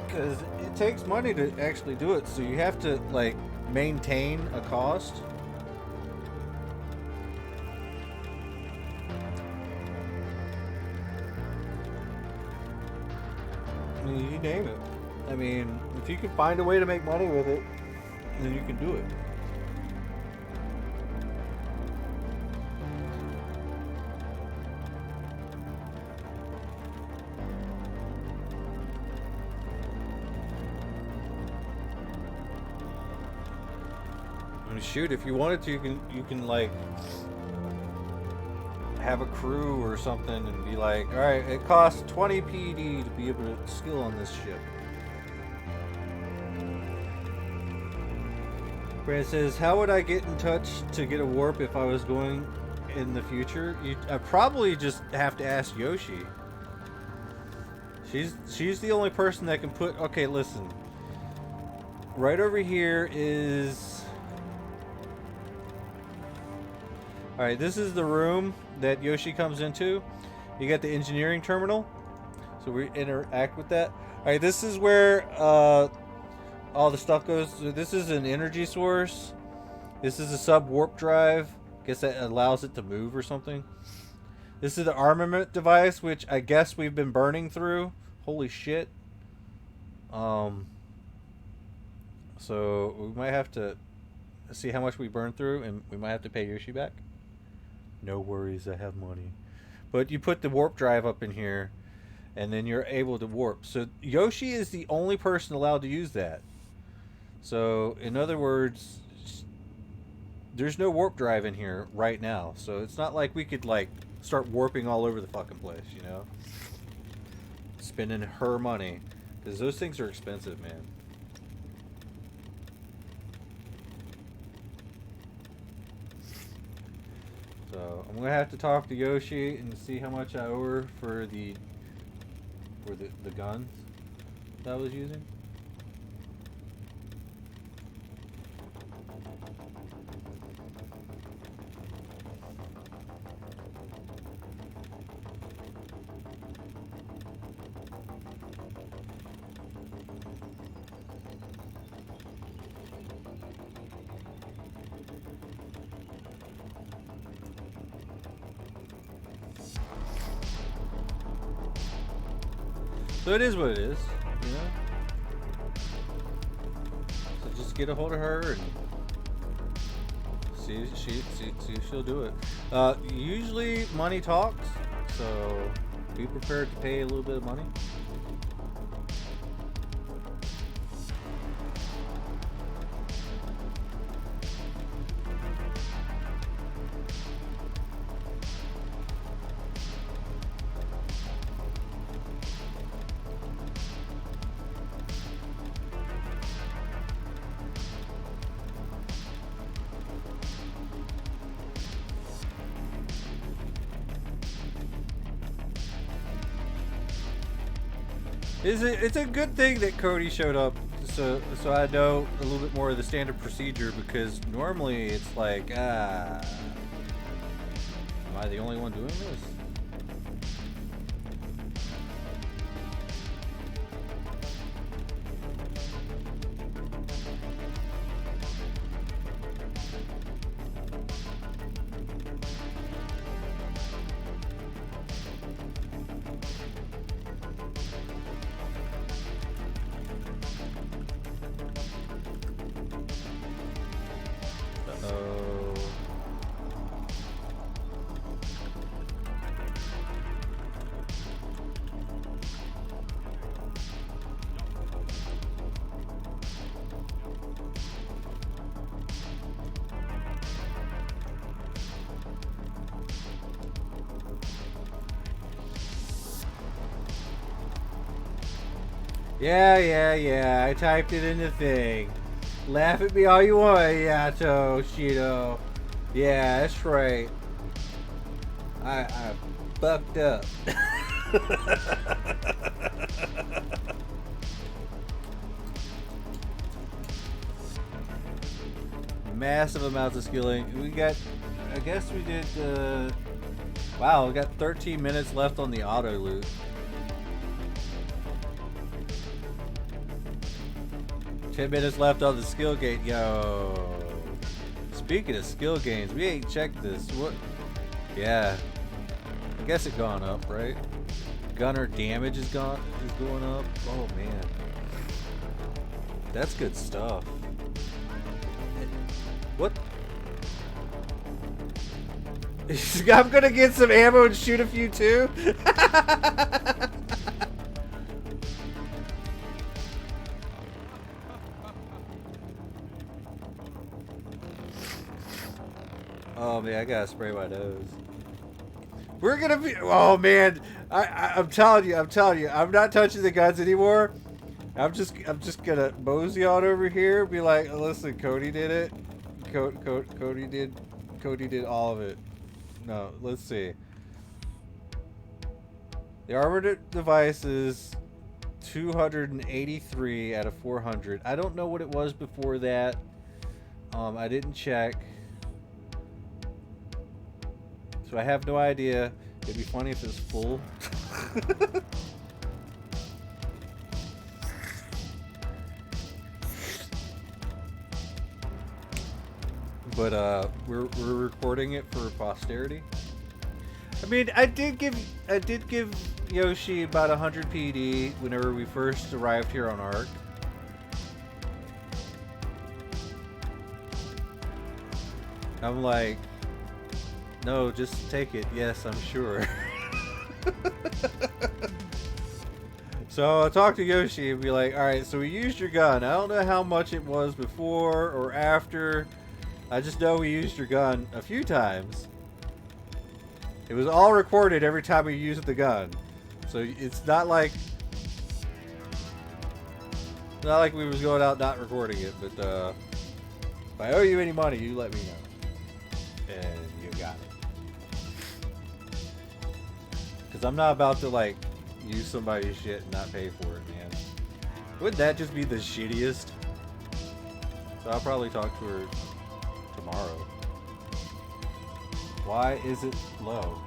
Because it takes money to actually do it, so you have to like maintain a cost. I mean, you name it. I mean, if you can find a way to make money with it, then you can do it. Shoot, if you wanted to, you can like have a crew or something and be like, all right, it costs 20 PD to be able to skill on this ship. Brad says, how would I get in touch to get a warp if I was going in the future? I probably just have to ask Yoshi. She's the only person that can put. Okay, listen. Right over here is. All right, this is the room that Yoshi comes into. You got the engineering terminal, so we interact with that. All right, this is where all the stuff goes. So this is an energy source. This is a sub warp drive. Guess that allows it to move or something. This is the armament device, which I guess we've been burning through. Holy shit. So we might have to see how much we burn through, and we might have to pay Yoshi back. No worries, I have money. But you put the warp drive up in here, and then you're able to warp. So Yoshi is the only person allowed to use that. So in other words, there's no warp drive in here right now. So it's not like we could like start warping all over the fucking place, you know? Spending her money. Because those things are expensive, man. So I'm gonna have to talk to Yoshi and see how much I owe her for the guns that I was using. So it is what it is, you know? So just get a hold of her and see if she'll do it. Usually money talks, so be prepared to pay a little bit of money. It's a good thing that Cody showed up, so I know a little bit more of the standard procedure, because normally it's like, am I the only one doing this? Yeah, I typed it in the thing. Laugh at me all you want, Yato, Shido. Yeah, that's right. I fucked up. Massive amounts of skilling. We got, I guess we did, wow, we got 13 minutes left on the auto loot. 10 minutes left on the skill gate. Yo. Speaking of skill gains, we ain't checked this. What? Yeah. I guess it gone up, right? Gunner damage is going up. Oh man. That's good stuff. What? I'm gonna get some ammo and shoot a few too. Oh man, I gotta spray my nose. We're gonna be. Oh man, I'm telling you, I'm not touching the guns anymore. I'm just gonna mosey on over here. Be like, listen, Cody did it. Cody did all of it. No, let's see. The armored devices 283 out of 400. I don't know what it was before that. I didn't check. So I have no idea. It'd be funny if it's full. But we're recording it for posterity. I mean, I did give Yoshi about 100 PD whenever we first arrived here on Ark. I'm like, no, just take it. Yes, I'm sure. So I talked to Yoshi and be like, all right, so we used your gun. I don't know how much it was before or after. I just know we used your gun a few times. It was all recorded every time we used the gun. So it's not like we was going out not recording it, but if I owe you any money, you let me know. And you got it. Because I'm not about to like use somebody's shit and not pay for it, man. Wouldn't that just be the shittiest? So I'll probably talk to her tomorrow. Why is it low?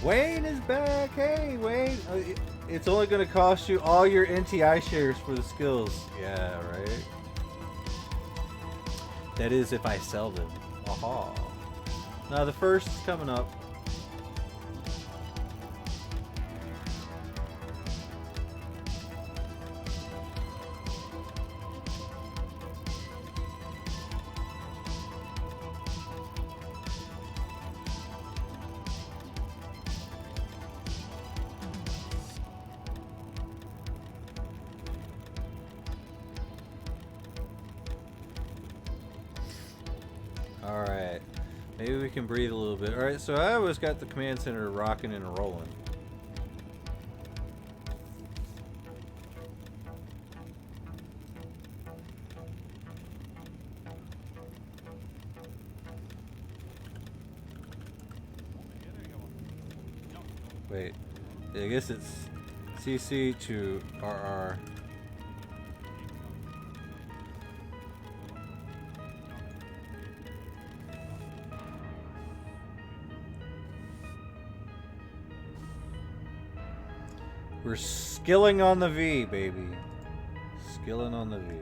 Wayne is back! Hey, Wayne! It's only going to cost you all your NTI shares for the skills. Yeah, right? That is if I sell them. Aha. Now the first is coming up. Alright, maybe we can breathe a little bit. Alright, so I always got the command center rocking and rolling. Wait, I guess it's CC to RR. We're skilling on the V, baby. Skilling on the V.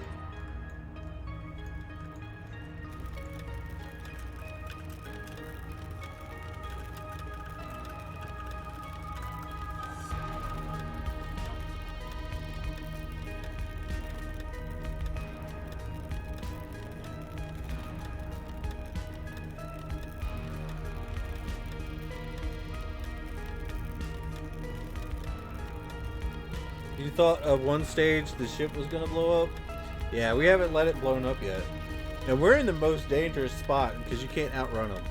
You thought of one stage the ship was gonna blow up? Yeah, we haven't let it blown up yet. And we're in the most dangerous spot because you can't outrun them.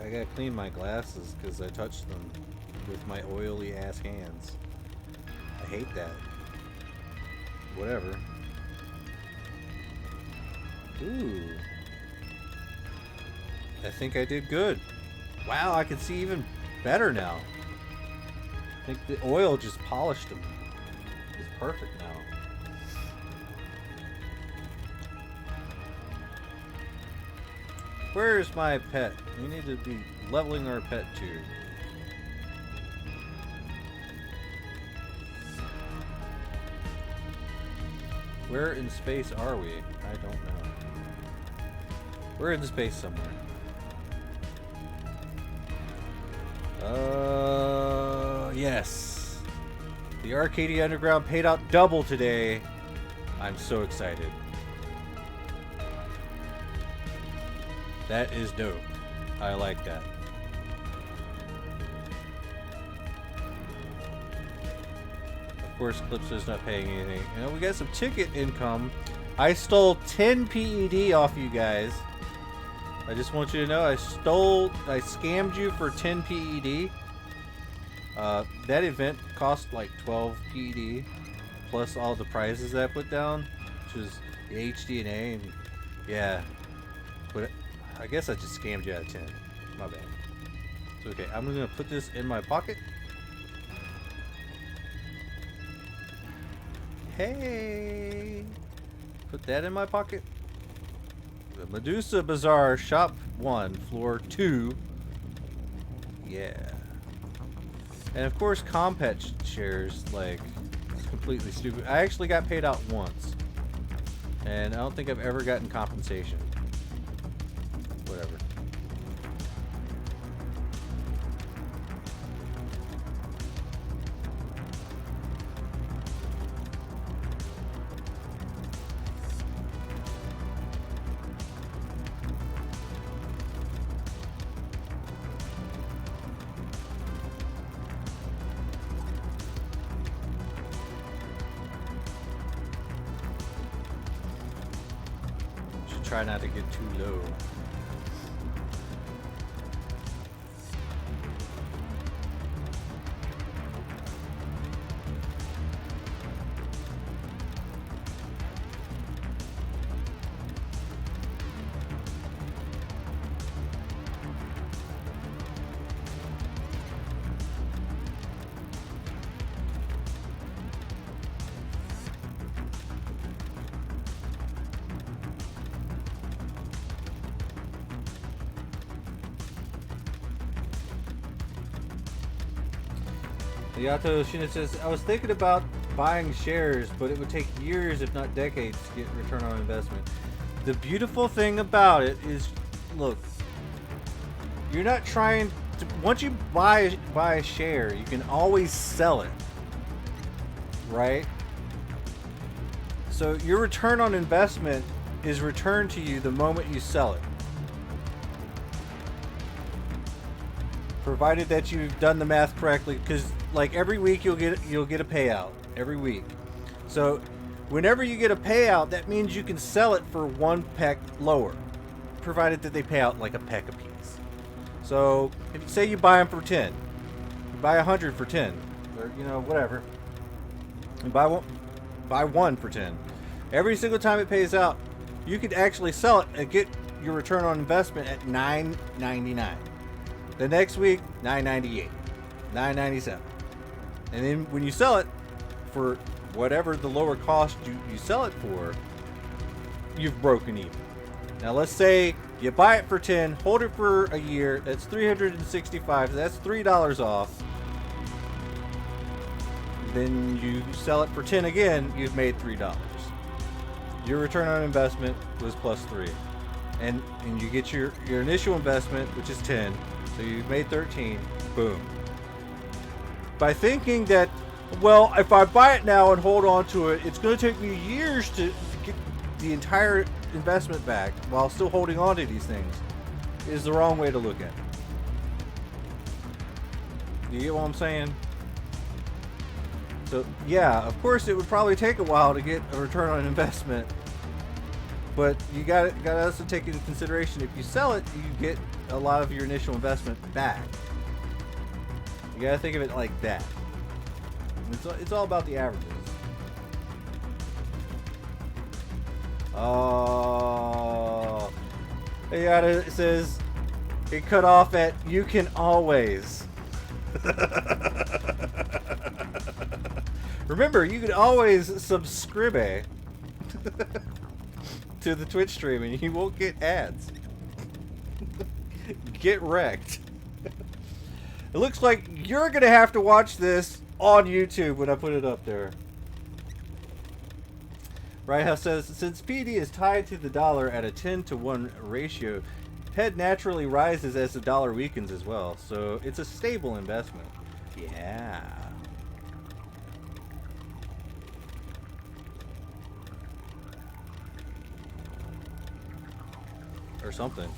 I gotta clean my glasses because I touched them with my oily ass hands. I hate that. Whatever. Ooh. I think I did good. Wow, I can see even better now. I think the oil just polished them. It's perfect now. Where's my pet? We need to be leveling our pet too. Where in space are we? I don't know. We're in space somewhere. Yes. The Arcadia Underground paid out double today. I'm so excited. That is dope. I like that. Of course, Calypso's not paying anything. You know, we got some ticket income. I stole 10 PED off you guys. I just want you to know I scammed you for 10 PED. That event cost like 12 PED, plus all the prizes that I put down, which is the HD and A, and yeah. But I guess I just scammed you out of 10. My bad. It's okay. I'm gonna put this in my pocket. Hey! Put that in my pocket. The Medusa Bazaar, Shop 1, Floor 2. Yeah. And of course, Compet shares, like, it's completely stupid. I actually got paid out once. And I don't think I've ever gotten compensation. Whatever. Try not to get too low. Yato Shina says, I was thinking about buying shares, but it would take years, if not decades, to get return on investment. The beautiful thing about it is, look, you're not trying to, once you buy a share, you can always sell it, right? So your return on investment is returned to you the moment you sell it. Provided that you've done the math correctly, because like every week you'll get a payout every week. So whenever you get a payout, that means you can sell it for 1 peck lower, provided that they pay out like a peck a piece. So if you say you buy them for 10, you buy 100 for 10, or you know whatever, and buy one for 10. Every single time it pays out, you could actually sell it and get your return on investment at $9.99. The next week, $9.98, $9.97. And then when you sell it for whatever the lower cost you sell it for, you've broken even. Now let's say you buy it for 10, hold it for a year, that's $365, that's $3 off. Then you sell it for 10 again, you've made $3. Your return on investment was plus 3. And you get your initial investment, which is 10. So you've made 13, boom. By thinking that, well, if I buy it now and hold on to it, it's going to take me years to get the entire investment back while still holding on to these things, is the wrong way to look at it. You get what I'm saying? So yeah, of course it would probably take a while to get a return on investment, but you got to also take into consideration if you sell it, you get a lot of your initial investment back. You got to think of it like that. It's all about the averages. Oh, it says it cut off at you can always. Remember, you can always subscribe to the Twitch stream and you won't get ads. Get wrecked. It looks like you're gonna have to watch this on YouTube when I put it up there. Right House says, since PD is tied to the dollar at a 10-to-1 ratio, PED naturally rises as the dollar weakens as well. So it's a stable investment. Yeah. Or something.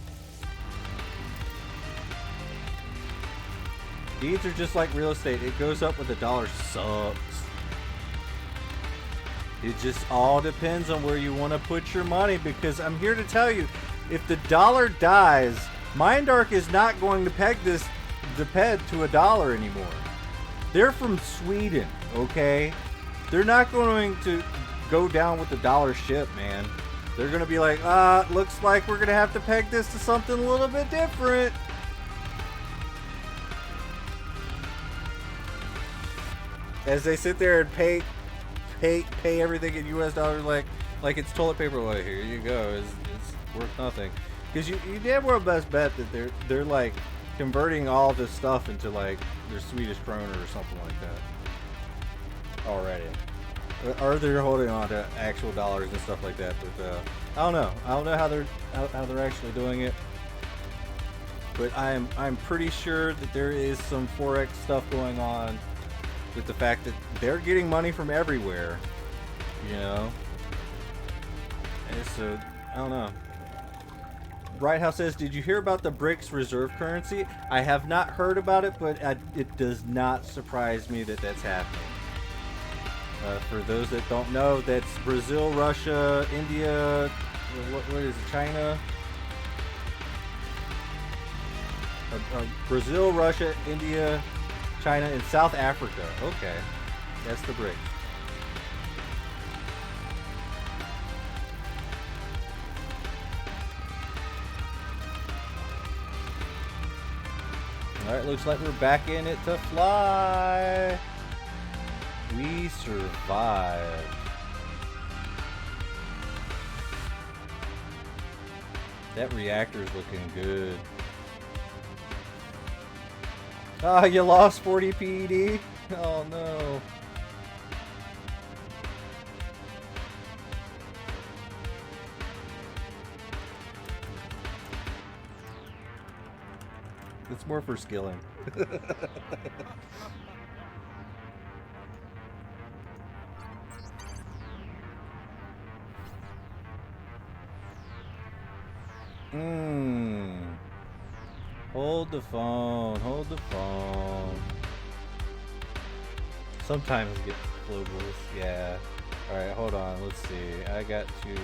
Deeds are just like real estate. It goes up when the dollar sucks. It just all depends on where you want to put your money, because I'm here to tell you, if the dollar dies, Mindark is not going to peg the PED to $1 anymore. They're from Sweden, okay? They're not going to go down with the dollar ship, man. They're going to be like, looks like we're going to have to peg this to something a little bit different. As they sit there and pay everything in US dollars like it's toilet paper. Well, here you go. It's worth nothing. Because you damn well best bet that they're like converting all this stuff into like their Swedish krona or something like that already. Or they're holding on to actual dollars and stuff like that. But I don't know. I don't know how they're actually doing it. But I'm pretty sure that there is some forex stuff going on with the fact that they're getting money from everywhere, you know. And so I don't know. Bright House says, did you hear about the BRICS reserve currency? I have not heard about it, but it does not surprise me that that's happening. For those that don't know, that's Brazil, Russia, India, what is it, China? Brazil, Russia, India, China, and South Africa. Okay. That's the BRICS. Alright, looks like we're back in it to fly. We survived. That reactor's looking good. Ah, you lost 40 PED? Oh no. It's more for skilling. Hold the phone. Hold the phone. Sometimes get globals. Yeah. Alright, hold on. Let's see. I got to...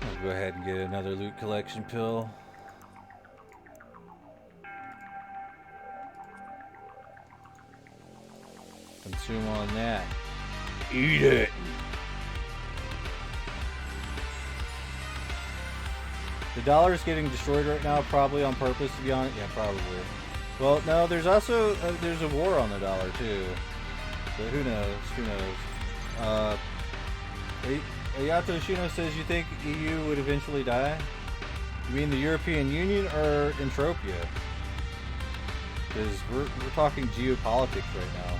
I'll go ahead and get another loot collection pill. Consume on that. Eat it! The dollar is getting destroyed right now, probably on purpose, to be honest. Yeah, probably. Well, no, there's also there's a war on the dollar too. But who knows? Who knows? Ayato Shino says, you think EU would eventually die? You mean the European Union or Entropia? Because we're talking geopolitics right now.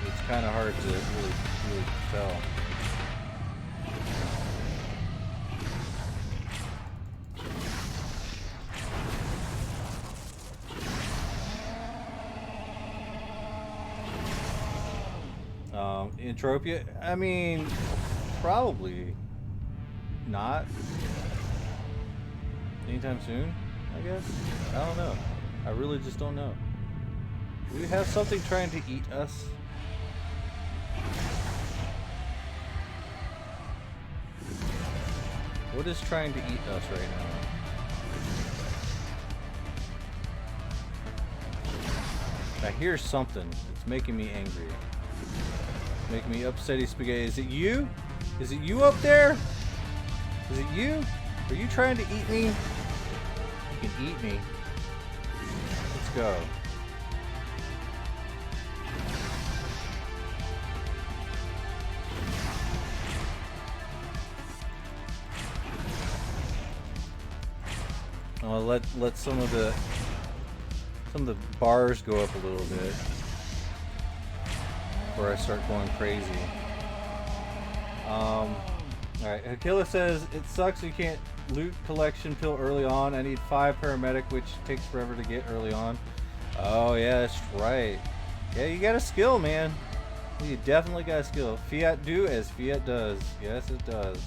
It's kind of hard to really tell. Entropia? I mean, probably not. Anytime soon, I guess? I don't know. I really just don't know. Do we have something trying to eat us? What is trying to eat us right now? I hear something. It's making me angry. It's making me upsetty spaghetti. Is it you? Is it you up there? Is it you? Are you trying to eat me? You can eat me. Let's go. I'll let some of the bars go up a little bit before I start going crazy. Alright, Hakila says, it sucks you can't loot collection pill early on. I need 5 paramedic, which takes forever to get early on. Oh yeah, that's right. Yeah, you got a skill, man. You definitely got a skill. Fiat do as Fiat does. Yes, it does.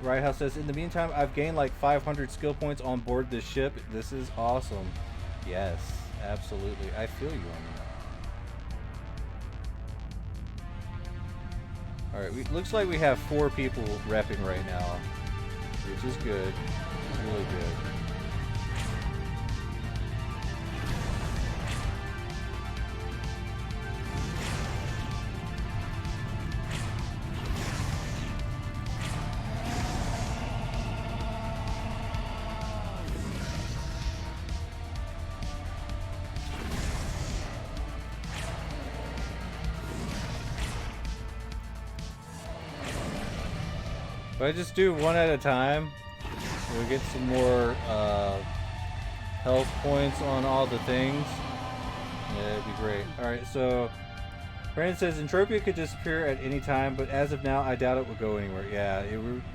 Right House says, in the meantime, I've gained like 500 skill points on board this ship. This is awesome. Yes, absolutely. I feel you on that. Alright, looks like we have 4 people repping right now, which is good. It's really good. If I just do one at a time, we'll get some more health points on all the things. Yeah, it'd be great. Alright, so Brandon says Entropia could disappear at any time, but as of now, I doubt it will go anywhere. Yeah,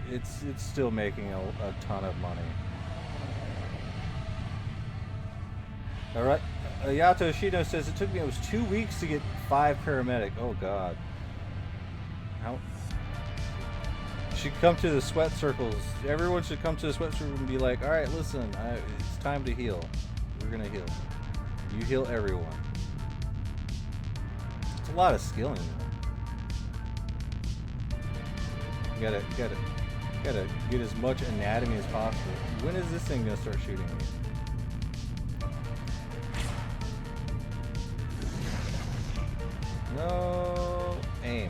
it's still making a ton of money. Alright, Yato Shino says it took me almost 2 weeks to get 5 paramedic. Oh god. How? Should come to the sweat circles. Everyone should come to the sweat circle and be like, alright, listen, it's time to heal. We're gonna heal. You heal everyone. It's a lot of skilling. You gotta get as much anatomy as possible. When is this thing gonna start shooting me? No. Aim.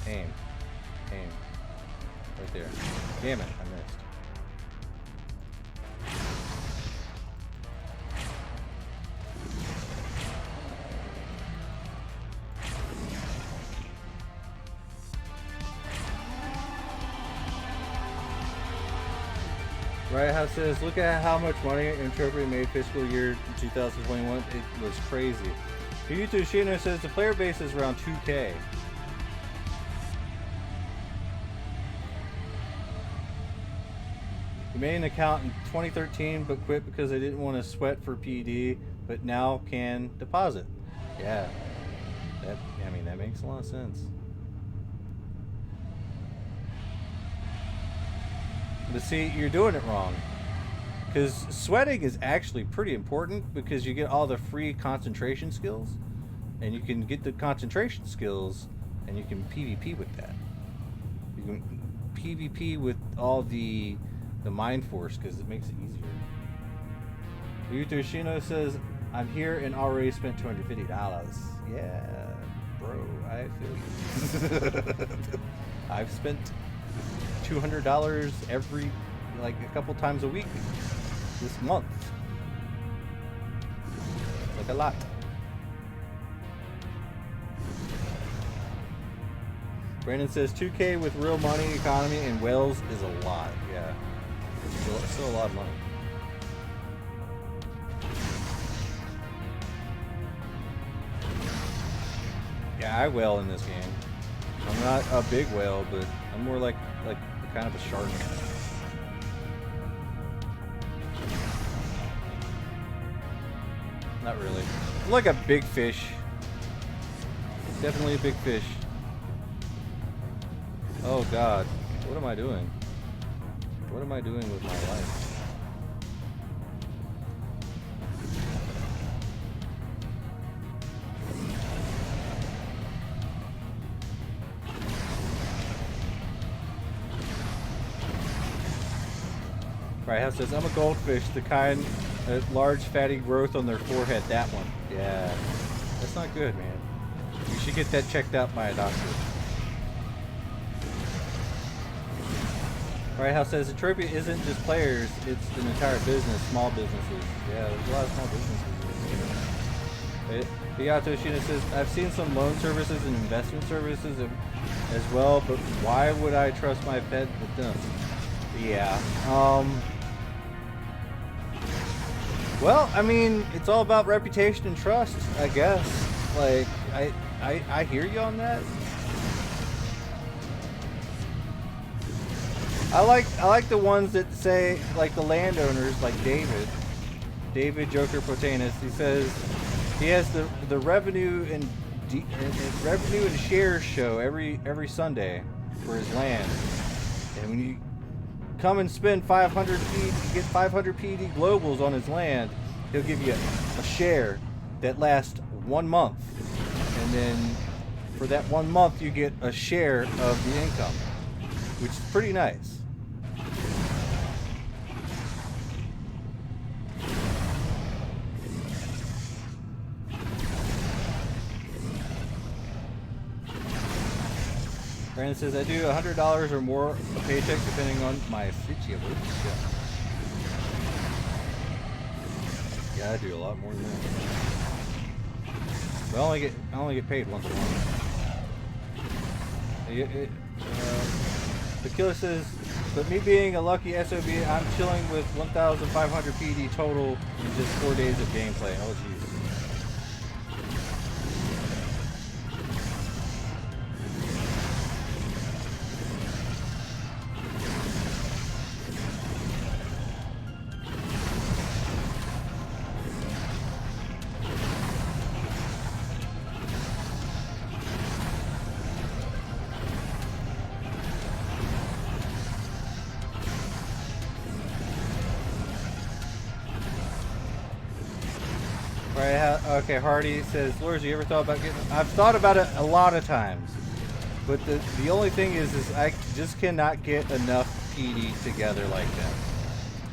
Aim. Aim. Right there. Damn it, I missed. Right House says, look at how much money Entropia made fiscal year 2021. It was crazy. Yuto Shino says the player base is around 2K. He made an account in 2013 but quit because I didn't want to sweat for PD, but now can deposit. Yeah. That makes a lot of sense. But see, you're doing it wrong. Because sweating is actually pretty important because you get all the free concentration skills. And you can get the concentration skills and you can PvP with that. You can PvP with all the Mind Force because it makes it easier. Yuto Shino says, I'm here and already spent $250. Yeah, bro, I feel you. I've spent $200 every, like a couple times a week this month. Like a lot. Brandon says 2K with real money, economy, and whales is a lot. Yeah, it's still a lot of money. Yeah, I whale in this game. I'm not a big whale, but I'm more like kind of a shark. Not really. I'm like a big fish. Definitely a big fish. Oh god, what am I doing? What am I doing with my life? Right, House says, I'm a goldfish, the kind of large fatty growth on their forehead, that one. Yeah, that's not good, man. You should get that checked out by a doctor. Right House says, Entropia isn't just players, it's an entire business, small businesses. Yeah, there's a lot of small businesses. Beato Shina says, I've seen some loan services and investment services as well, but why would I trust my pet with them? Yeah. Well, I mean, it's all about reputation and trust, I guess. Like, I hear you on that. I like the ones that say, like the landowners, like David Joker Potanus. He says he has the revenue and revenue and shares show every Sunday for his land, and when you come and spend 500 PD, get 500 PD globals on his land, he'll give you a share that lasts 1 month, and then for that 1 month you get a share of the income, which is pretty nice. Brandon says, I do $100 or more a paycheck depending on my situation. Yeah, I do a lot more than that. But I only get paid once a month. The killer says, but me being a lucky SOB, I'm chilling with 1,500 PD total in just 4 days of gameplay. Oh jeez. Okay, Hardy says, Lors, you ever thought about getting... I've thought about it a lot of times. But the only thing is I just cannot get enough PD together like that.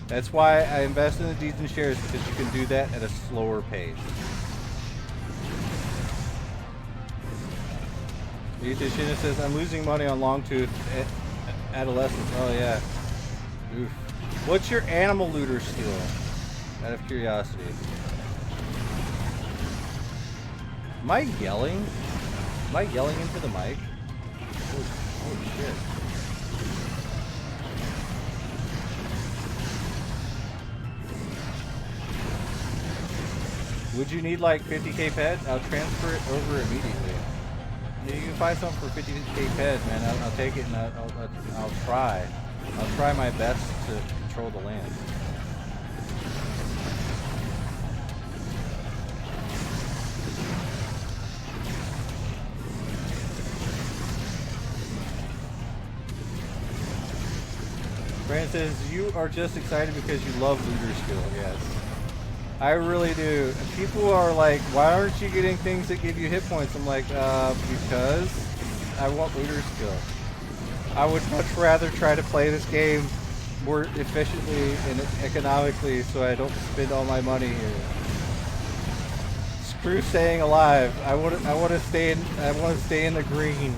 That's why I invest in the decent shares, because you can do that at a slower pace. Yutashina says, I'm losing money on Longtooth Adolescence. Oh, yeah. Oof. What's your animal looter skill? Out of curiosity. Am I yelling? Am I yelling into the mic? Holy shit. Would you need like 50k ped? I'll transfer it over immediately. Yeah, you can find something for 50k ped, man. I'll take it and I'll try. I'll try my best to control the land. Brandon says, you are just excited because you love looter skill. Yes. I really do. People are like, why aren't you getting things that give you hit points? I'm like, because I want looter skill. I would much rather try to play this game more efficiently and economically so I don't spend all my money here. Screw staying alive. I want to stay in the green.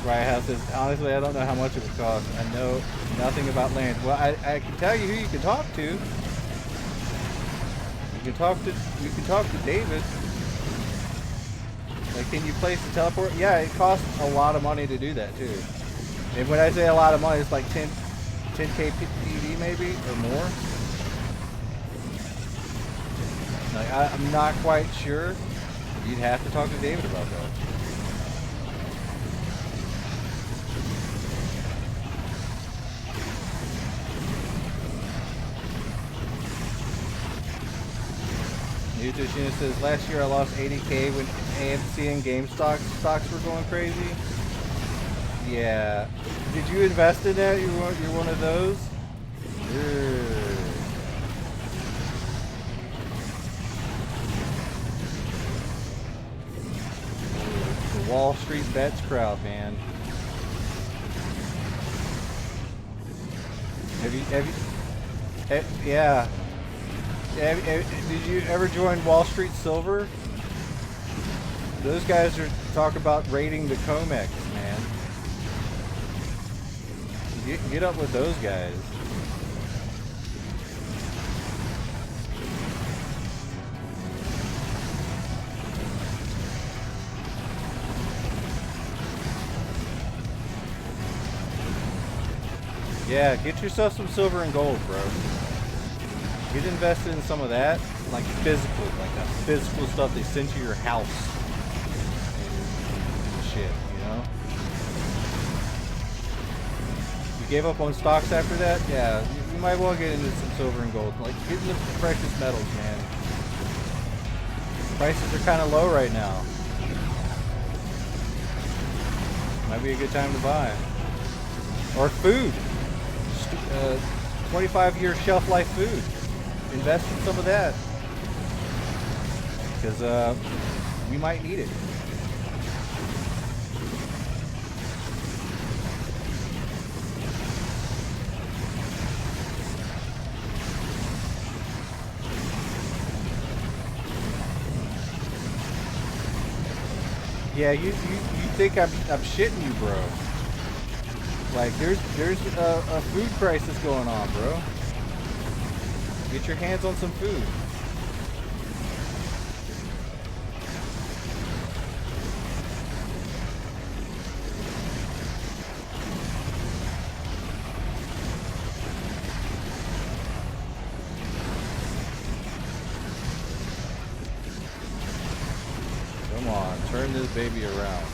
Riot House says, honestly, I don't know how much it would cost. I know nothing about land. Well, I can tell you who you can talk to. You can talk to David. Like, can you place the teleport? Yeah, it costs a lot of money to do that too. And when I say a lot of money, it's like 10k PD maybe or more. Like, I'm not quite sure. You'd have to talk to David about that. Yutoshina says, last year I lost 80k when AMC and GameStop stocks were going crazy. Yeah. Did you invest in that? You're one of those? The Wall Street Bets crowd, man. Yeah. Did you ever join Wall Street Silver? Those guys are talking about raiding the COMEX, man. Get up with those guys. Yeah, get yourself some silver and gold, bro. Get invested in some of that, like physical, like that physical stuff they send to your house. And shit, you know? You gave up on stocks after that? Yeah, you might want to get into some silver and gold. Like, get into precious metals, man. Prices are kind of low right now. Might be a good time to buy. Or food. 25-year shelf life food. Invest in some of that. Because we might need it. Yeah, you think I'm shitting you, bro. Like, there's a food crisis going on, bro. Get your hands on some food. Come on, turn this baby around.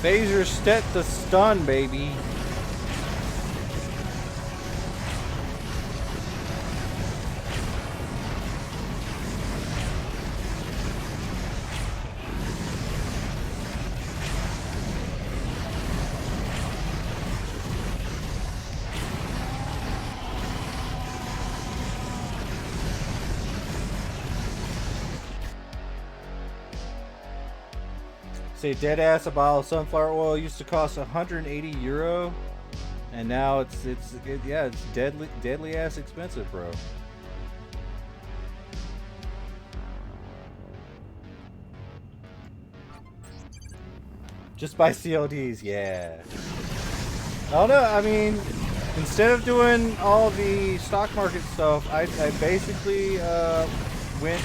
Phaser set to stun, baby. Say dead ass, a bottle of sunflower oil used to cost 180 euro, and now it's deadly ass expensive, bro. Just buy CLDs, yeah. I don't know. I mean, instead of doing all the stock market stuff, I basically went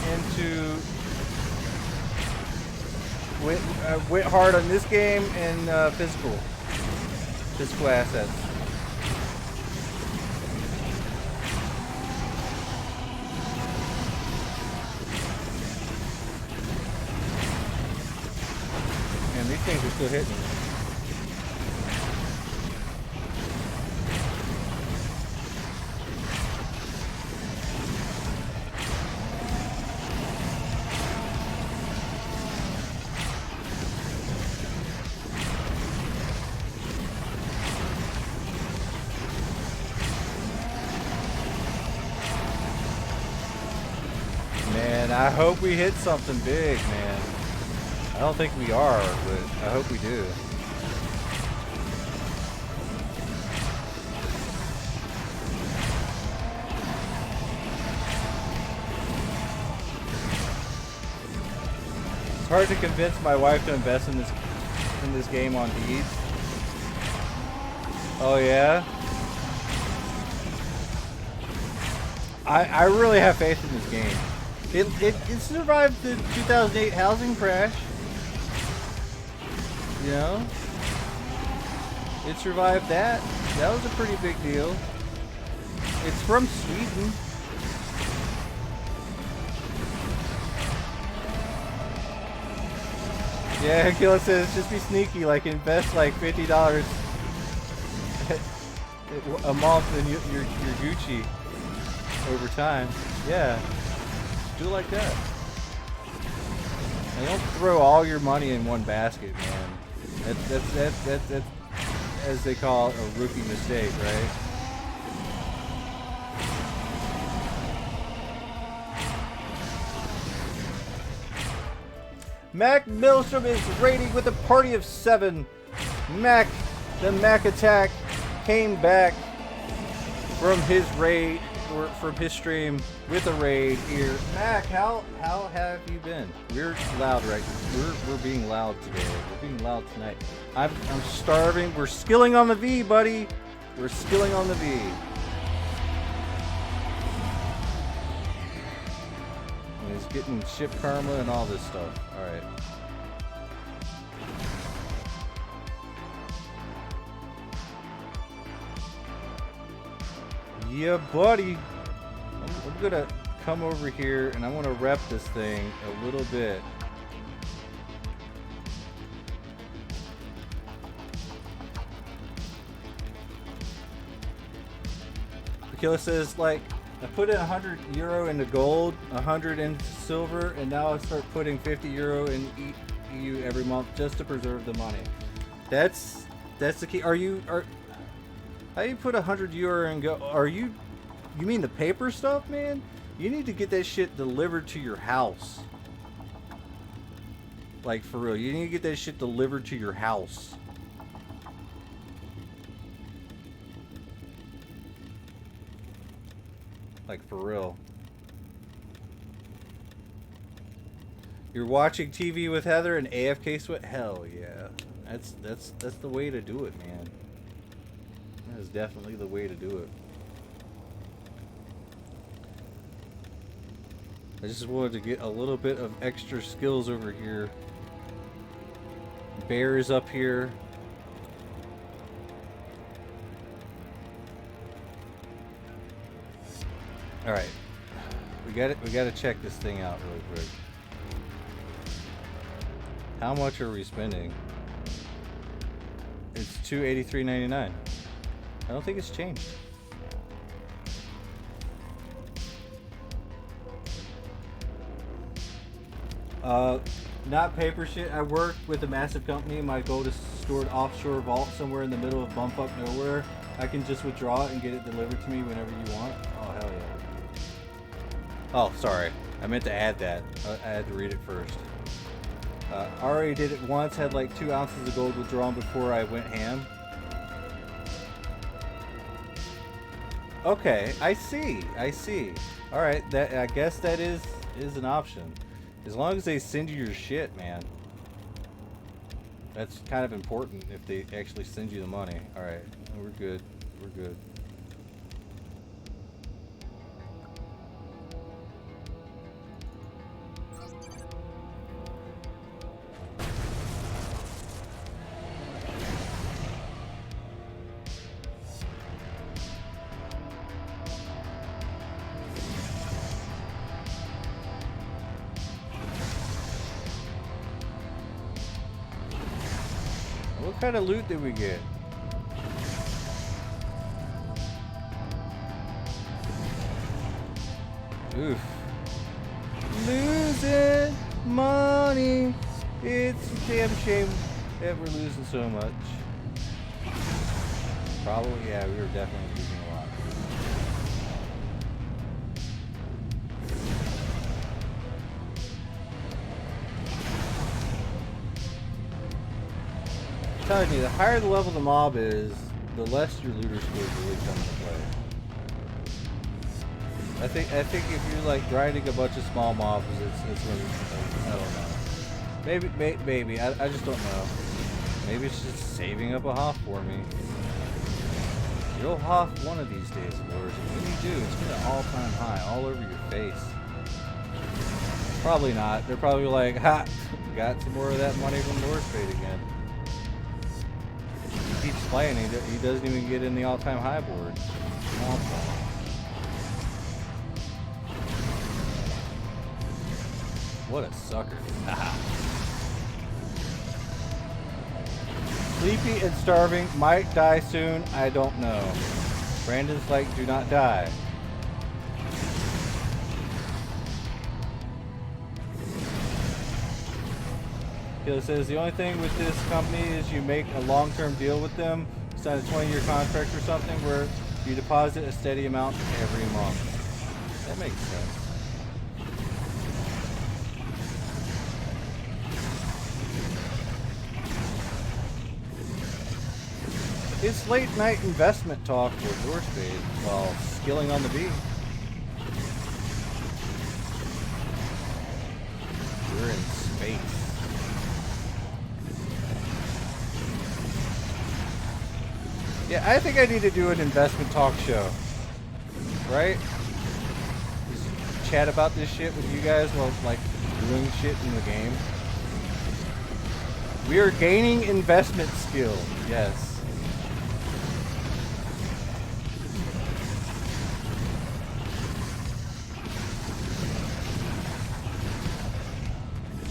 hard on this game and physical assets. And these things are still hitting. I hope we hit something big, man. I don't think we are, but I hope we do. It's hard to convince my wife to invest in this game on Deeds. Oh yeah? I really have faith in this game. It survived the 2008 housing crash. You know? It survived that. That was a pretty big deal. It's from Sweden. Yeah, Killa says just be sneaky, like invest like $50 a month in your Gucci over time. Yeah. Do it like that. And don't throw all your money in one basket, man. That's as they call it, a rookie mistake, right? Mac Milstrom is raiding with a party of 7. The Mac attack came back from his raid from his stream with a raid here. Mac, how have you been? We're loud right now. We're being loud today. We're being loud tonight. I'm starving. We're skilling on the V, buddy. We're skilling on the V. And he's getting ship karma and all this stuff. All right. Yeah, buddy. I'm gonna come over here and I want to rep this thing a little bit. Akila says, like, I put in 100 euro into gold, 100 into silver, and now I start putting 50 euro in EU every month just to preserve the money. That's the key. How you put 100 euro and go? You mean the paper stuff, man? You need to get that shit delivered to your house. Like, for real. You need to get that shit delivered to your house. Like, for real. You're watching TV with Heather and AFK sweat? Hell yeah. That's the way to do it, man. That is definitely the way to do it. I just wanted to get a little bit of extra skills over here. Bear is up here. All right, we gotta check this thing out really quick. How much are we spending? It's $283.99. I don't think it's changed. Not paper shit. I work with a massive company. My gold is stored offshore vault somewhere in the middle of bumfuck nowhere. I can just withdraw it and get it delivered to me whenever you want. Oh, hell yeah. Oh, sorry. I meant to add that. I had to read it first. Already did it once. Had like 2 ounces of gold withdrawn before I went ham. Okay, I see. All right, I guess that is an option. As long as they send you your shit, man. That's kind of important if they actually send you the money. All right, we're good. We're good. What kind of loot did we get? Oof. Losing money. It's a damn shame that we're losing so much. Probably, yeah, we were definitely losing a lot. I'm telling you, the higher the level the mob is, the less your looter skills really come into play. I think if you're like grinding a bunch of small mobs, it's when I don't know. Maybe I just don't know. Maybe it's just saving up a Hoff for me. You'll Hoff one of these days, Lord. When you do, it's gonna all-time high, all over your face. Probably not. They're probably like, ha, got some more of that money from Lorespade again. He keeps playing, he doesn't even get in the all-time high board. What a sucker. Sleepy and starving, might die soon, I don't know. Brandon's like, do not die. It says the only thing with this company is you make a long-term deal with them, sign a 20-year contract or something where you deposit a steady amount every month. That makes sense. It's late night investment talk with Lorespade while skilling on the beat. We're in space. Yeah, I think I need to do an investment talk show. Right? Just chat about this shit with you guys while, like, doing shit in the game. We are gaining investment skill. Yes.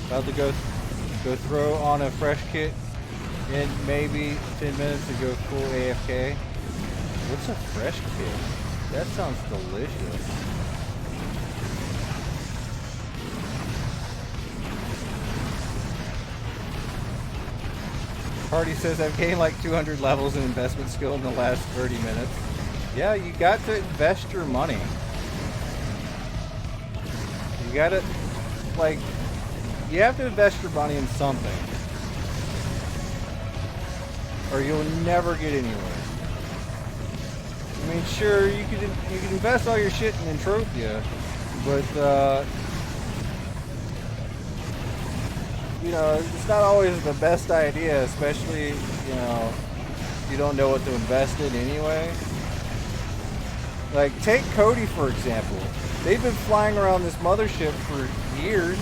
About to go throw on a fresh kit in maybe 10 minutes to go full AFK. What's a fresh kit? That sounds delicious. Party says I've gained like 200 levels in investment skill in the last 30 minutes. Yeah, you got to invest your money. You gotta, like, you have to invest your money in something, or you'll never get anywhere. I mean, sure, you can invest all your shit in Entropia, but you know, it's not always the best idea, especially, you know, if you don't know what to invest in anyway. Like, take Cody for example. They've been flying around this mothership for years,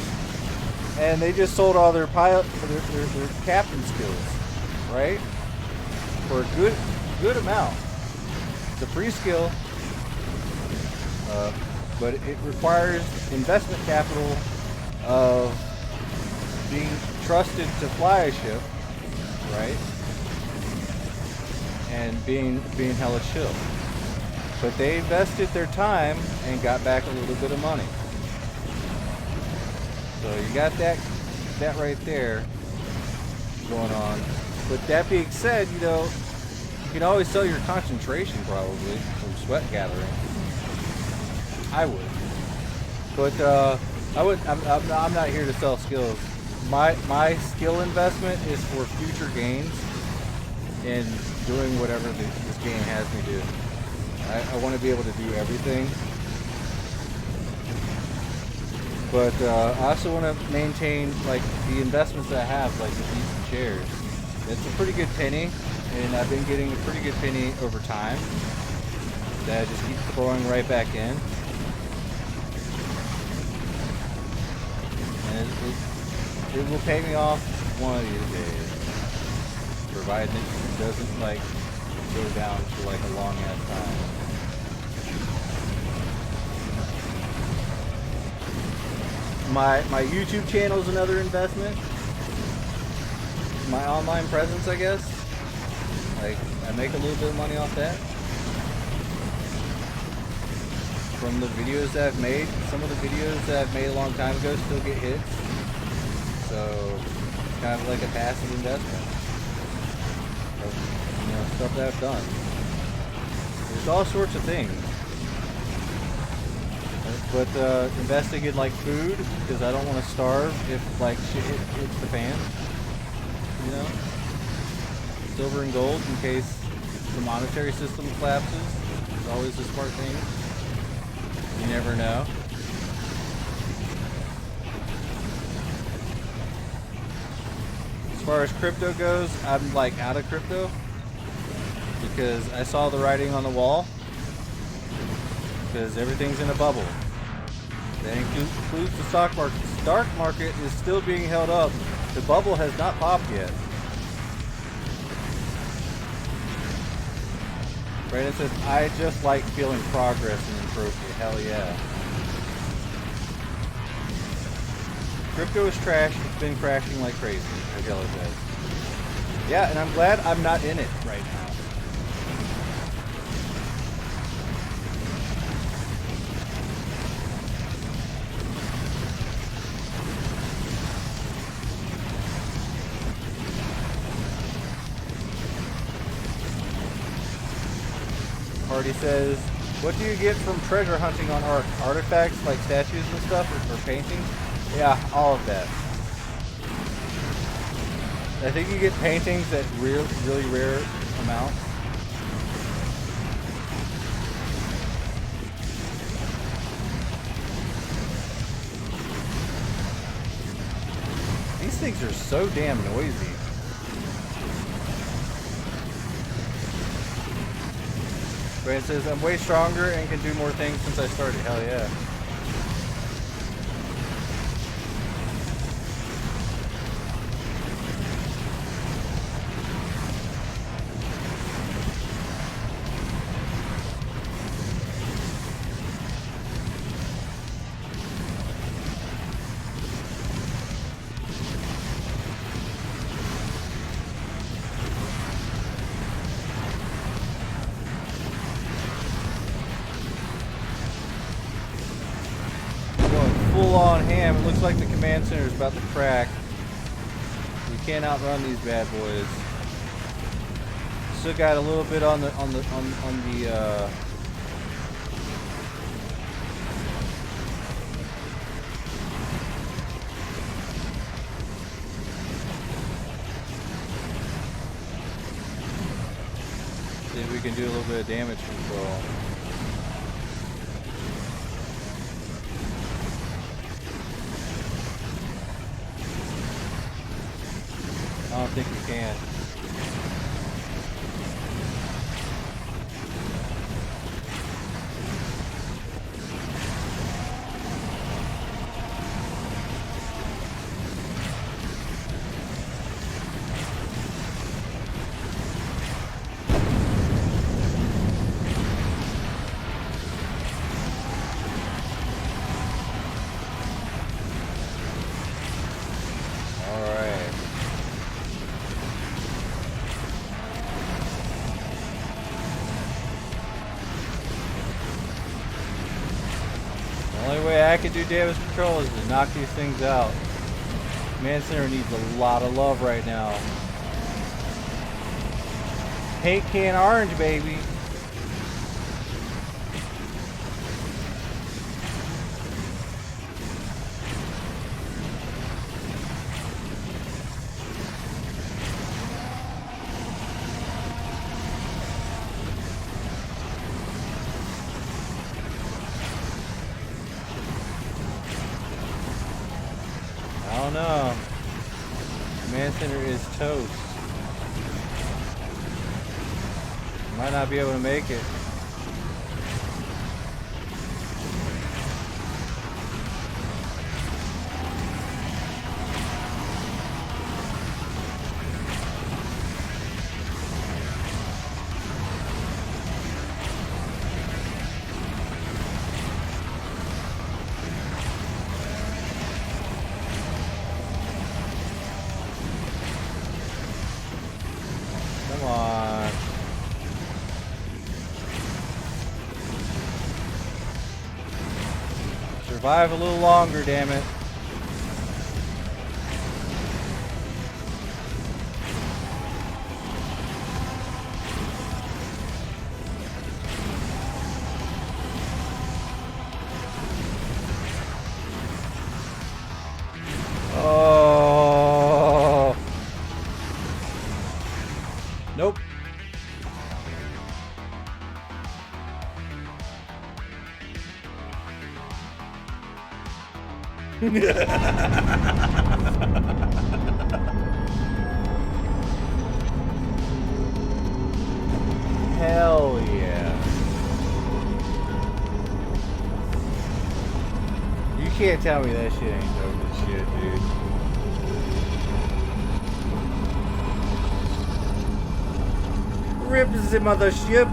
and they just sold all their pilot, their captain skills, right? For a good amount. It's a free skill, but it requires investment capital of being trusted to fly a ship, right? And being hella chill. But they invested their time and got back a little bit of money. So you got that right there going on. But that being said, you know, you can always sell your concentration probably from sweat gathering. I would. But I'm not here to sell skills. My skill investment is for future gains and doing whatever this game has me do. I want to be able to do everything, but I also want to maintain like the investments that I have, like the seats and chairs. It's a pretty good penny, and I've been getting a pretty good penny over time that I just keep throwing right back in. And it will pay me off one of these days, provided it doesn't like go down for like a long ass time. My YouTube channel is another investment. My online presence, I guess. Like, I make a little bit of money off that. From the videos that I've made. Some of the videos that I've made a long time ago still get hits. So, it's kind of like a passive investment. Of, you know, stuff that I've done. There's all sorts of things. But investing in like food, because I don't want to starve if like shit hits the fan. You know? Silver and gold in case the monetary system collapses. It's always a smart thing. You never know. As far as crypto goes, I'm like out of crypto because I saw the writing on the wall. Because everything's in a bubble. That includes the stock market. The stock market is still being held up. The bubble has not popped yet. Brandon says, I just like feeling progress in Entropia. Hell yeah. Crypto is trash. It's been crashing like crazy, as Yellow says. Yeah, and I'm glad I'm not in it right now. Party says, what do you get from treasure hunting on Ark? Artifacts like statues and stuff, or paintings? Yeah, all of that. I think you get paintings at really rare amounts. things are so damn noisy. Brandon says, I'm way stronger and can do more things since I started. Hell yeah. On ham. It looks like the command center is about to crack. We can't outrun these bad boys. Still got a little bit on the see if we can do a little bit of damage control. I don't think we can. I can do damage control is to knock these things out. Command Center needs a lot of love right now. Paint can orange, baby. I don't know. Command Center is toast. Might not be able to make it. Survive a little longer, damn it. Oh. Nope. Hell yeah. You can't tell me that shit ain't dope as shit, dude. Rip the mothership.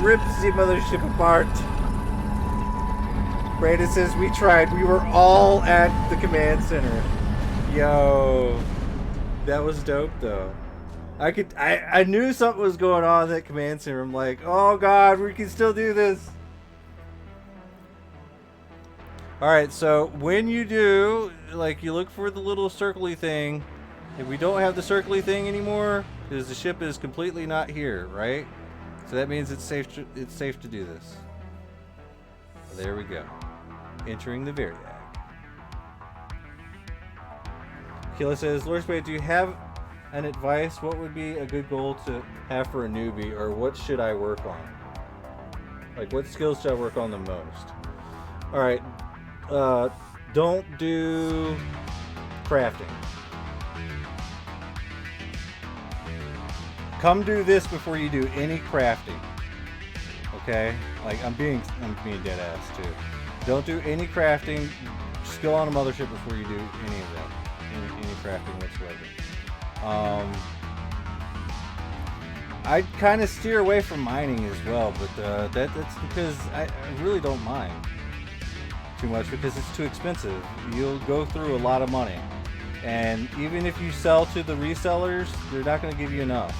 Rip the mothership apart. Brandon says we tried. We were all at the command center. Yo, that was dope though. I knew something was going on at that command center. I'm like, oh god, we can still do this. All right, so when you do, like, you look for the little circly thing. If we don't have the circly thing anymore, because the ship is completely not here, right? So that means it's safe to do this. There we go. Entering the Varyag. Killa says, Lorespade, do you have an advice? What would be a good goal to have for a newbie, or what should I work on? Like, what skills should I work on the most? Alright, don't do crafting. come do this before you do any crafting. Okay? Like, I'm being dead ass too. Don't do any crafting. Skill on a mothership before you do any of that. Any crafting whatsoever. I'd kind of steer away from mining as well, but that's because I really don't mine too much because it's too expensive. You'll go through a lot of money, and even if you sell to the resellers, they're not going to give you enough.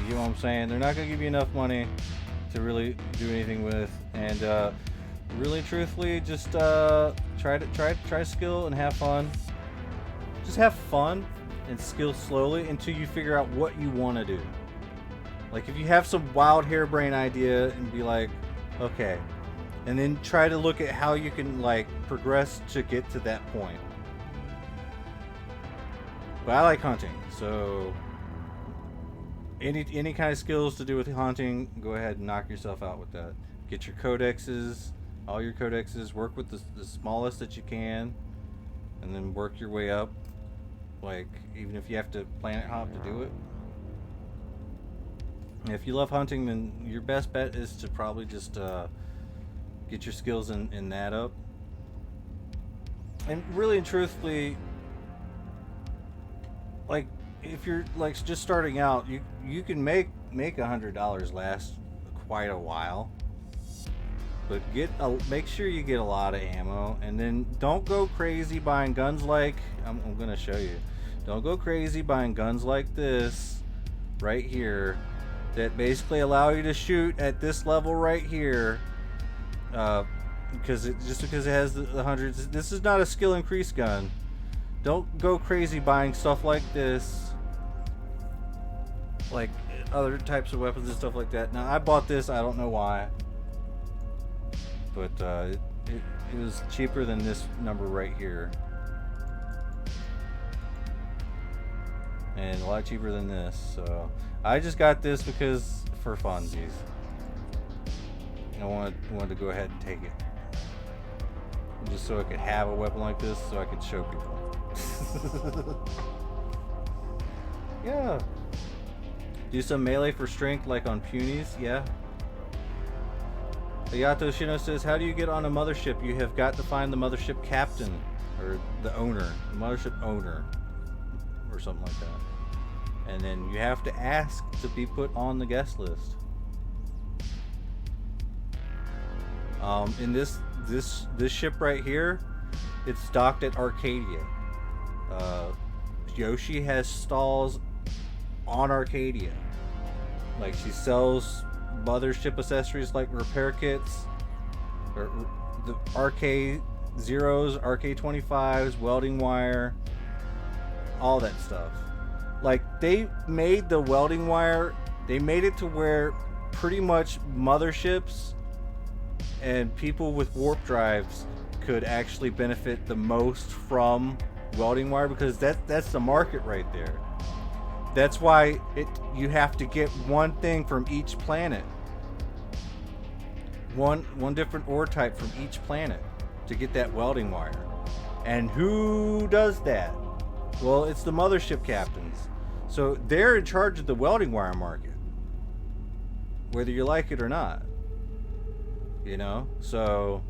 You know what I'm saying? They're not going to give you enough money to really do anything with, and really, truthfully, just try skill and have fun. Just have fun and skill slowly until you figure out what you want to do. Like, if you have some wild harebrained idea and be like, okay, and then try to look at how you can like progress to get to that point. But I like hunting, so any kind of skills to do with hunting, go ahead and knock yourself out with that. Get your codexes, all your codexes, work with the smallest that you can, and then work your way up. Like, even if you have to planet hop to do it. And if you love hunting, then your best bet is to probably just get your skills in that up. And really and truthfully, like, if you're like just starting out, you can make $100 last quite a while. But make sure you get a lot of ammo, and then don't go crazy buying guns like I'm gonna show you. Don't go crazy buying guns like this right here that basically allow you to shoot at this level right here, because it has the hundreds. This is not a skill increase gun. Don't go crazy buying stuff like this, like other types of weapons and stuff like that. Now, I bought this, I don't know why, but it was cheaper than this number right here, and a lot cheaper than this. So I just got this because for funsies. I wanted to go ahead and take it, just so I could have a weapon like this, so I could show people. Yeah. Do some melee for strength like on punies, yeah. Ayato Shino says, how do you get on a mothership? You have got to find the mothership captain, or the owner, the mothership owner, or something like that. And then you have to ask to be put on the guest list. In this ship right here, it's docked at Arcadia. Yoshi has stalls on Arcadia. Like, she sells mothership accessories like repair kits, or the RK zeros, RK 25s, welding wire, all that stuff. Like, they made the welding wire, they made it to where pretty much motherships and people with warp drives could actually benefit the most from welding wire, because that's the market right there. That's why you have to get one thing from each planet. One different ore type from each planet to get that welding wire. And who does that? Well, it's the mothership captains. So they're in charge of the welding wire market, whether you like it or not. You know, so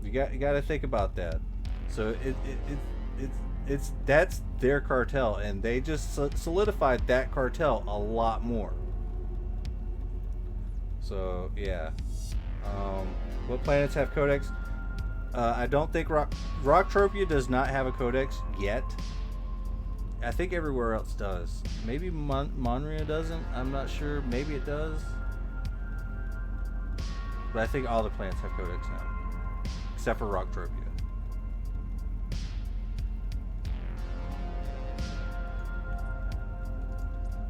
you got to think about that. So that's their cartel, and they just solidified that cartel a lot more. So yeah. What planets have codex? I don't think Rocktropia does not have a codex yet. I think everywhere else does. Maybe Monria doesn't. I'm not sure. Maybe it does. But I think all the planets have codex now, except for Rocktropia.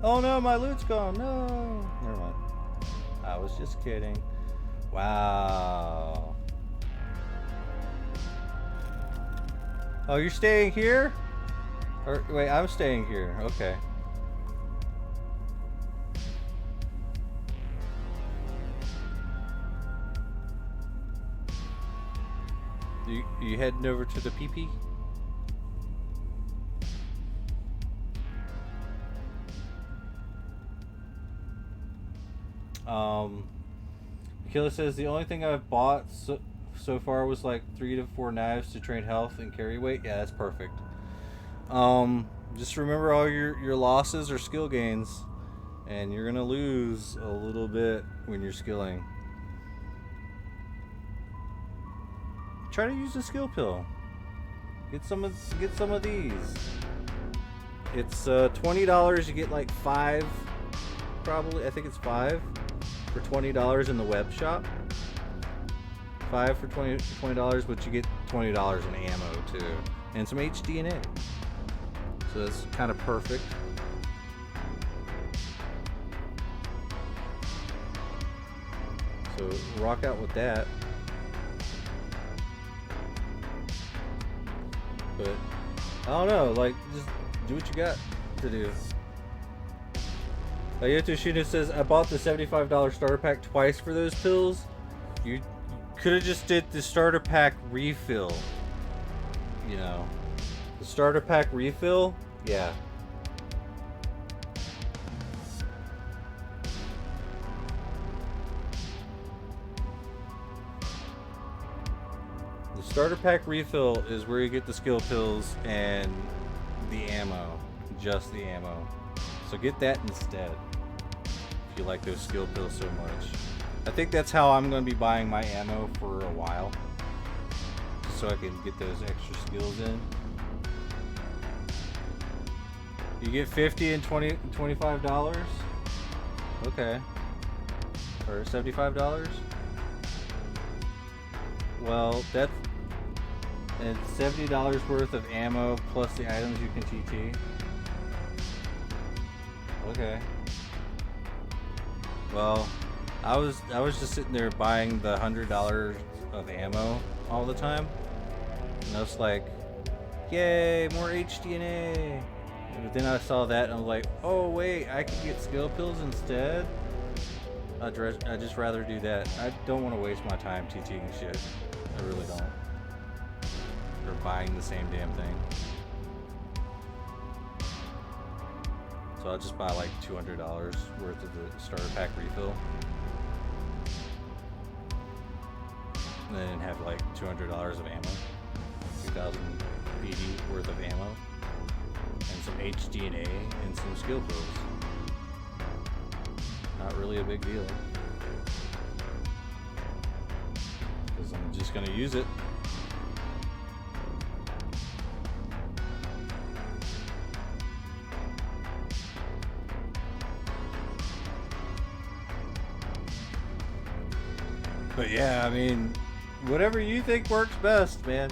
Oh no, my loot's gone. No. Never mind. I was just kidding. Wow. Oh, you're staying here? Or wait, I'm staying here. Okay. You heading over to the PP? Killer says the only thing I've bought so far was like 3 to 4 knives to train health and carry weight. Yeah, that's perfect. Just remember all your losses are skill gains, and you're gonna lose a little bit when you're skilling. Try to use a skill pill. Get some of these. It's $20. You get like 5, probably. I think it's 5 for $20 in the web shop. 5 for $20, but you get $20 in ammo too, and some HDNA. So that's kind of perfect. So rock out with that. But I don't know, like, just do what you got to do. Yotoshina says, I bought the $75 starter pack twice for those pills. You could have just did the starter pack refill. You know, the starter pack refill, yeah. The starter pack refill is where you get the skill pills and the ammo, just the ammo. So get that instead if you like those skill pills so much. I think that's how I'm going to be buying my ammo for a while, just so I can get those extra skills in. You get $50 and $25. Okay, or $75. Well, that's and $70 worth of ammo plus the items you can TT. Okay. Well, I was just sitting there buying the $100 of ammo all the time, and I was like, "Yay, more HDNA!" But then I saw that and I was like, "Oh wait, I could get skill pills instead." I'd just rather do that. I don't want to waste my time TTing shit. I really don't. Or buying the same damn thing. So I'll just buy like $200 worth of the starter pack refill. And then have like $200 of ammo. 2,000 BD worth of ammo. And some HDNA and some skill pills. Not really a big deal. Because I'm just going to use it. But yeah, I mean, whatever you think works best, man.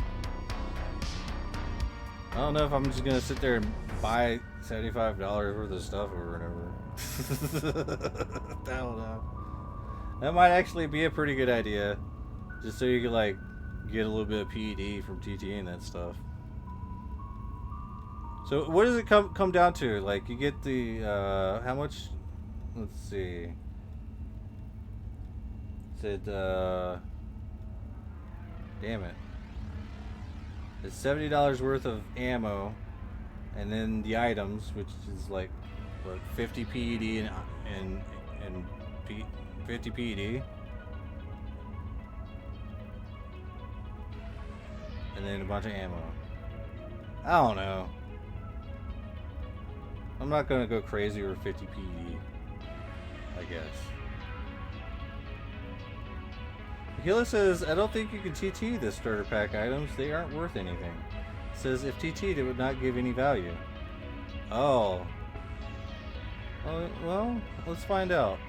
I don't know if I'm just gonna sit there and buy $75 worth of stuff or whatever. I don't know. That might actually be a pretty good idea, just so you can like get a little bit of PED from TTing that stuff. So what does it come down to? Like, you get the how much? Let's see. Said, damn it. It's $70 worth of ammo, and then the items, which is like, what, 50 PED and 50 PED, and then a bunch of ammo. I don't know. I'm not gonna go crazy over 50 PED, I guess. Hila says, I don't think you can TT the starter pack items. They aren't worth anything. It says, if TT'd, it would not give any value. Oh. Well, let's find out.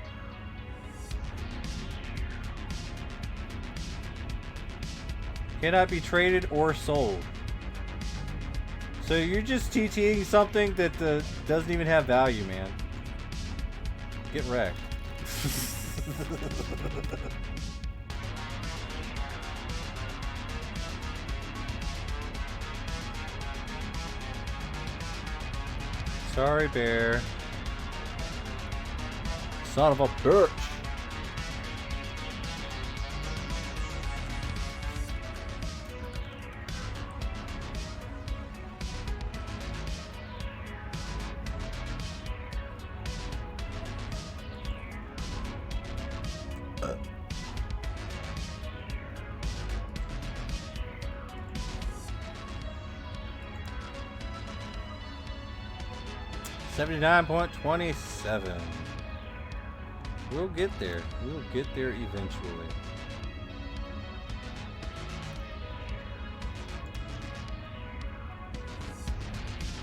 Cannot be traded or sold. So you're just TTing something that doesn't even have value, man. Get wrecked. Sorry, bear. Son of a bitch. 79.27. We'll get there. We'll get there eventually.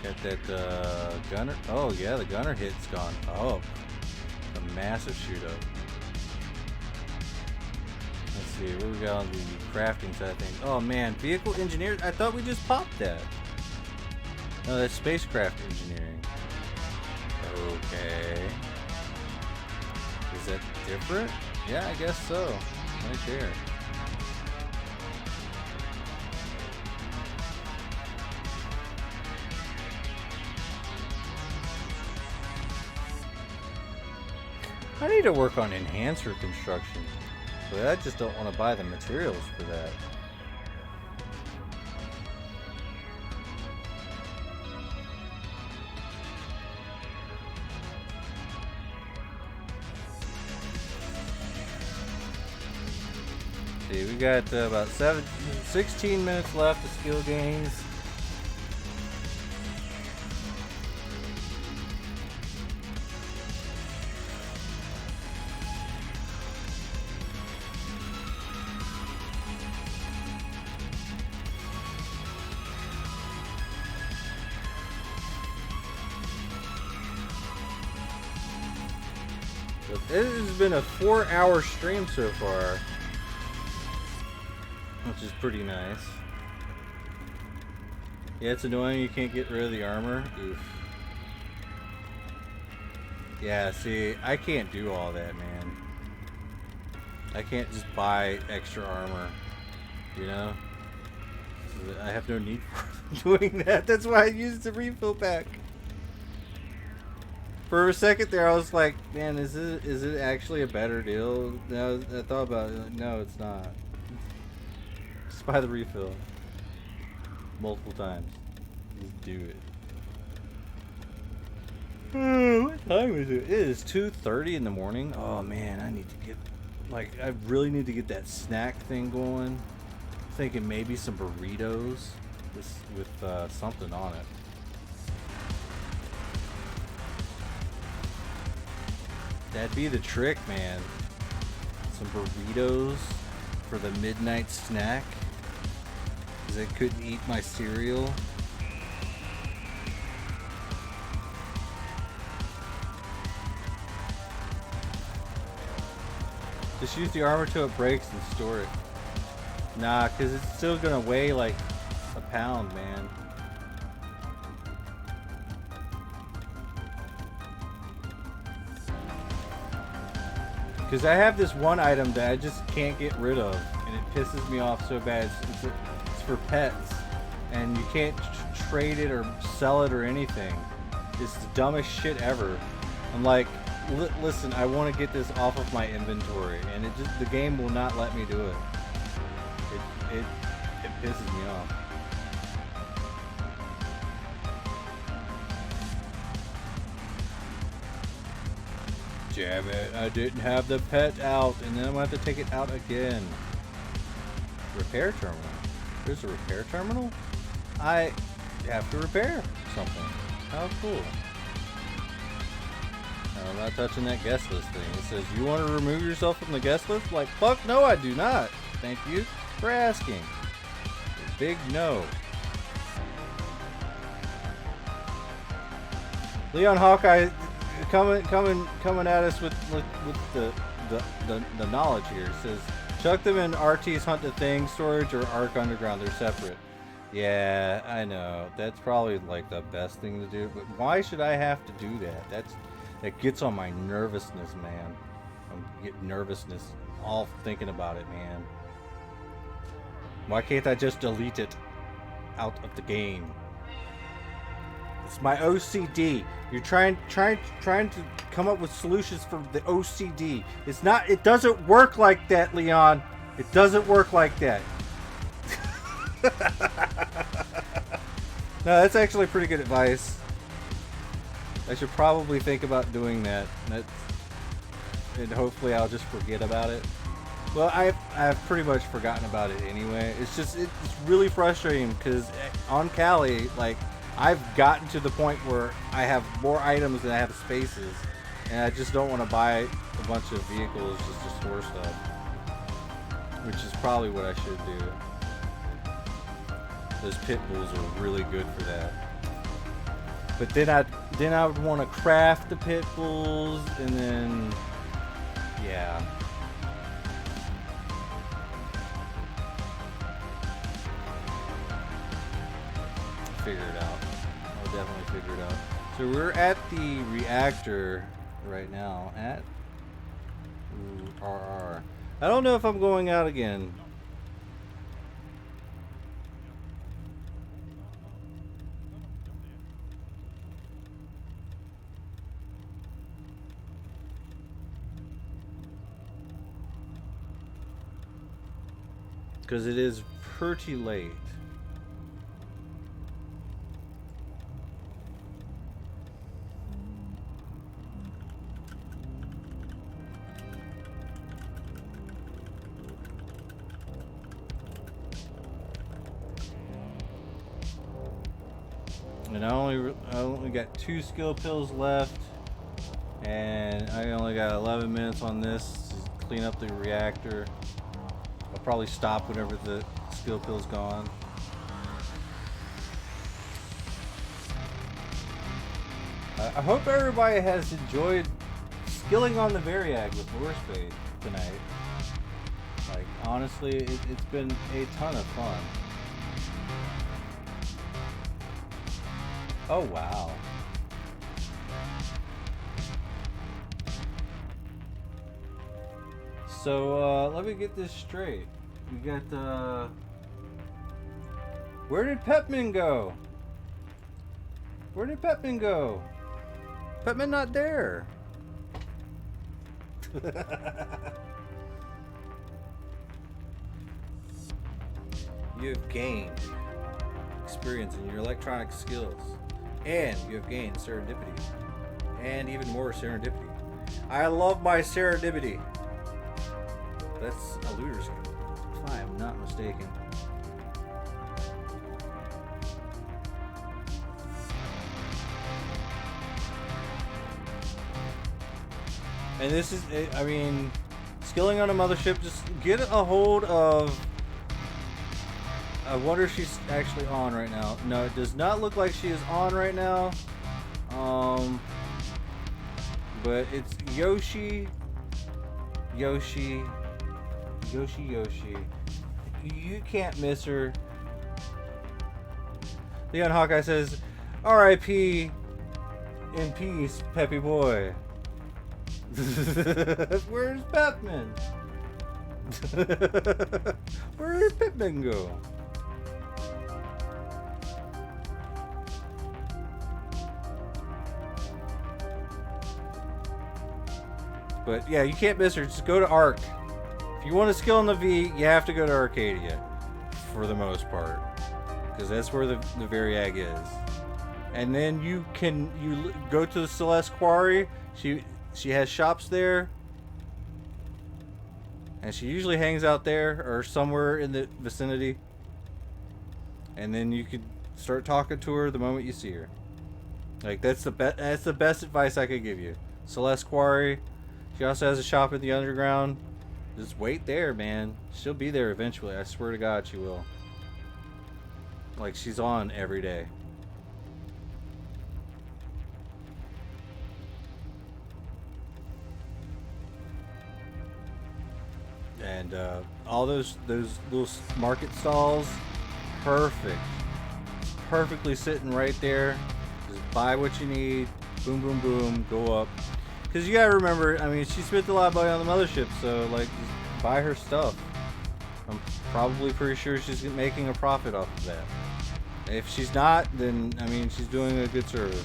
Got that gunner. Oh yeah, the gunner hit's gone. Oh, a massive shoot up. Let's see, what we got on the crafting side of things? Oh man, vehicle engineers. I thought we just popped that. No, that's spacecraft engineering. Okay. Is that different? Yeah, I guess so. Right there. I need to work on enhancer construction, but I just don't want to buy the materials for that. See, we got about 16 minutes left of skill gains. It has been a 4-hour stream so far, which is pretty nice. Yeah, it's annoying you can't get rid of the armor. Oof. Yeah, see, I can't do all that, man. I can't just buy extra armor, you know? I have no need for doing that. That's why I used the refill pack. For a second there, I was like, man, is it actually a better deal? No, I thought about it. Like, no, it's not. Just buy the refill. Multiple times. Just do it. What time is it? It is 2:30 in the morning. Oh man, I need to get, like, I really need to get that snack thing going. Thinking maybe some burritos with something on it. That'd be the trick, man. Some burritos for the midnight snack. Because I couldn't eat my cereal. Just use the armor till it breaks and store it. Nah, because it's still gonna weigh like a pound, man. Because I have this one item that I just can't get rid of, and it pisses me off so bad. It's for pets, and you can't trade it or sell it or anything. It's the dumbest shit ever. I'm like, listen, I want to get this off of my inventory, and the game will not let me do it. It pisses me off. Damn it, I didn't have the pet out, and then I'm going to have to take it out again. Repair terminal. There's a repair terminal? I have to repair something. How cool. No, I'm not touching that guest list thing. It says, you want to remove yourself from the guest list? Like, fuck no, I do not. Thank you for asking. Big no. Leon Hawkeye coming at us with the knowledge here. It says, chuck them in RT's Hunt the Thing storage or Ark Underground. They're separate. Yeah, I know. That's probably like the best thing to do. But why should I have to do that? That gets on my nervousness, man. I get nervousness all thinking about it, man. Why can't I just delete it out of the game? It's my OCD. You're trying to come up with solutions for the OCD. It's not. It doesn't work like that, Leon. It doesn't work like that. No, that's actually pretty good advice. I should probably think about doing that. And hopefully I'll just forget about it. Well, I've pretty much forgotten about it anyway. It's really frustrating because on Cali, like, I've gotten to the point where I have more items than I have spaces, and I just don't want to buy a bunch of vehicles just to store stuff, which is probably what I should do. Those pit bulls are really good for that. But then I would want to craft the pit bulls, and then yeah. Figure it out. I'll definitely figure it out. So we're at the reactor right now at RR. I don't know if I'm going out again. Because it is pretty late. And I only got 2 skill pills left, and I only got 11 minutes on this to clean up the reactor. I'll probably stop whenever the skill pill's gone. I hope everybody has enjoyed skilling on the Varyag with Lorespade tonight. Like, honestly, it's been a ton of fun. Oh, wow. So, let me get this straight. We got, where did Pepman go? Where did Pepman go? Pepman not there. You have gained experience in your electronic skills. And you have gained serendipity. And even more serendipity. I love my serendipity. That's a looter skill, if I am not mistaken. And this is, I mean, skilling on a mothership, just get a hold of... I wonder if she's actually on right now. No, it does not look like she is on right now. But it's Yoshi. You can't miss her. Leon Hawkeye says, R.I.P. in peace, Peppy boy. Where's Pepman? Where did Pepman go? But yeah, you can't miss her. Just go to Arc. If you want to skill in the V, you have to go to Arcadia, for the most part, because that's where the Varyag is. And then you go to the Celeste Quarry. She has shops there, and she usually hangs out there or somewhere in the vicinity. And then you could start talking to her the moment you see her. Like, that's the best advice I could give you. Celeste Quarry. She also has a shop in the underground. Just wait there, man. She'll be there eventually. I swear to God she will. Like, she's on every day. And all those little market stalls, perfect. Perfectly sitting right there. Just buy what you need. Boom, boom, boom. Go up. Because you gotta remember, I mean, she spent a lot of money on the mothership, so, like, just buy her stuff. I'm probably pretty sure she's making a profit off of that. If she's not, then, I mean, she's doing a good service.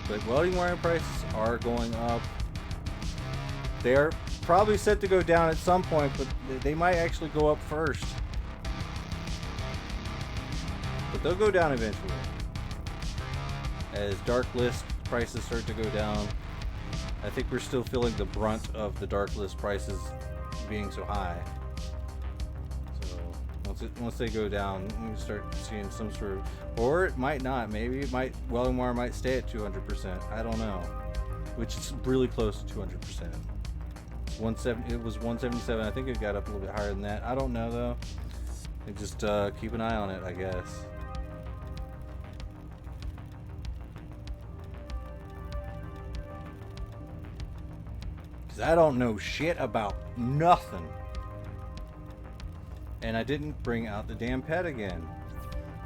But welding wire prices are going up. They are probably set to go down at some point, but they might actually go up first. But they'll go down eventually. As dark list prices start to go down. I think we're still feeling the brunt of the dark list prices being so high. So once once they go down, you start seeing some sort of, or it might not. Maybe it might, Wellingmar might stay at 200%. I don't know, which is really close to 200%. 170. It was 177. I think it got up a little bit higher than that. I don't know though. And just keep an eye on it, I guess. Cause I don't know shit about nothing. And I didn't bring out the damn pet again.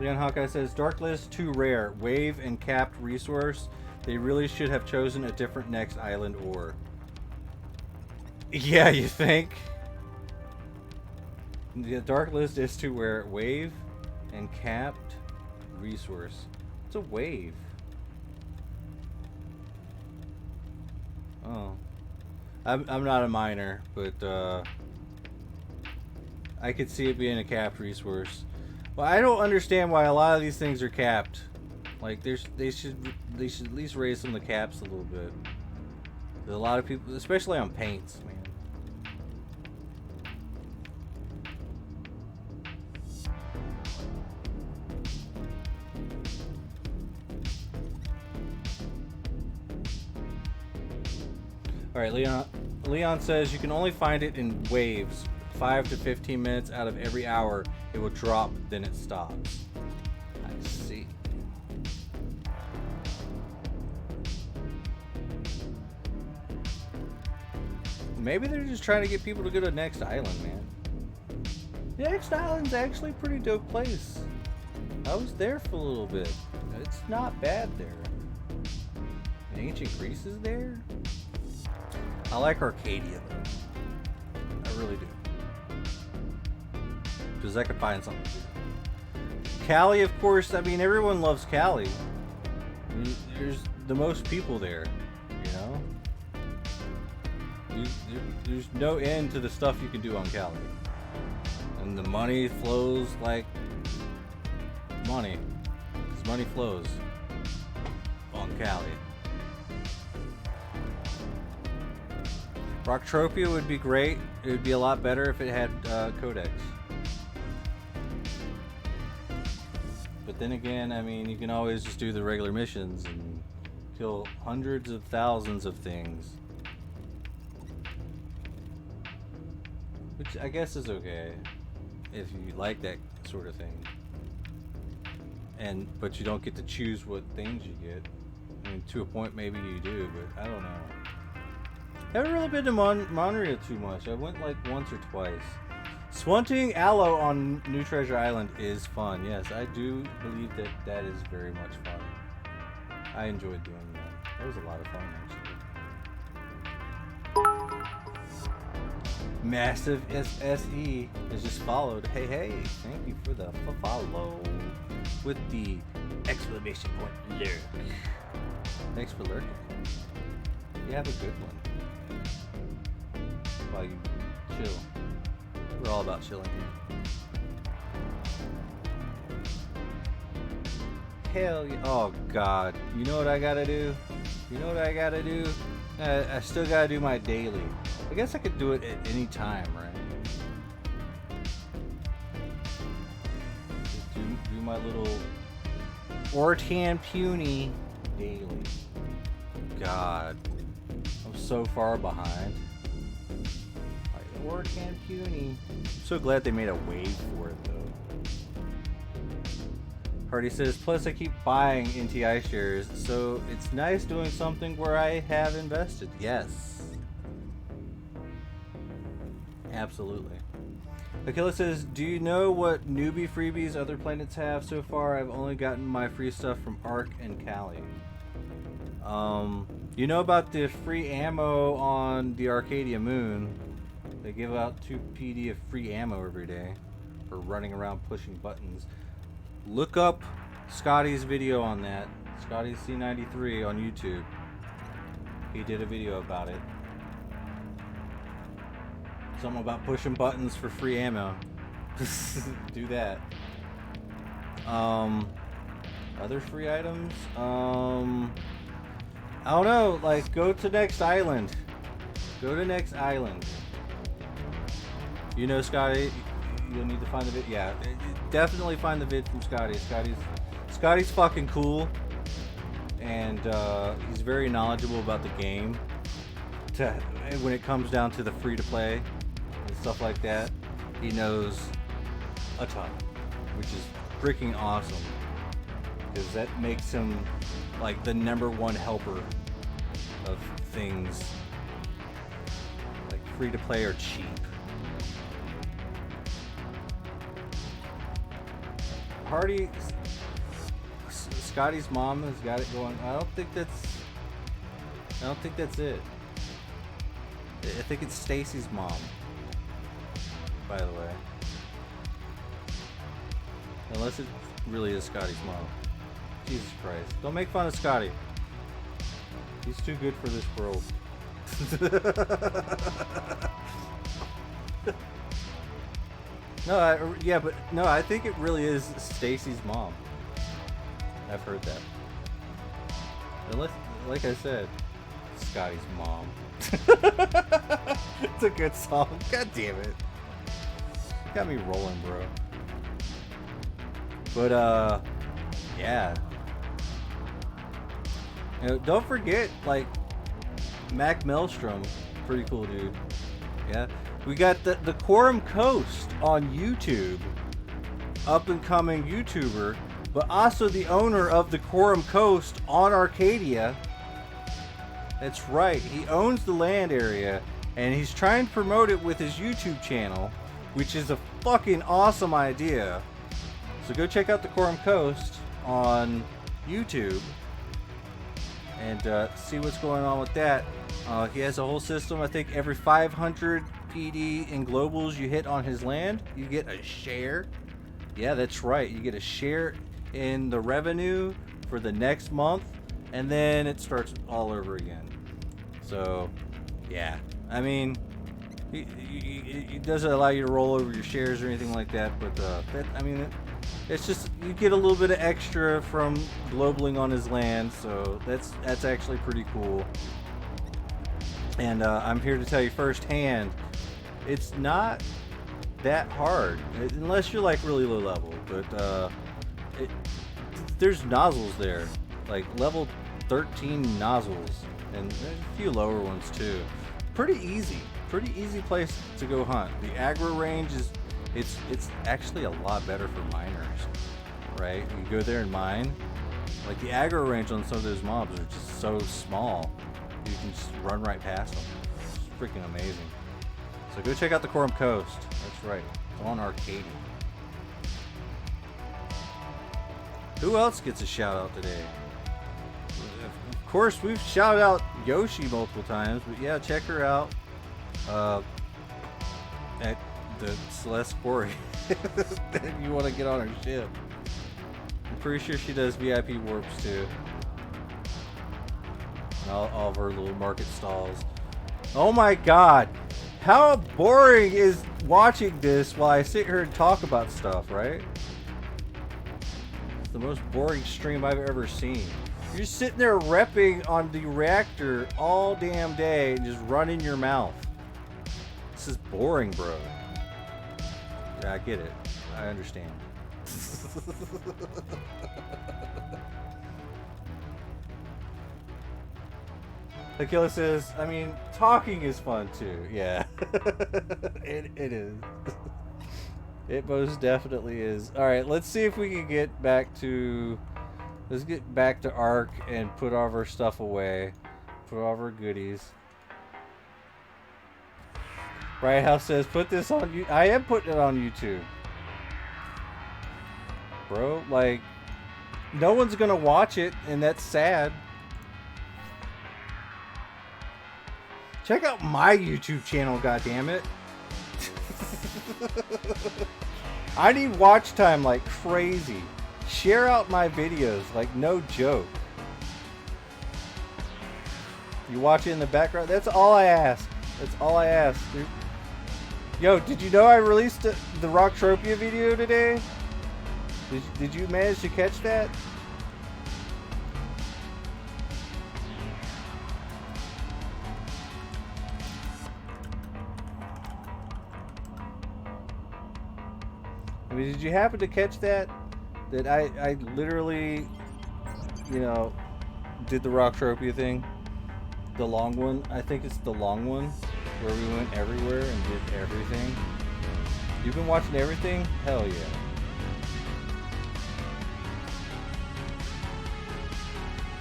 Leon Hawkeye says, Dark List too rare. Wave and capped resource. They really should have chosen a different next island ore. Yeah, you think? The Dark List is too rare. Wave and capped resource. It's a wave. Oh. I'm not a miner, but I could see it being a capped resource. Well, I don't understand why a lot of these things are capped. Like they should at least raise some of the caps a little bit. There's a lot of people, especially on paints, man. All right, Leon says you can only find it in waves. 5 to 15 minutes out of every hour, it will drop, then it stops. I see. Maybe they're just trying to get people to go to Next Island, man. The Next Island's actually a pretty dope place. I was there for a little bit. It's not bad there. And ancient Greece is there. I like Arcadia though. I really do. Because I could find something to do. Cali, of course, I mean, everyone loves Cali. There's the most people there, you know? There's no end to the stuff you can do on Cali. And the money flows like money. Because money flows on Cali. Rocktropia would be great. It would be a lot better if it had codex. But then again, I mean, you can always just do the regular missions and kill hundreds of thousands of things. Which I guess is okay if you like that sort of thing. But you don't get to choose what things you get. I mean, to a point maybe you do, but I don't know. I haven't really been to Monreal too much. I went like once or twice. Swunting Aloe on New Treasure Island is fun. Yes, I do believe that is very much fun. I enjoyed doing that. That was a lot of fun, actually. Massive SSE is just followed. Hey, thank you for the follow with the exclamation point lurk. Thanks for lurking. You have a good one. While you chill. We're all about chilling here. Hell yeah. Oh god. You know what I gotta do? I still gotta do my daily. I guess I could do it at any time, right? Just do my little Ortan Puny daily. God. I'm so far behind. Orcan Puny. I'm so glad they made a wave for it though. Hardy says, plus I keep buying NTI shares, so it's nice doing something where I have invested. Yes. Absolutely. Achilles says, do you know what newbie freebies other planets have so far? I've only gotten my free stuff from Ark and Cali. You know about the free ammo on the Arcadia Moon? They give out 2 PD of free ammo every day for running around pushing buttons. Look up Scotty's video on that. Scotty C93 on YouTube. He did a video about it. Something about pushing buttons for free ammo. Do that. Other free items? I don't know. Like, go to Next Island. Go to Next Island. You know, Scotty, you'll need to find the vid. Yeah, definitely find the vid from Scotty. Scotty's fucking cool, and he's very knowledgeable about the game. When it comes down to the free to play and stuff like that, he knows a ton, which is freaking awesome. Because that makes him like the #1 helper of things like free to play or cheap. Hardy, Scotty's mom has got it going. I don't think that's it. I think it's Stacy's mom, by the way. Unless it really is Scotty's mom. Jesus Christ. Don't make fun of Scotty. He's too good for this world. I think it really is Stacy's mom. I've heard that. Unless, like I said, Scotty's mom. It's a good song. God damn it. Got me rolling, bro. But, yeah. You know, don't forget, like, Mac Maelstrom. Pretty cool dude. Yeah. We got the Quorum Coast on YouTube. Up and coming YouTuber. But also the owner of the Quorum Coast on Arcadia. That's right. He owns the land area. And he's trying to promote it with his YouTube channel. Which is a fucking awesome idea. So go check out the Quorum Coast on YouTube. And see what's going on with that. He has a whole system. I think every 500 PD in globals you hit on his land, you get a share. Yeah, that's right. You get a share in the revenue for the next month, and then it starts all over again. So, yeah. I mean, it doesn't allow you to roll over your shares or anything like that, but it's just you get a little bit of extra from globaling on his land, so that's actually pretty cool. And I'm here to tell you firsthand, it's not that hard unless you're like really low level. But there's nozzles there, like level 13 nozzles, and there's a few lower ones too. Pretty easy place to go hunt. The aggro range is it's actually a lot better for miners, right? You go there and mine. Like the aggro range on some of those mobs are just so small, you can just run right past them. It's freaking amazing. So go check out the Quorum Coast. That's right. It's on Arcadia. Who else gets a shout out today? Of course, we've shouted out Yoshi multiple times, but yeah, check her out at the Celeste Quarry if you want to get on her ship. I'm pretty sure she does VIP warps too. And all of her little market stalls. Oh my god! How boring is watching this while I sit here and talk about stuff, right? It's the most boring stream I've ever seen. You're just sitting there repping on the reactor all damn day and just running your mouth. This is boring, bro. Yeah, I get it. I understand. Aquila says, I mean, talking is fun too. Yeah. It is. It most definitely is. Alright, let's see if we can get back to... Let's get back to Ark and put all of our stuff away. Put all of our goodies. Right House says, put this on you. I am putting it on YouTube. Bro, like, no one's gonna watch it, and that's sad. Check out my YouTube channel, goddammit. I need watch time like crazy. Share out my videos like no joke. You watch it in the background? That's all I ask. That's all I ask, dude. Yo, did you know I released the Rocktropia video today? Did you manage to catch that? I mean, did you happen to catch that? That I literally, you know, did the Rocktropia thing. The long one. I think it's the long one where we went everywhere and did everything. You've been watching everything? Hell yeah.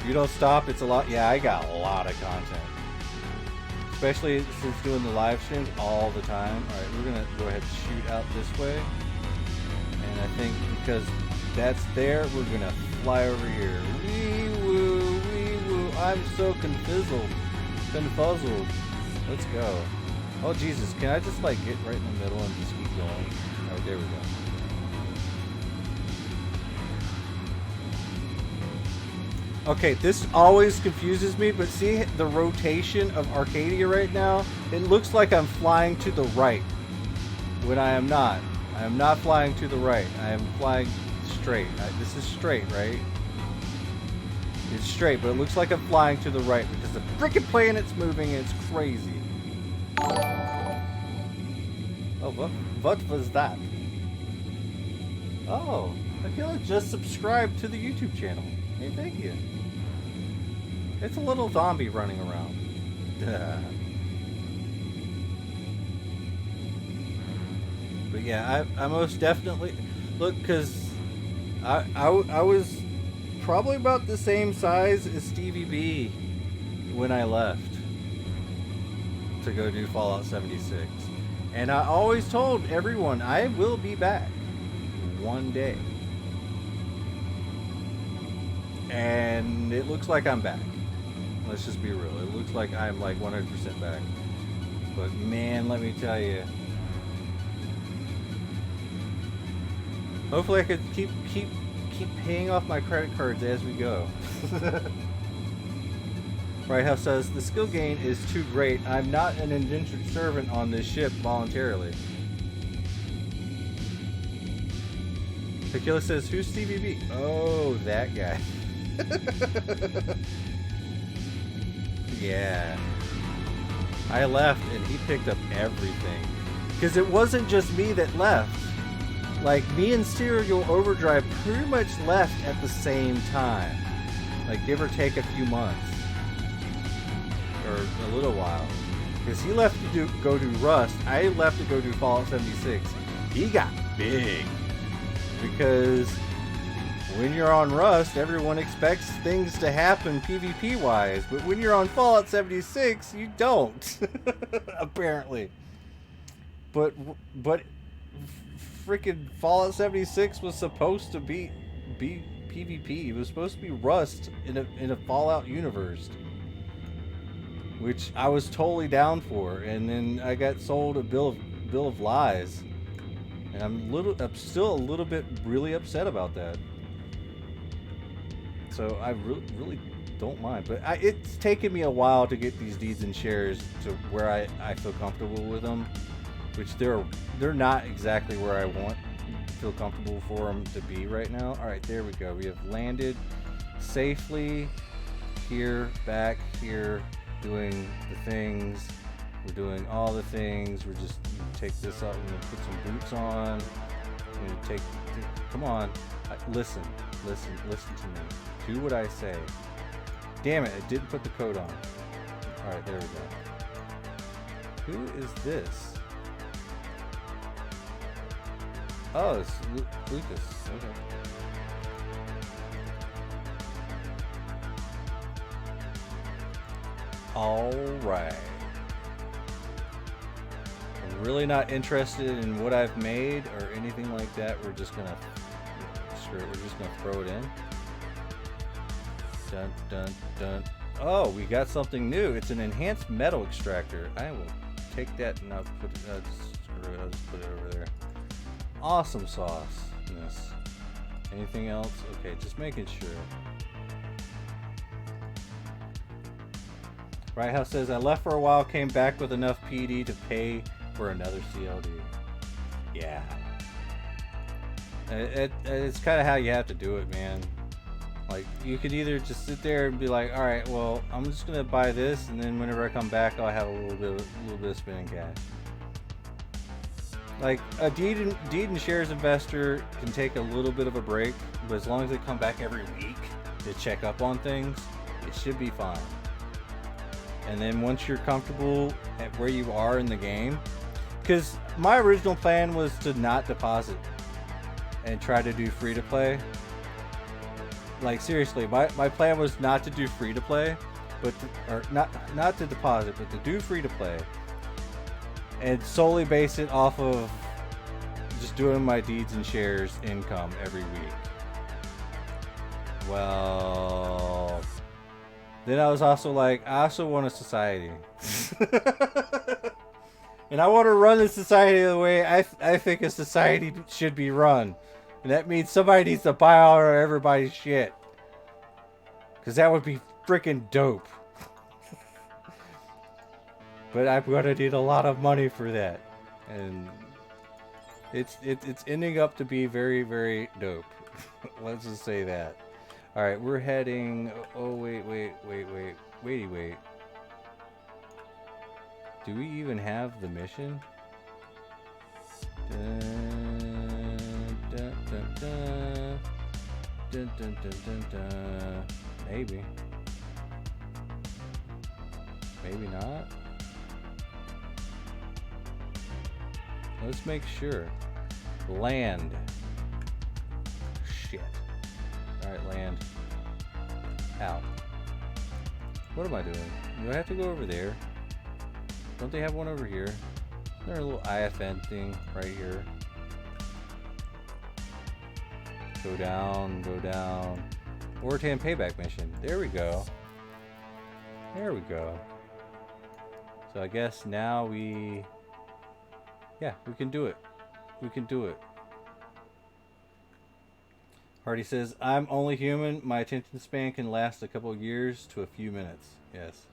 If you don't stop, it's a lot. Yeah, I got a lot of content. Especially since doing the live streams all the time. Alright, we're going to go ahead and shoot out this way. And I think because that's there, we're going to fly over here. Wee woo, wee woo. I'm so confuzzled. Let's go. Oh Jesus, can I just like get right in the middle and just keep going? Alright, there we go. Okay, this always confuses me, but see the rotation of Arcadia right now? It looks like I'm flying to the right, when I am not. I am not flying to the right. I am flying straight. This is straight, right? It's straight, but it looks like I'm flying to the right because the freaking planet's moving and it's crazy. Oh, what was that? Oh, Akila just subscribed to the YouTube channel. Hey, thank you. It's a little zombie running around. But yeah, I most definitely look, because I was probably about the same size as Stevie B when I left to go do Fallout 76, and I always told everyone I will be back one day. And it looks like I'm back. Let's just be real. It looks like I'm like 100% back. But man, let me tell you. Hopefully I could keep paying off my credit cards as we go. Right House says, the skill gain is too great. I'm not an indentured servant on this ship voluntarily. Tequila says, who's Stevie B? Oh, that guy. Yeah. I left and he picked up everything. Because it wasn't just me that left. Like, me and Serial Overdrive pretty much left at the same time. Like, give or take a few months. Or a little while. Because he left to go do Rust. I left to go do Fallout 76. He got big. Because when you're on Rust, everyone expects things to happen PvP-wise. But when you're on Fallout 76, you don't. Apparently. But freaking Fallout 76 was supposed to be PvP. It was supposed to be Rust in a Fallout universe. Which I was totally down for. And then I got sold a bill of lies. And I'm still a little bit really upset about that. So I really don't mind. But it's taken me a while to get these deeds and shares to where I feel comfortable with them. Which they're not exactly where I feel comfortable for them to be right now. Alright, there we go. We have landed safely here, back here, doing the things. We're doing all the things. We're just take this out. We're gonna put some boots on. We're gonna come on. Listen to me. Do what I say. Damn it! I didn't put the code on. All right, there we go. Who is this? Oh, it's Lucas. Okay. All right. I'm really not interested in what I've made or anything like that. We're just gonna throw it in. Dun dun dun. Oh, we got something new. It's an enhanced metal extractor. I will take that and I'll just put it over there. Awesome sauce. Yes. Anything else? Okay, just making sure. Right House says, I left for a while, came back with enough PD to pay for another CLD. Yeah. It's kind of how you have to do it, man. Like, you could either just sit there and be like, alright, well, I'm just going to buy this, and then whenever I come back, I'll have a little bit of spending cash. Like a deed and shares investor can take a little bit of a break, but as long as they come back every week to check up on things, it should be fine. And then once you're comfortable at where you are in the game, because my original plan was to not deposit and try to do free to play. Like seriously, my plan was not to do free to play, but or not to deposit, but to do free to play, and solely base it off of just doing my deeds and shares income every week. Well, then I was also like, I also want a society. And I want to run the society the way I think a society should be run. And that means somebody needs to buy all everybody's shit. Because that would be freaking dope. But I'm going to need a lot of money for that. And it's ending up to be very, very dope. Let's just say that. Alright, we're heading... Oh, wait. Do we even have the mission? Maybe. Maybe not. Let's make sure. Land. Shit. Alright, land. Out. What am I doing? Do I have to go over there? Don't they have one over here? There's a little IFN thing right here. Go down, go down. Ortan payback mission. There we go. There we go. So I guess now we... Yeah, we can do it. We can do it. Hardy says, I'm only human. My attention span can last a couple of years to a few minutes. Yes.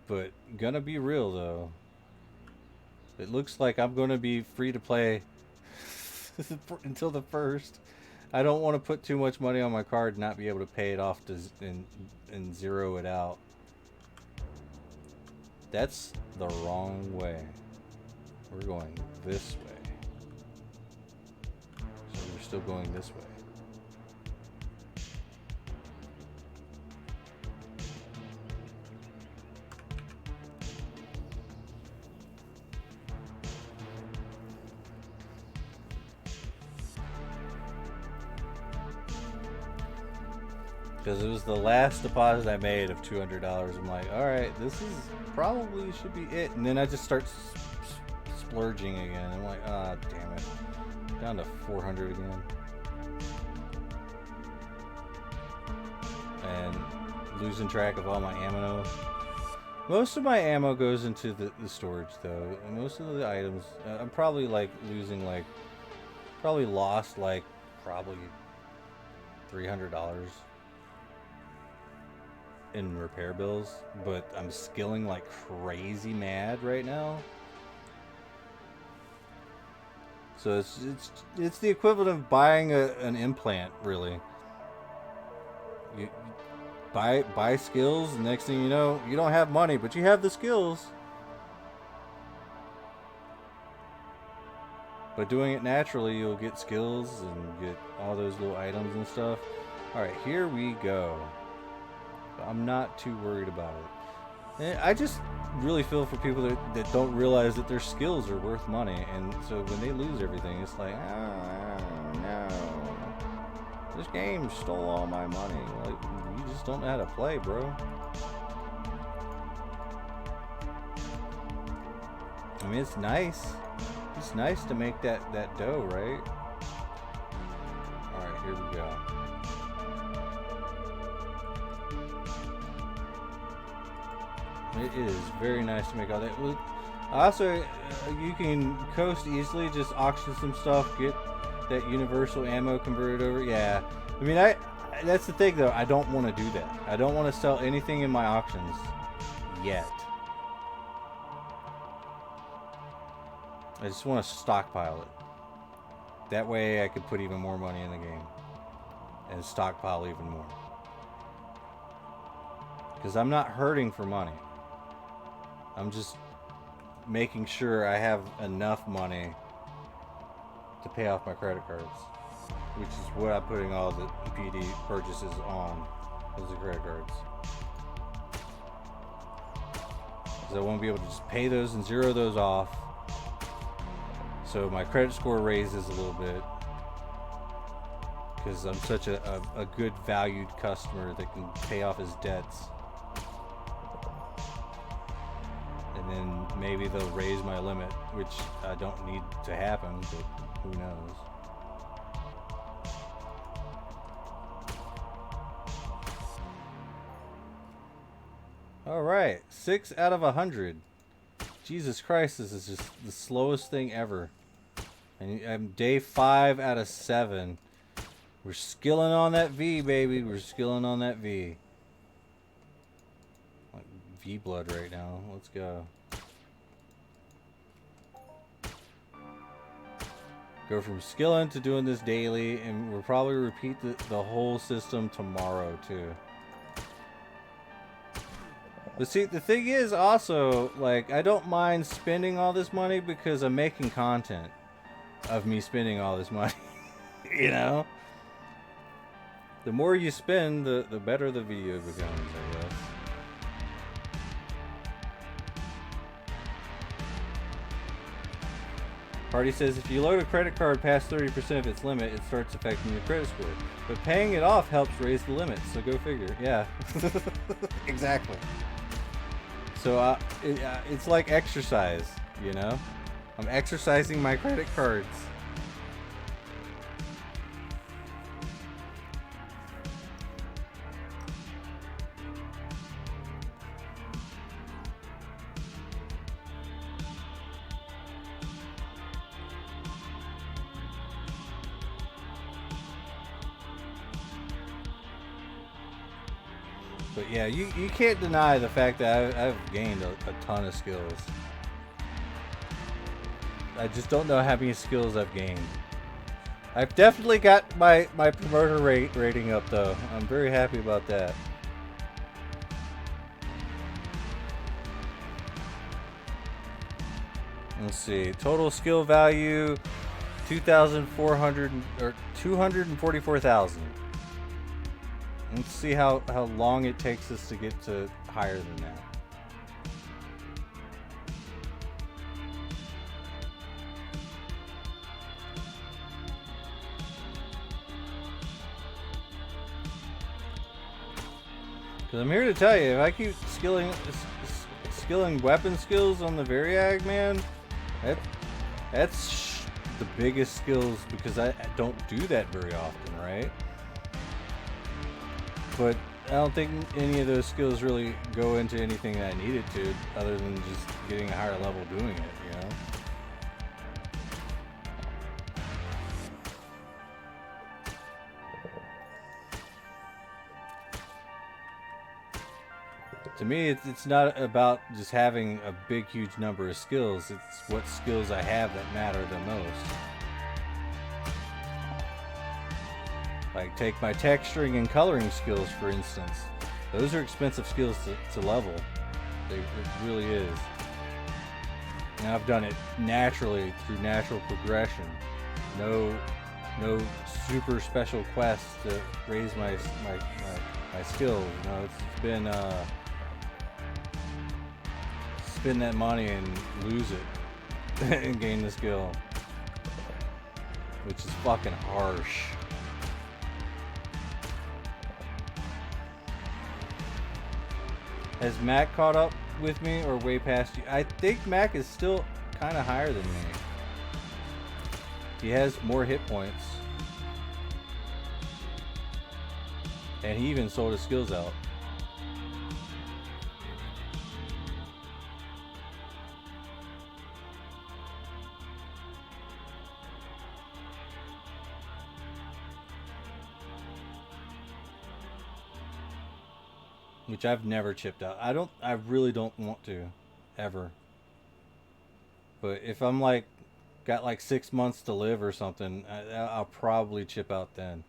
But gonna be real though. It looks like I'm gonna be free to play until the 1st. I don't want to put too much money on my card and not be able to pay it off and zero it out. That's the wrong way. We're going this way. So we're still going this way. Because it was the last deposit I made of $200. I'm like, alright, this is probably should be it. And then I just start splurging again. I'm like, ah, damn it. Down to 400 again. And losing track of all my ammo. Most of my ammo goes into the storage though. And most of the items, I'm probably like losing like, probably lost like probably $300 in repair bills, but I'm skilling like crazy mad right now. So it's the equivalent of buying an implant, really. You buy skills, and next thing you know, you don't have money, but you have the skills. But doing it naturally, you'll get skills and get all those little items and stuff. Alright, here we go. I'm not too worried about it. And I just really feel for people that don't realize that their skills are worth money. And so when they lose everything, it's like, oh, no. This game stole all my money. Like, you just don't know how to play, bro. I mean, it's nice. It's nice to make that dough, right? Alright, here we go. It is very nice to make all that. Also, you can coast easily, just auction some stuff, get that universal ammo converted over. Yeah, I mean, that's the thing though. I don't want to do that. I don't want to sell anything in my auctions yet. I just want to stockpile it. That way I could put even more money in the game and stockpile even more. Because I'm not hurting for money. I'm just making sure I have enough money to pay off my credit cards, which is what I'm putting all the PD purchases on, is the credit cards. Because I want to be able to just pay those and zero those off, so my credit score raises a little bit. Because I'm such a good valued customer that can pay off his debts. And then maybe they'll raise my limit, which I don't need to happen, but who knows. Alright, 6 out of 100. Jesus Christ, this is just the slowest thing ever. And I'm day 5 out of 7. We're skilling on that V, baby. We're skilling on that V. Like V blood right now. Let's go. Go from skilling to doing this daily, and we'll probably repeat the whole system tomorrow too. But see, the thing is also, like, I don't mind spending all this money because I'm making content of me spending all this money. You know? The more you spend, the better the video becomes, I guess. Party says if you load a credit card past 30% of its limit, it starts affecting your credit score. But paying it off helps raise the limit, so go figure. Yeah. Exactly. So it's like exercise, you know? I'm exercising my credit cards. But yeah, you can't deny the fact that I've gained a ton of skills. I just don't know how many skills I've gained. I've definitely got my promoter rating up though. I'm very happy about that. Let's see. Total skill value 2,400 or 244,000. Let's see how long it takes us to get to higher than that. Because I'm here to tell you, if I keep skilling weapon skills on the Varyag, man, that's the biggest skills, because I don't do that very often, right? But I don't think any of those skills really go into anything that I needed to, other than just getting a higher level doing it, you know? To me, it's not about just having a big, huge number of skills. It's what skills I have that matter the most. Like, take my texturing and coloring skills, for instance. Those are expensive skills to level. It really is. And I've done it naturally, through natural progression. No super special quests to raise my skills. You know, it's been spend that money and lose it and gain the skill, which is fucking harsh. Has Mac caught up with me or way past you? I think Mac is still kind of higher than me. He has more hit points. And he even sold his skills out. Which I've never chipped out. I really don't want to, ever. But if I'm like, got like 6 months to live or something, I'll probably chip out then.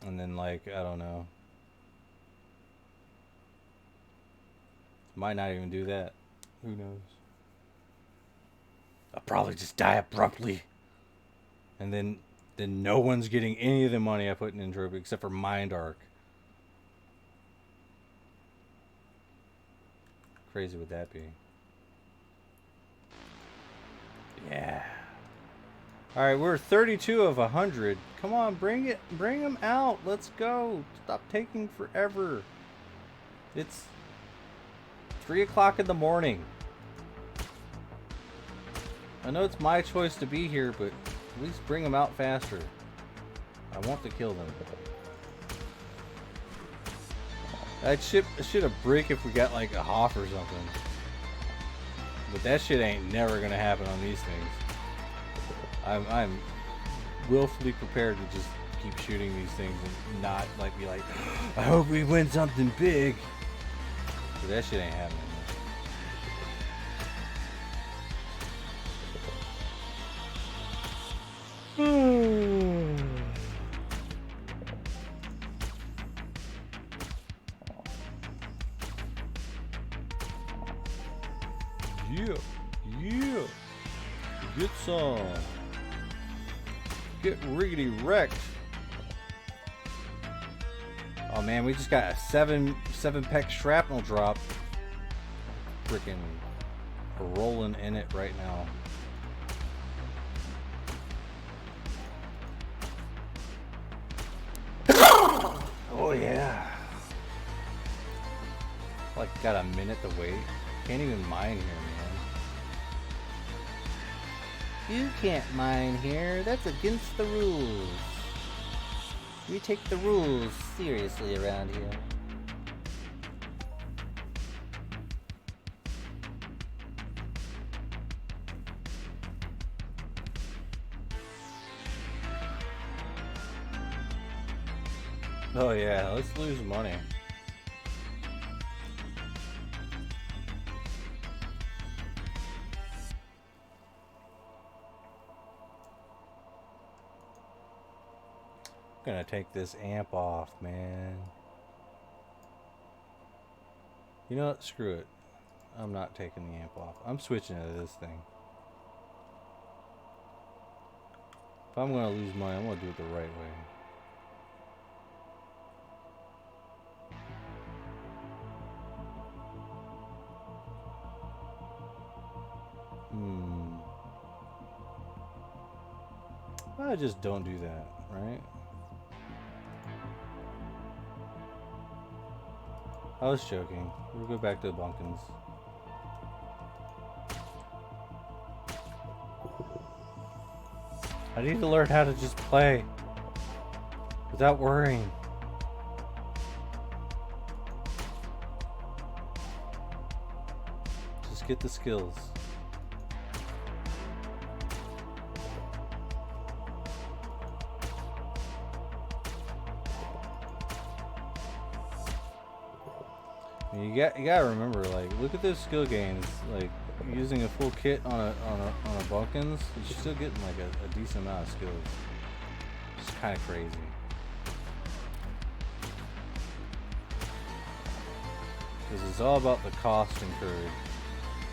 And then, like, I don't know, Might not even do that. Who knows? I'll probably just die abruptly. And then no one's getting any of the money I put in Entropy except for Mind Arc. Crazy would that be? Yeah. Alright, we're 32 of 100. Come on, bring them out. Let's go. Stop taking forever. It's 3 o'clock in the morning. I know it's my choice to be here, but at least bring them out faster. I want to kill them. That ship should have break if we got like a Hoff or something. But that shit ain't never gonna happen on these things. I'm willfully prepared to just keep shooting these things and not like be like, I hope we win something big. But that shit ain't happening. Yeah. Get some. Get riggedy wrecked. Oh man, we just got a 7-peck shrapnel drop. Freaking rolling in it right now. Oh yeah. Like got a minute to wait. Can't even mine here, man. You can't mine here. That's against the rules. We take the rules seriously around here. Oh yeah, let's lose money. I'm gonna take this amp off, man. You know what? Screw it. I'm not taking the amp off. I'm switching to this thing. If I'm gonna lose money, I'm gonna do it the right way. I just don't do that, right? I was joking. We'll go back to the Bunkins. I need to learn how to just play without worrying. Just get the skills. You gotta remember, like, look at those skill gains. Like, using a full kit on a Bunkins, you're still getting like a decent amount of skills. It's kind of crazy. Because it's all about the cost incurred.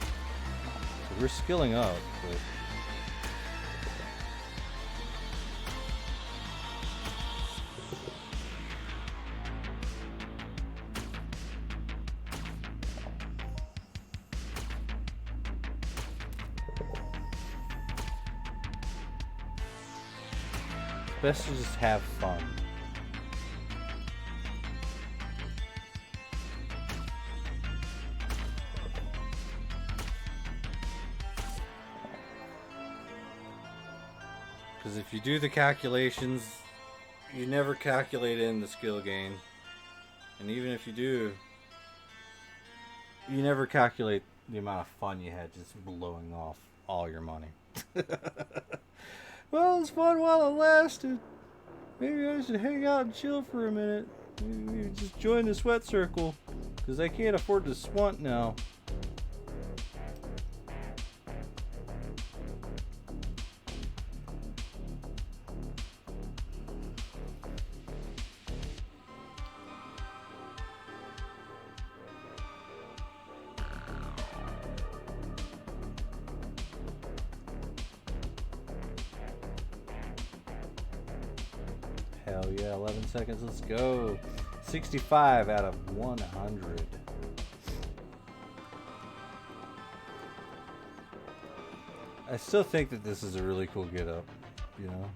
So we're skilling up, but best to just have fun. Because if you do the calculations, you never calculate in the skill gain. And even if you do, you never calculate the amount of fun you had just blowing off all your money. Well, it was fun while it lasted. Maybe I should hang out and chill for a minute. Maybe just join the sweat circle. Because I can't afford to swant now. Hell yeah, 11 seconds, let's go. 65 out of 100. I still think that this is a really cool get up, you know?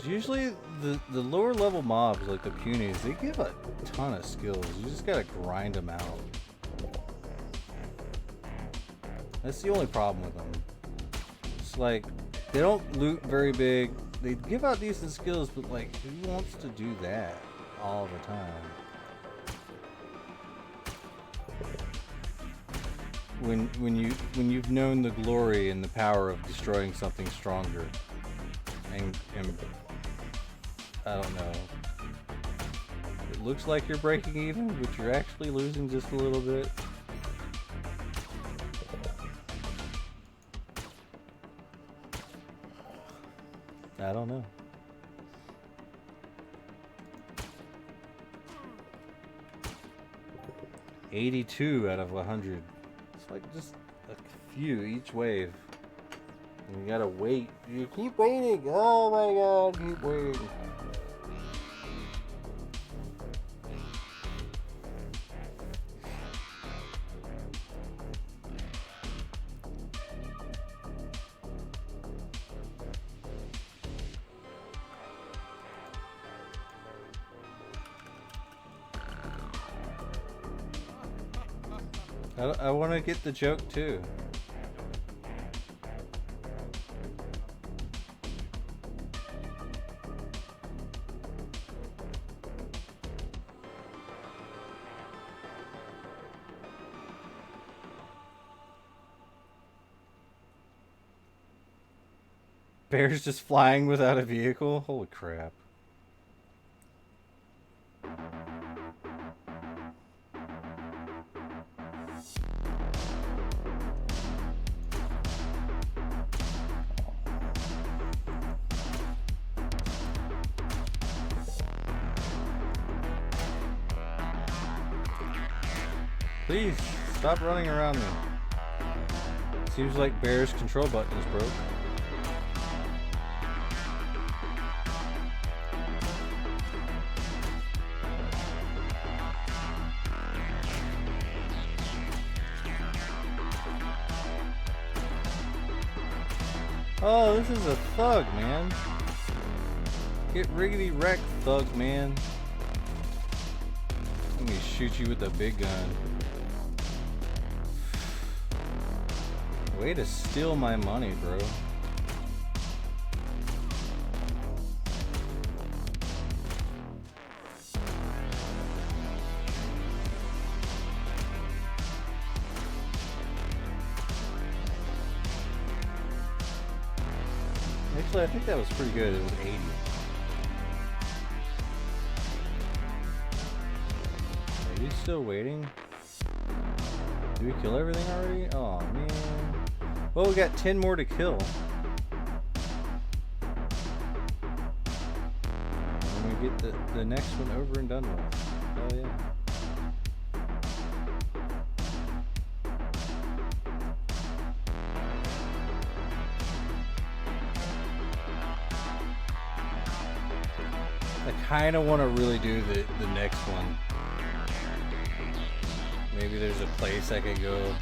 Usually the lower level mobs, like the punies, they give a ton of skills. You just gotta grind them out. That's the only problem with them. It's like, they don't loot very big. They give out decent skills, but like, who wants to do that all the time? When you've known the glory and the power of destroying something stronger, and I don't know. It looks like you're breaking even, but you're actually losing just a little bit. I don't know. $82 out of 100. It's like just a few each wave. And you gotta wait. You keep waiting. Oh my god, keep waiting. I want to get the joke too. Bear's just flying without a vehicle? Holy crap. Please, stop running around me. Seems like Bear's control button is broke. Oh, this is a thug, man. Get riggedy wrecked, thug, man. Let me shoot you with the big gun. Way to steal my money, bro. Actually, I think that was pretty good. It was 80. Are you still waiting? Did we kill everything already? Oh, man. Well, we got 10 more to kill. And we get the next one over and done with. Hell yeah. I kind of want to really do the next one. Maybe there's a place I could go.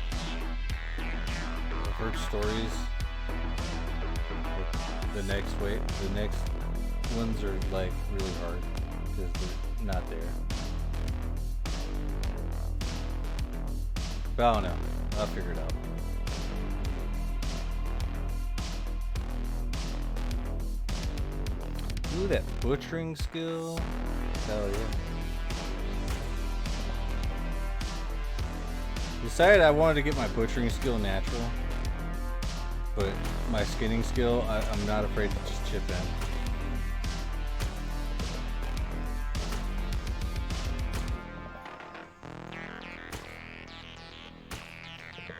I've heard stories. The next ones are like really hard because they're not there. But I don't know. I'll figure it out. Ooh, that butchering skill. Hell yeah. Decided I wanted to get my butchering skill natural. but my skinning skill, I'm not afraid to just chip in.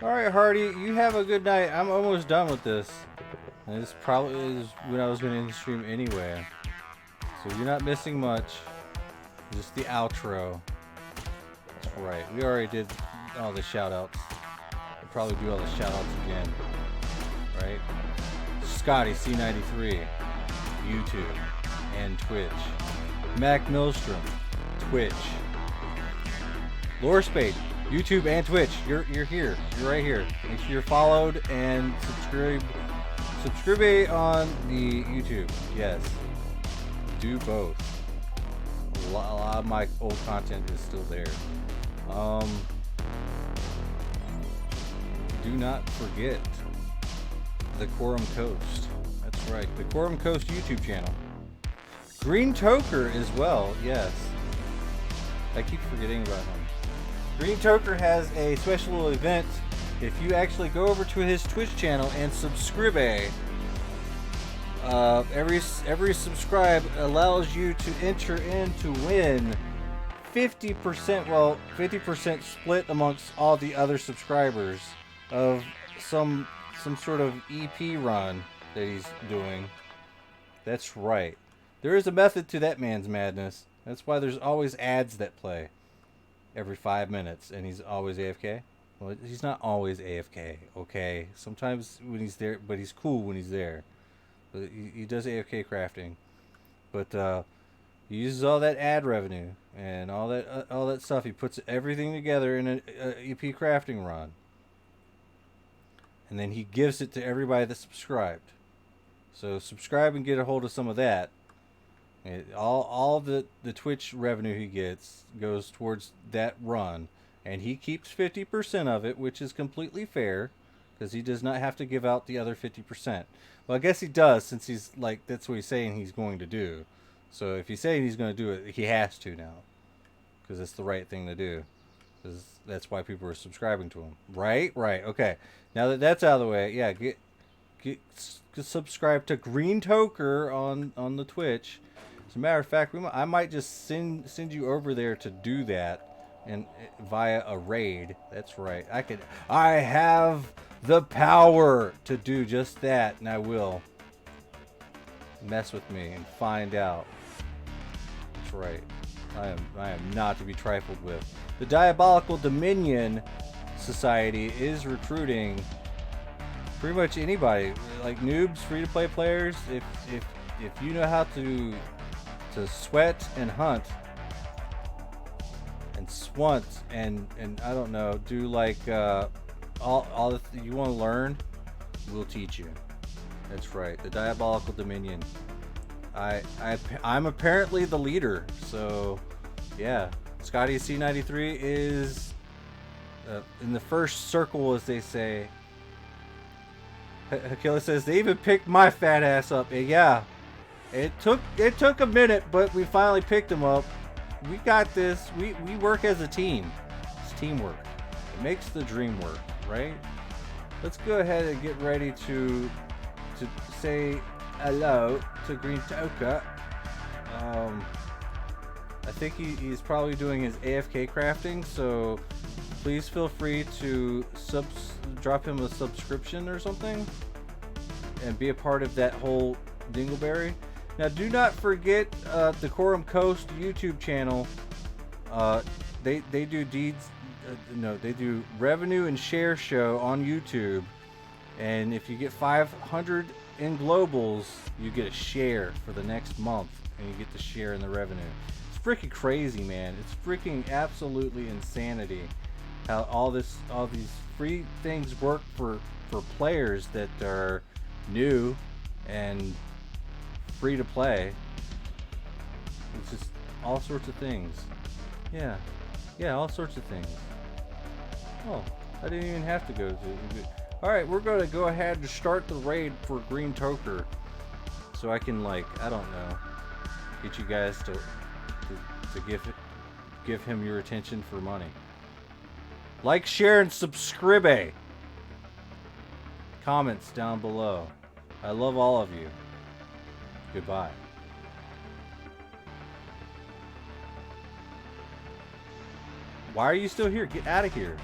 Alright, Hardy, you have a good night. I'm almost done with this. And this probably is when I was going to end the stream anyway. So you're not missing much. Just the outro. That's right. We already did all the shoutouts. We'll probably do all the shoutouts again. Right? Scotty C93, YouTube and Twitch. Mac Millstrom, Twitch. Lorespade, YouTube and Twitch. You're here. You're right here. Make sure you're followed and subscribe on the YouTube. Yes. Do both. A lot of my old content is still there. Do not forget the Quorum Coast. That's right. The Quorum Coast YouTube channel. Green Toker as well. Yes. I keep forgetting about him. Green Toker has a special event. If you actually go over to his Twitch channel and subscribe, every subscribe allows you to enter in to win 50%. Well, 50% split amongst all the other subscribers of some sort of EP run that he's doing. That's right. There is a method to that man's madness. That's why there's always ads that play every 5 minutes, and he's always AFK. Well, he's not always AFK, okay? Sometimes when he's there, but he's cool when he's there. But he does AFK crafting. But he uses all that ad revenue and all that stuff. He puts everything together in an EP crafting run. And then he gives it to everybody that subscribed. So subscribe and get a hold of some of that. All the Twitch revenue he gets goes towards that run, and he keeps 50% of it, which is completely fair, because he does not have to give out the other 50%. Well, I guess he does, since he's like, that's what he's saying he's going to do. So if he's saying he's going to do it, he has to now, because it's the right thing to do, because that's why people are subscribing to him. Right. Okay. Now that that's out of the way, yeah, get subscribe to Green Toker on the Twitch. As a matter of fact, I might just send you over there to do that, and via a raid. That's right. I have the power to do just that, and I will. Mess with me and find out. That's right. I am not to be trifled with. The Diabolical Dominion Society is recruiting pretty much anybody, like noobs, free-to-play players. If you know how to sweat and hunt and swunt and I don't know, do like all the you want to learn, we'll teach you. That's right. The Diabolical Dominion. I'm apparently the leader, so yeah. Scotty C93 is in the first circle, as they say. Hakila says they even picked my fat ass up. And yeah. It took a minute, but we finally picked him up. We got this. We work as a team. It's teamwork. It makes the dream work, right? Let's go ahead and get ready to say hello to Green Toker. I think he's probably doing his AFK crafting, so please feel free to drop him a subscription or something and be a part of that whole dingleberry. Now, do not forget the Quorum Coast YouTube channel. They do deeds. They do revenue and share show on YouTube, and if you get 500 in globals, you get a share for the next month, and you get to share in the revenue. It's freaking crazy, man. It's freaking absolutely insanity how all these free things work for players that are new and free to play. It's just all sorts of things. Yeah, all sorts of things. Oh, I didn't even have to go to. Alright, we're going to go ahead and start the raid for Green Toker, so I can, like, I don't know, get you guys to give him your attention for money. Like, share, and subscribe. comments down below. I love all of you. Goodbye. Why are you still here? Get out of here.